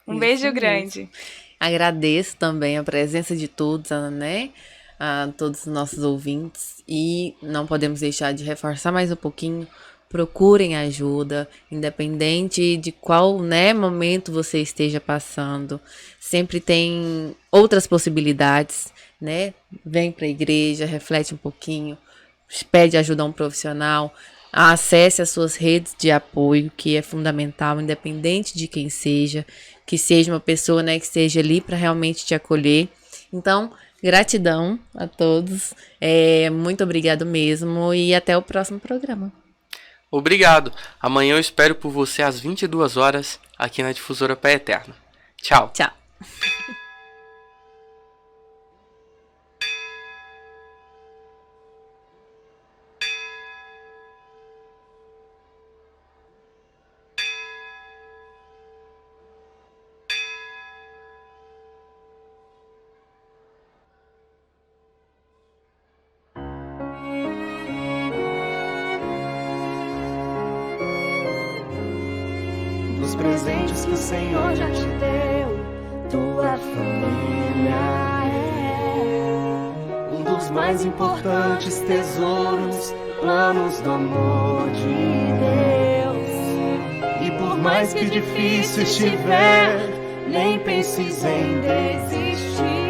S10: Um beijo grande.
S9: Agradeço também a presença de todos, né? A todos os nossos ouvintes. E não podemos deixar de reforçar mais um pouquinho. Procurem ajuda, independente de qual, né, momento você esteja passando. Sempre tem outras possibilidades, né? Vem para a igreja, reflete um pouquinho, pede ajuda a um profissional, acesse as suas redes de apoio, que é fundamental, independente de quem seja, que seja uma pessoa, né, que esteja ali para realmente te acolher. Então, gratidão a todos, muito obrigado mesmo e até o próximo programa.
S8: Obrigado. Amanhã eu espero por você às 22 horas aqui na Difusora Pai Eterno. Tchau.
S9: Tchau.
S3: Dos presentes que o Senhor já te deu, tua família é um dos mais importantes tesouros, planos do amor de Deus. E por mais que difícil estiver, nem penses em desistir.